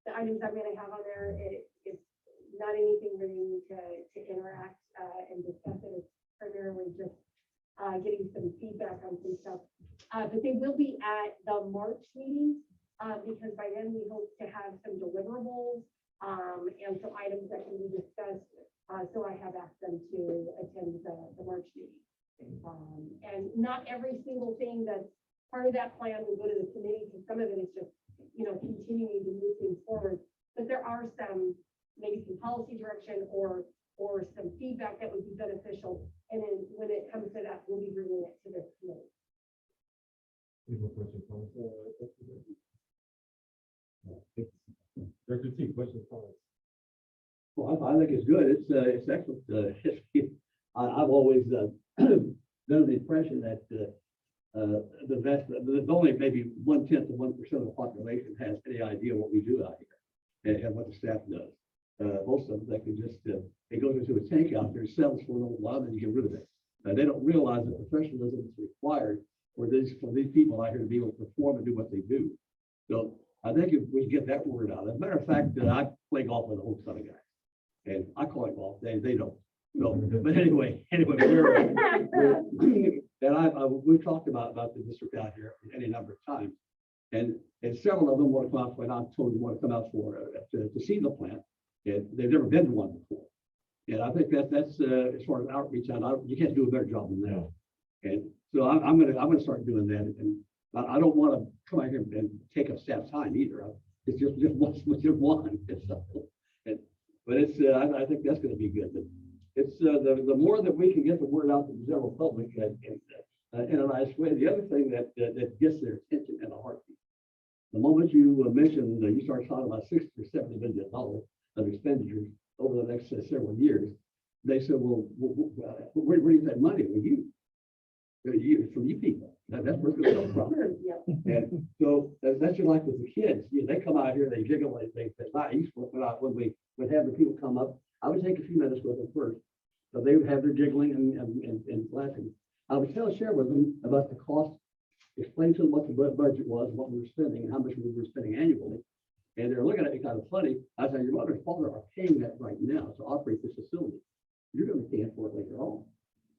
the items I'm gonna have on there, it's not anything where you need to interact, and discuss it. It's primarily just, getting some feedback on some stuff. But they will be at the March meeting, because by then we hope to have some deliverables, and some items that can be discussed. So I have asked them to attend the March meeting. And not every single thing that's part of that plan will go to the committee, because some of it is just, you know, continuing to move things forward. But there are some, maybe some policy direction or some feedback that would be beneficial. And then when it comes to that, we'll be bringing it to the committee. Director T, questions, comments? Well, I think it's good. It's excellent. I've always been of the impression that there's only maybe 1/10 of 1% of the population has any idea what we do out here and what the staff does. Most of them, they can just, it goes into a tank out there, sells for a little while, then you get rid of it. They don't realize the professionalism is required for these people out here to be able to perform and do what they do. So I think if we get that word out, as a matter of fact, I play golf with a whole ton of guys, and I call it golf. They don't. So, but anyway, we've talked about the district out here any number of times, and several of them want to come out. When I told them want to come out for to see the plant, and they've never been to one before. And I think that's as far as outreach, you can't do a better job than that. And so I'm gonna start doing that, and I don't want to come out here and take up staff time either. It's just one. But I think that's going to be good. it's, the more that we can get the word out to the general public in a nice way. The other thing that gets their attention in a heartbeat. The moment you mention, you start talking about $60 or $70 million of expenditures over the next several years, they said, well, where do you get that money? Well, from you people. That's where it's going to come from. Yep. And so that's just like with the kids. They come out here, they jiggle, they nice. When we would have the people come up, I would take a few minutes with them first. So they would have their jiggling and laughing. I would share with them about the cost, explain to them what the budget was, what we were spending, and how much we were spending annually. And they're looking at me kind of funny. I said, your mother and father are paying that right now to operate this facility. You're going to be paying for it later on.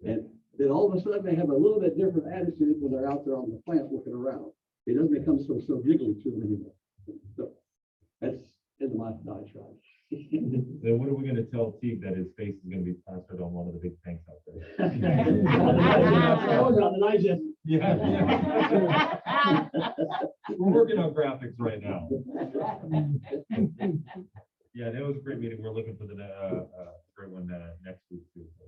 And then all of a sudden they have a little bit different attitude when they're out there on the plant looking around. It doesn't become so jiggly to them anymore. So that's in my diatribe. Then what are we gonna tell Teague that his face is gonna be plastered on one of the big tanks out there? Yeah. We're working on graphics right now. Yeah, that was a great meeting. We're looking for the great one next week too. So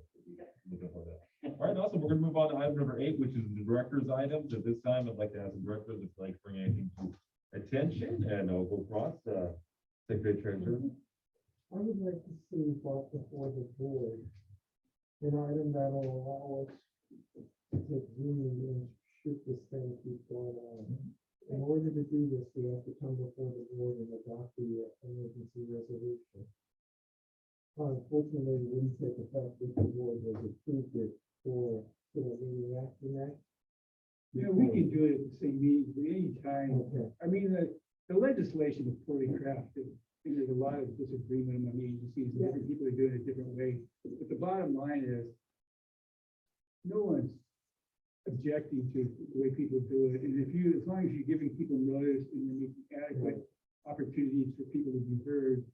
looking for that. All right, awesome. We're gonna move on to item number 8, which is the director's items. At this time, I'd like to ask the director if like bring anything to attention, and I'll go across Secretary Treasurer. I would like to see brought before the board an item that will allow us to take Zoom and shoot this thing keep going on. In order to do this, we have to come before the board and adopt the emergency resolution. Unfortunately, it wouldn't take effect if the board has approved it for the meeting after that. Yeah, we can do it at the same meeting at any time. Okay. I mean, the legislation is poorly crafted. And there's a lot of disagreement among agencies, and different people are doing it a different way. But the bottom line is, no one's objecting to the way people do it. And as long as you're giving people notice and you're making adequate opportunities for people to be heard,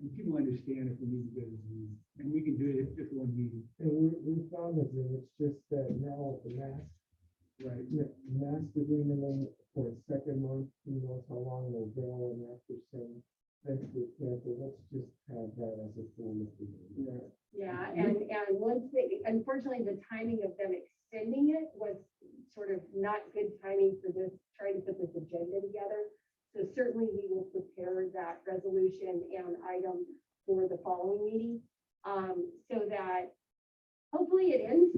and people understand if we need to go to Zoom, and we can do it at just one meeting. And we found that it's just that now the Right. mask agreement for a second month, who knows how long it will go, and after saying, let's just have that as a tool. Yeah. Yeah, and once unfortunately, the timing of them extending it was sort of not good timing for this, trying to put this agenda together. So certainly we will prepare that resolution and item for the following meeting, so that hopefully it ends,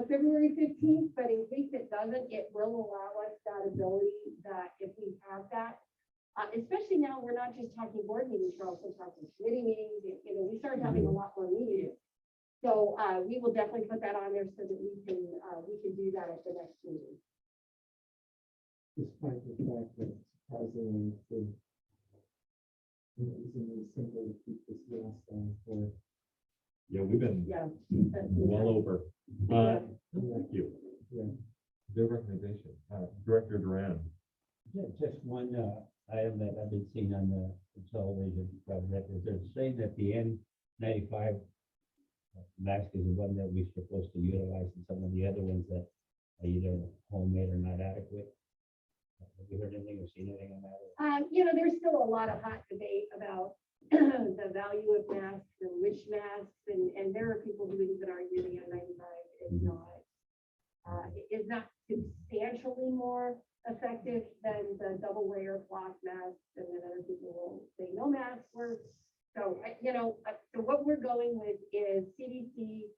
February 15th, but in case it doesn't, it will allow us that ability that if we have that, especially now, we're not just talking board meetings, we're also talking committee meetings, we started having a lot more meetings. So, we will definitely put that on there so that we can do that at the next meeting. Despite the fact that surprisingly, it isn't really simple to keep this last on for. Yeah, we've been Yeah. well over. Thank you. Yeah. Good recommendation. Director Duran. Just one item that I've been seeing on the television, that is they're saying that the N95 mask is the one that we're supposed to utilize, and some of the other ones that are either homemade or not adequate. Have you heard anything or seen anything on that? There's still a lot of hot debate about the value of masks and which masks, and there are people who even argue the N95 is not substantially more effective than the double layer cloth masks, and then other people will say no masks work. So, so what we're going with is CDC,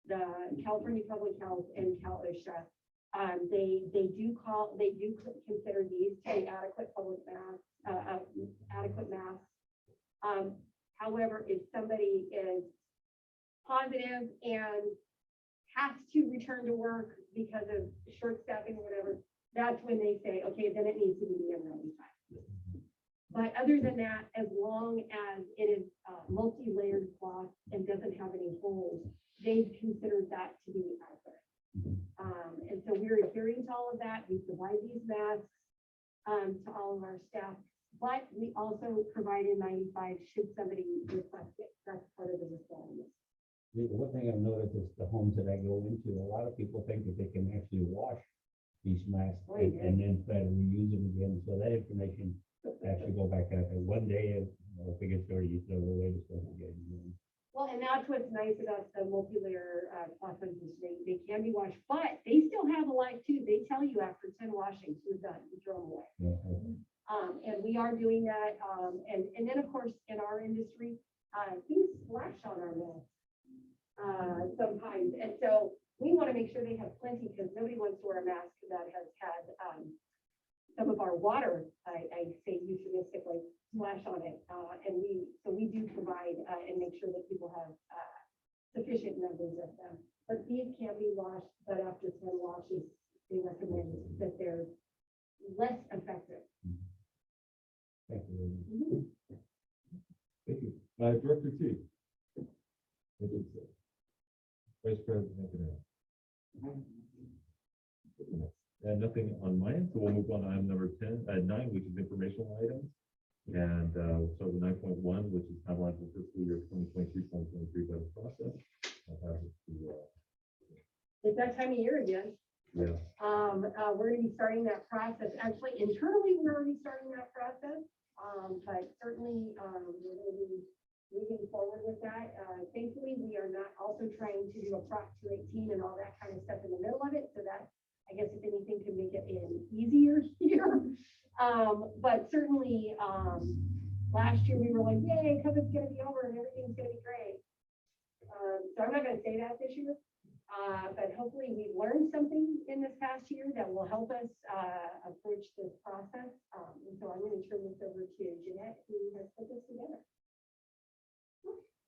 the California Public Health, and Cal OSHA. They do consider these to be adequate public masks, adequate masks. However, if somebody is positive and has to return to work because of short staffing or whatever, that's when they say, okay, then it needs to be the N95. But other than that, as long as it is multi-layered cloth and doesn't have any holes, they've considered that to be adequate. And so we're adhering to all of that. We provide these masks to all of our staff, but we also provide N95 should somebody request it. That's part of the requirement. The one thing I've noticed is the homes that I go into, a lot of people think that they can actually wash these masks and then try to reuse them again. So that information actually go back out there one day, and if it gets dirty, you throw it away, just don't get it. Well, and that's what's nice about the multi-layer plasters, they can be washed, but they still have a life too. They tell you after 10 washings, you're done, you throw them away. And we are doing that. And then of course, in our industry, things splash on our mills sometimes. And so we want to make sure they have plenty because nobody wants to wear a mask that has had some of our water, I say euphemistically, splash on it. So we do provide and make sure that people have sufficient numbers of them. But these can be washed, but after 10 washes, they recommend that they're less effective. Thank you. Thank you. Director T. Vice President McNair. And nothing on my end, so we'll move on to item number 9, which is informational items. And we'll start with 9.1, which is timeline for fiscal year 2023 budget process. It's that time of year again. Yeah. We're gonna be starting that process. Actually, internally, we're already starting that process. But certainly, we're gonna be moving forward with that. Thankfully, we are not also trying to do a Prop 218 and all that kind of stuff in the middle of it. So that, I guess, if anything, can make it an easier year. But certainly, last year we were like, yay, COVID's gonna be over and everything's gonna be great. So I'm not gonna say that this year. But hopefully we've learned something in this past year that will help us approach this process. And so I'm going to turn this over to Jeanette, who has put this together.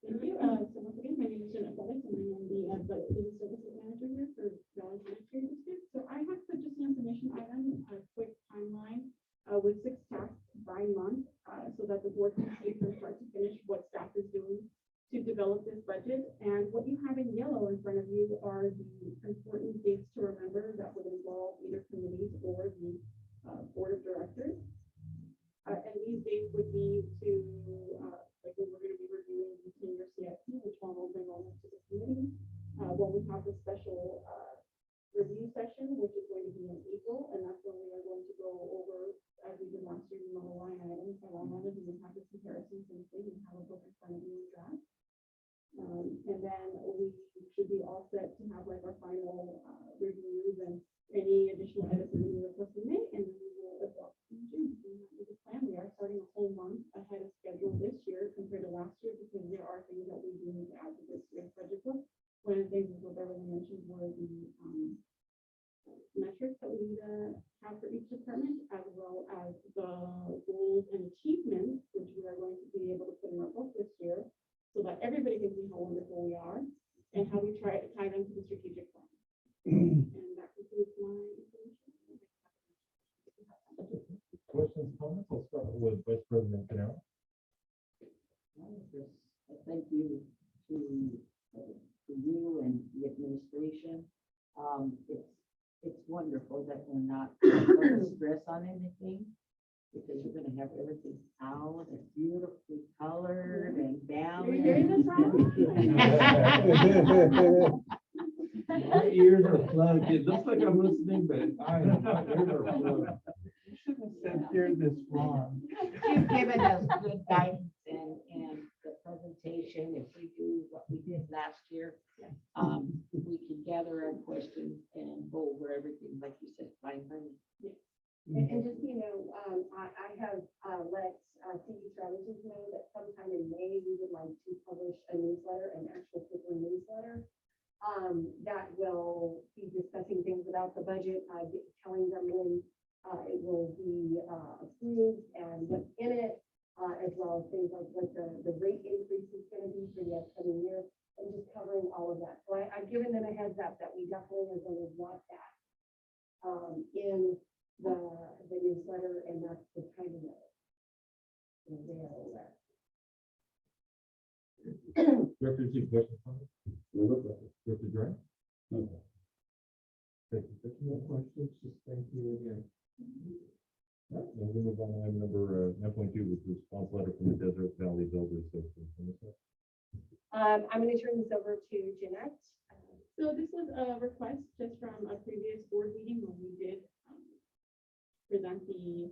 Thank you. So once again, my name is Jeanette Felix, and I am the Business Services Manager here for Valley Sanitary District. So I have put just an information item, a quick timeline with 6 tasks by month, so that the board can see from start to finish what staff is doing to develop this budget. And what you have in yellow in front of you are the important dates to remember that would involve either committees or the board of directors. And these dates would be to, like when we're going to be reviewing the senior CIP, which one will bring on to the committee. When we have the special review session, which is going to be in April, and that's when we are going to go over, as we did last year, on the line items, by line items, and have the comparisons and things, and have a book in front of you and draft. And then we should be all set to have like our final reviews and any additional edits that we request in May, and then we will adopt in June. With the plan, we are starting a whole month ahead of schedule this year compared to last year because there are things that we do need to add to this year's budget book. One of the things that Beverly mentioned were the metrics that we need to have for each department, as well as the goals and achievements, which we are going to be able to put in our book this year, so that everybody can see how wonderful we are and how we try to tie them to the strategic plan. And that concludes my information. Questions, comments? I'll start with Vice President McNair. Thank you to you and the administration. It's wonderful that we're not going to stress on anything, because you're going to have everything out and beautifully colored and balanced. My ears are plugged. It looks like I'm listening, but my ears are plugged. You shouldn't have said here this wrong. You've given us good guidance and the presentation. If we do what we did last year, we can gather our questions and go over everything, like you said, fine. And just, I have let CD Strategies know that sometime in May, we would like to publish a newsletter, an actual paper newsletter that will be discussing things about the budget, telling them when it will be approved and what's in it, as well as things like what the rate increase is going to be for the upcoming year, and just covering all of that. So I've given them a heads up that we definitely are going to want that in the newsletter, and that's the timing of it. And they are aware. Director T, questions, comments? Director Durant? No. Thank you. No questions, just thank you again. All right, we'll move on to item number 9.2, which is response letter from the Desert Valley Builders Association. I'm going to turn this over to Jeanette. So this was a request just from a previous board meeting when we did present the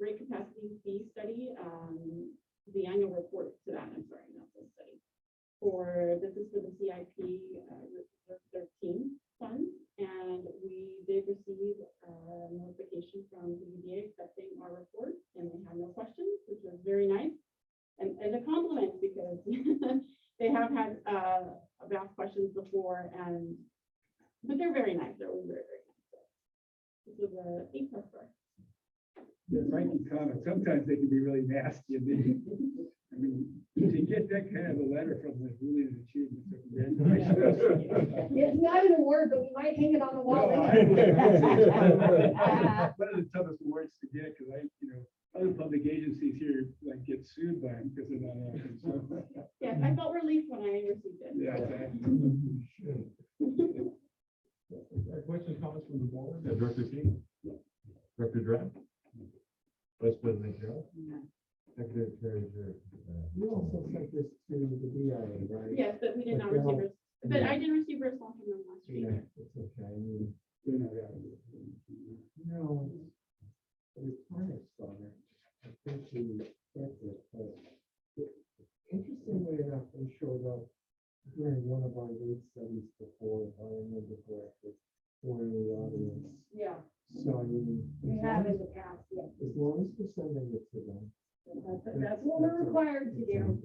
rate capacity fee study. the annual report to that, I'm sorry, not the study. This is for the CIP, Reserve 13 funds, and we did receive a notification from the VSD accepting our report, and they had no questions, which was very nice. And a compliment, because they have had asked questions before, but they're very nice. They're always very, very nice. So this was a A+ for us. Yeah, Frankie comment, sometimes they can be really nasty, and they, I mean, to get that kind of a letter from them, is really an achievement, so congratulations. It's not an award, but we might hang it on the wall. No, I- One of the toughest awards to get, because other public agencies here like get sued by them because they're not acting, so. Yes, I felt relief when I received it. Yeah, exactly. Questions, comments from the board? Director King? Director Draft? Vice President Carroll? Secretary Treasurer. You also sent this to the BIA, right? Yes, but we did not receive but I did receive a response from them last week. Yeah, it's okay. I mean, They're not acting. no, the requirements on it, I think we get it, but interestingly enough, they showed up during one of our lead studies before, if I remember correctly, for the audience. Yeah, So I mean. we have in the past, yeah. As long as we're sending it to them. That's what we're required to do.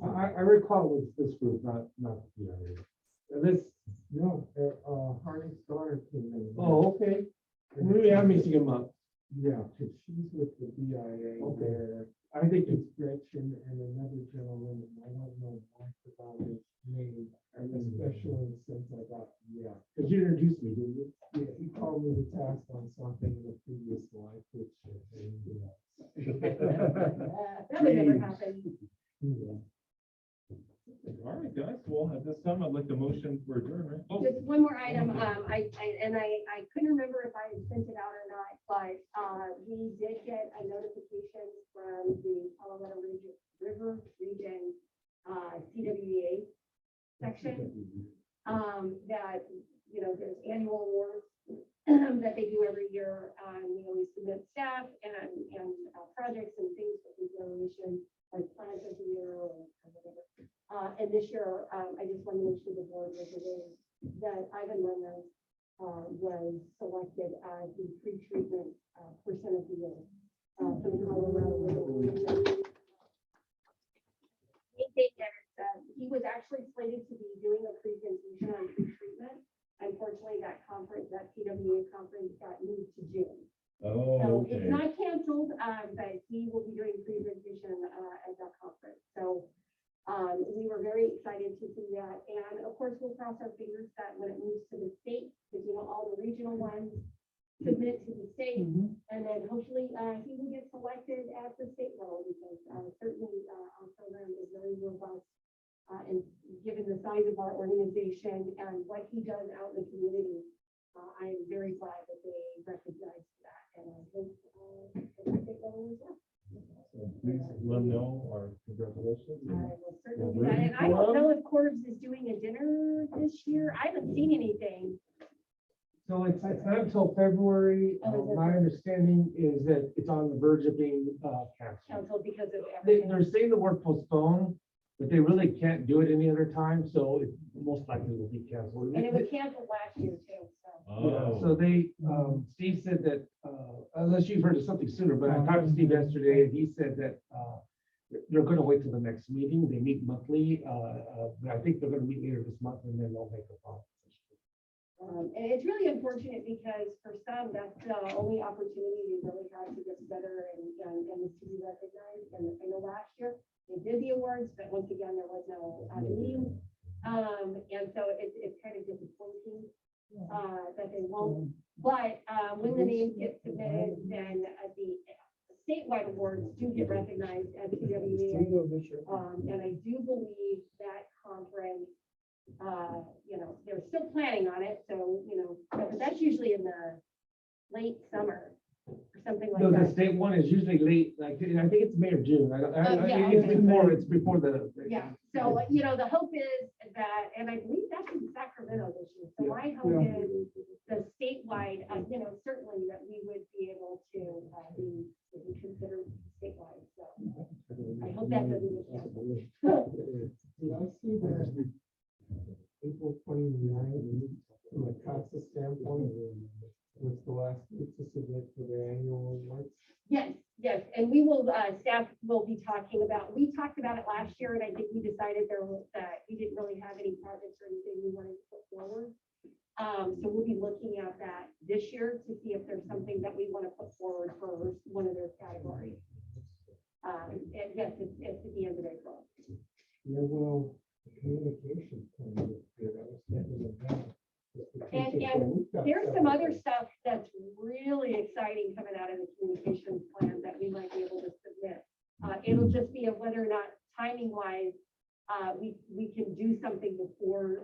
I recall it was this group, not the PIA. And this, No, Harding Starr came in. oh, okay. Maybe I'm mixing them up. Yeah, 'cause she's with the BIA. Okay. There. I think It's Gretchen and another gentleman, I don't know much about his name, especially since I got, yeah. because you introduced me, didn't you? Yeah, he called me to task on something in the previous life, which, That would never happen. yeah. All right, guys, well, at this time, I'd like to motion for adjournment. Oh, Just one more item, I couldn't remember if I had sent it out or not, but, we did get a notification from the Colorado River Region, CWEA section, that, there's annual awards that they do every year, we always submit staff and projects and things for consideration, like plans of the year or whatever. And this year, I just want to make sure the board was aware that Ivan Lemon was selected as the pre-treatment person of the year for the Colorado River. He was actually slated to be doing a presentation on pre-treatment. Unfortunately, that CWA conference got moved to June. Oh, So okay. it's not canceled, but he will be doing presentation at that conference. So we were very excited to see that. And of course, we'll cross our fingers that when it moves to the state, because all the regional ones submit to the state. And then hopefully he will get selected at the state level, because certainly our program is very robust. And given the size of our organization and what he does out in the community, I am very glad that they recognize that. And I hope at the state level as well. So please let them know our congratulations. I will certainly do that. And I don't know if Corbs is doing a dinner this year. I haven't seen anything. So it's not until February. Oh, is it? My understanding is that it's on the verge of being canceled. Council because of They're everything. saying the word postponed, but they really can't do it any other time, so it most likely will be canceled. And it was canceled last year too, so. Yeah, Oh, so they, Steve said that, unless you've heard of something sooner, but I talked to Steve yesterday, and he said that, they're gonna wait till the next meeting. They meet monthly, but I think they're gonna meet later this month, and then they'll make a final decision. And it's really unfortunate because for some, that's the only opportunity they really had to get together and to be recognized. And I know last year they did the awards, but once again, there was no meeting. And so it's kind of disappointing that they won't. But when the names get submitted, then the statewide awards do get recognized at CWA. And I do believe that conference, they're still planning on it, so, but that's usually in the late summer or something like No, the that. state one is usually late, like, I think it's May or June. Yeah, It's before the. Yeah, so, the hope is that, and I believe that's in Sacramento this year, so my hope is the statewide, certainly that we would be able to be considered statewide, so. talking about, we talked about it last year, and I think we decided that we didn't really have any projects or anything we wanted to put forward. So we'll be looking at that this year to see if there's something that we want to put forward for one of their categories. And yes, it's at the end of April. Yeah, well, communication. plan is good. I was thinking of that. There's some other stuff that's really exciting coming out of the communications plan that we might be able to submit. It'll just be of whether or not timing wise, we can do something before,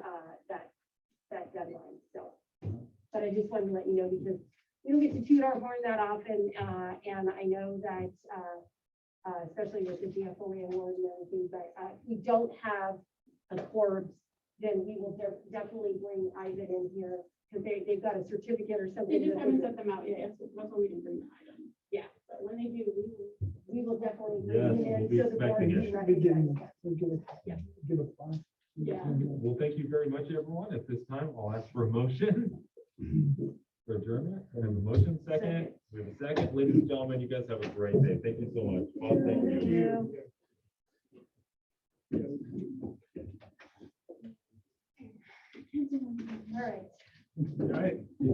that deadline, so. But I just wanted to let you know because we don't get to toot our horn that often, and I know that, especially with the GFOA award and everything, but, if we don't have a corpse, then we will definitely bring Ivan in here, because they've got a certificate or something. They just that haven't they- set them out yet, so that's why we didn't bring the item. Yeah, but when they do, We will definitely bring Yes, him we'll in be so the board expecting can it. recognize that. Yeah. Give a fine. Yeah. Well, thank you very much, everyone. At this time, I'll ask for a motion. For adjournment, and a motion second. We have a second. Ladies and gentlemen, you guys have a great day. Thank you so much. Bob, thank you. All right. All right.